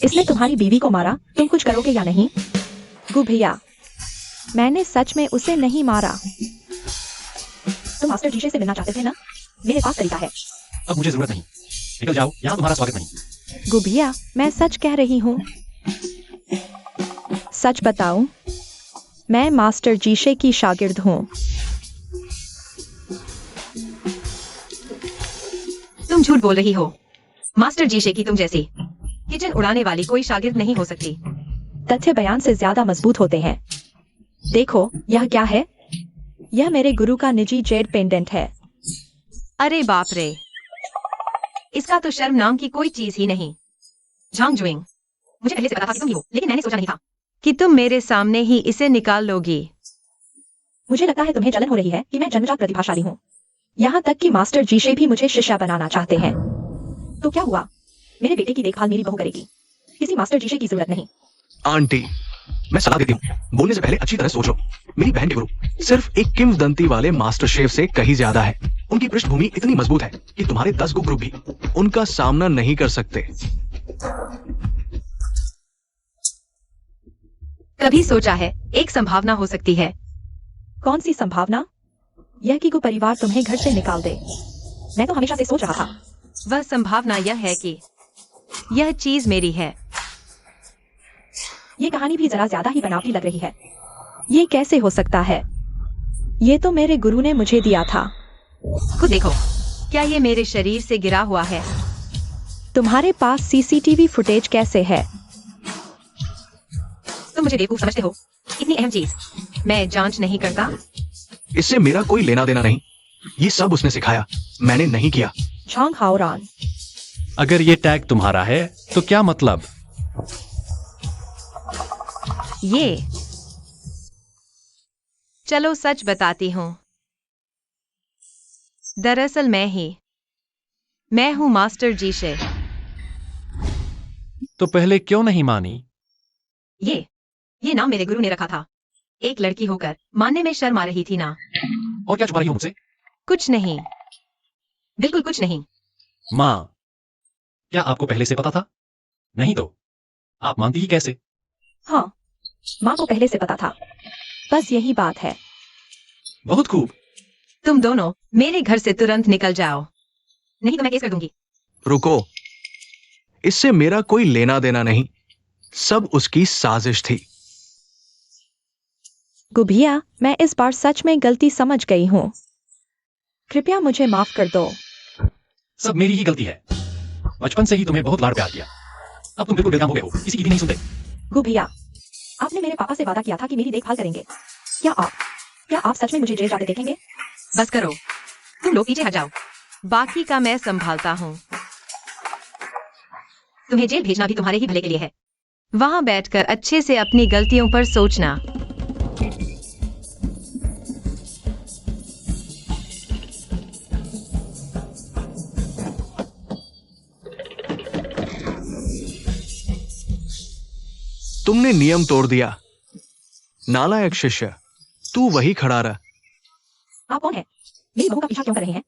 इसने तुम्हारी बीवी को मारा, तुम कुछ करोगे या नहीं? गु भैया, मैंने सच में उसे नहीं मारा। तुम मास्टर जीशे से मिलना चाहते थे ना? मेरे पास तरीका है। अब मुझे जरूरत नहीं, निकल जाओ, यहाँ तुम्हारा स्वागत नहीं। गु भैया, मैं सच कह रही हूँ। सच बताऊं, मैं मास्टर जीशे की शागिर्द हूँ। तुम झूठ बोल रही हो। मास्टर जीशे की तुम जैसी किचन उड़ाने वाली कोई शागिर्द नहीं हो सकती। तथ्य बयान से ज्यादा मजबूत होते हैं। देखो, यह क्या है? यह मेरे गुरु का निजी जेड पेंडेंट है। अरे बाप रे, इसका तो शर्म नाम की कोई चीज ही नहीं। झांग जुइंग, मुझे पहले से पता था कि तुम ही हो, लेकिन मैंने सोचा नहीं था कि तुम मेरे सामने ही इसे निकाल लोगी। मुझे लगता है तुम्हें जलन हो रही है कि मैं जन्मजात प्रतिभाशाली हूँ। यहाँ तक कि मास्टर जीशे भी मुझे शिष्या बनाना चाहते हैं। तो क्या हुआ? मेरे बेटे की देखभाल मेरी बहू करेगी। किसी मास्टर जीशे की जरूरत नहीं। आंटी, मैं सलाह देती हूँ, बोलने से पहले अच्छी तरह सोचो। मेरी बहन के गुरु सिर्फ एक किंवदंती वाले मास्टर शेफ से कहीं ज्यादा है। उनकी पृष्ठभूमि इतनी मजबूत है कि तुम्हारे 10 ग्रुप भी उनका सामना नहीं कर सकते। कभी सोचा है एक संभावना हो सकती है? कौन सी संभावना? यह कि गु परिवार तुम्हें घर से निकाल दे। मैं तो हमेशा से सोच रहा था। वह संभावना यह है कि यह चीज मेरी है। ये कहानी भी जरा ज्यादा ही बनावटी लग रही है। ये कैसे हो सकता है? ये तो मेरे गुरु ने मुझे दिया था। खुद देखो, क्या ये मेरे शरीर से गिरा हुआ है? तुम्हारे पास सीसीटीवी फुटेज कैसे है? तुम मुझे बेवकूफ समझते हो? इतनी अहम चीज मैं जांच नहीं करता। इससे मेरा कोई लेना देना नहीं। ये सब उसने सिखाया, मैंने नहीं किया। झांग हाओरान, अगर ये टैग तुम्हारा है तो क्या मतलब? ये चलो सच बताती हूँ। दरअसल मैं हूँ मास्टर जीशे। तो पहले क्यों नहीं मानी? ये नाम मेरे गुरु ने रखा था। एक लड़की होकर मानने में शर्म आ रही थी ना? और क्या छुपा रही हो मुझसे? कुछ नहीं, बिल्कुल कुछ नहीं। माँ, क्या आपको पहले से पता था? नहीं तो आप मानती ही कैसे? हाँ, माँ को पहले से पता था। बस यही बात है। बहुत खूब। तुम दोनों मेरे घर से तुरंत निकल जाओ, नहीं तो मैं केस कर दूंगी। रुको, इससे मेरा कोई लेना देना नहीं। सब उसकी साजिश थी। गुभिया, मैं इस बार सच में गलती समझ गई हूँ। कृपया मुझे माफ कर दो। सब मेरी ही गलती है। बचपन से ही तुम्हें बहुत लाड़ प्यार किया। अब तुम बिल्कुल बेकाम हो गए हो, किसी की भी नहीं सुनते। गुभिया, आपने मेरे पापा से वादा किया था कि मेरी देखभाल करेंगे। क्या आप सच में मुझे जेल जाते देखेंगे? बस करो, तुम लोग पीछे हट जाओ। बाकी का मैं संभालता हूँ। तुम्हें जेल भेजना भी तुम्हारे ही भले के लिए है। वहां बैठकर अच्छे से अपनी गलतियों पर सोचना। तुमने नियम तोड़ दिया, नालायक शिष्य। तू वही खड़ा रह। आप कौन है? मेरी बहू का पीछा क्यों कर रहे हैं?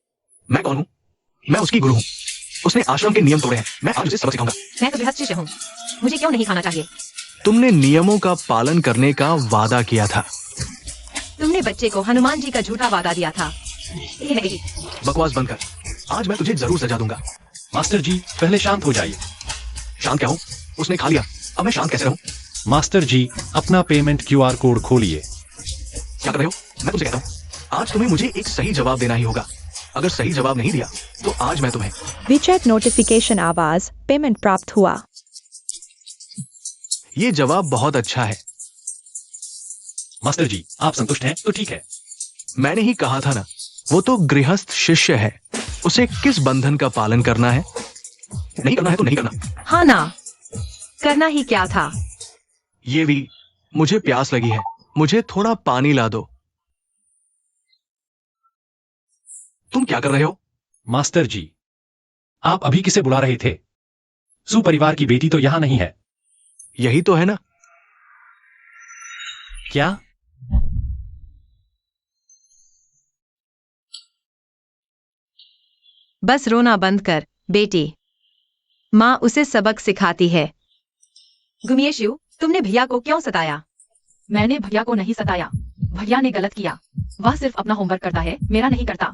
मैं कौन हूँ? मैं उसकी गुरु हूँ। उसने आश्रम के नियम तोड़े हैं। मैं आज उसे सबक सिखाऊंगा। मैं तो बेहद शिष्य हूँ। मुझे क्यों नहीं खाना चाहिए? तुमने नियमों का पालन करने का वादा किया था। तुमने बच्चे को हनुमान जी का झूठा वादा दिया था। ये नहीं। बकवास बंद कर। आज मैं तुझे जरूर सजा दूंगा। मास्टर जी, पहले शांत हो जाइए। शांत क्या हूँ? उसने खा लिया, अब मैं शांत कैसे रहूं? मास्टर जी, अपना पेमेंट QR कोड खोलिए। क्या कर रहे हो? मैं तुमसे कहता हूँ, आज तुम्हें मुझे एक सही जवाब देना ही होगा। अगर सही जवाब नहीं दिया तो आज मैं तुम्हें। विचेट नोटिफिकेशन आवाज, पेमेंट प्राप्त हुआ। ये जवाब बहुत अच्छा है। मास्टर जी, आप संतुष्ट हैं तो ठीक है। मैंने ही कहा था ना, वो तो गृहस्थ शिष्य है। उसे किस बंधन का पालन करना है? नहीं करना है तो नहीं करना। हाँ ना, करना ही क्या था। ये भी, मुझे प्यास लगी है, मुझे थोड़ा पानी ला दो। तुम क्या कर रहे हो? मास्टर जी, आप अभी किसे बुला रहे थे? सुपरिवार की बेटी तो यहां नहीं है। यही तो है ना। क्या? बस रोना बंद कर, बेटी। माँ उसे सबक सिखाती है। गुमियेशु, तुमने भैया को क्यों सताया? मैंने भैया को नहीं सताया। भैया ने गलत किया। वह सिर्फ अपना होमवर्क करता है, मेरा नहीं करता।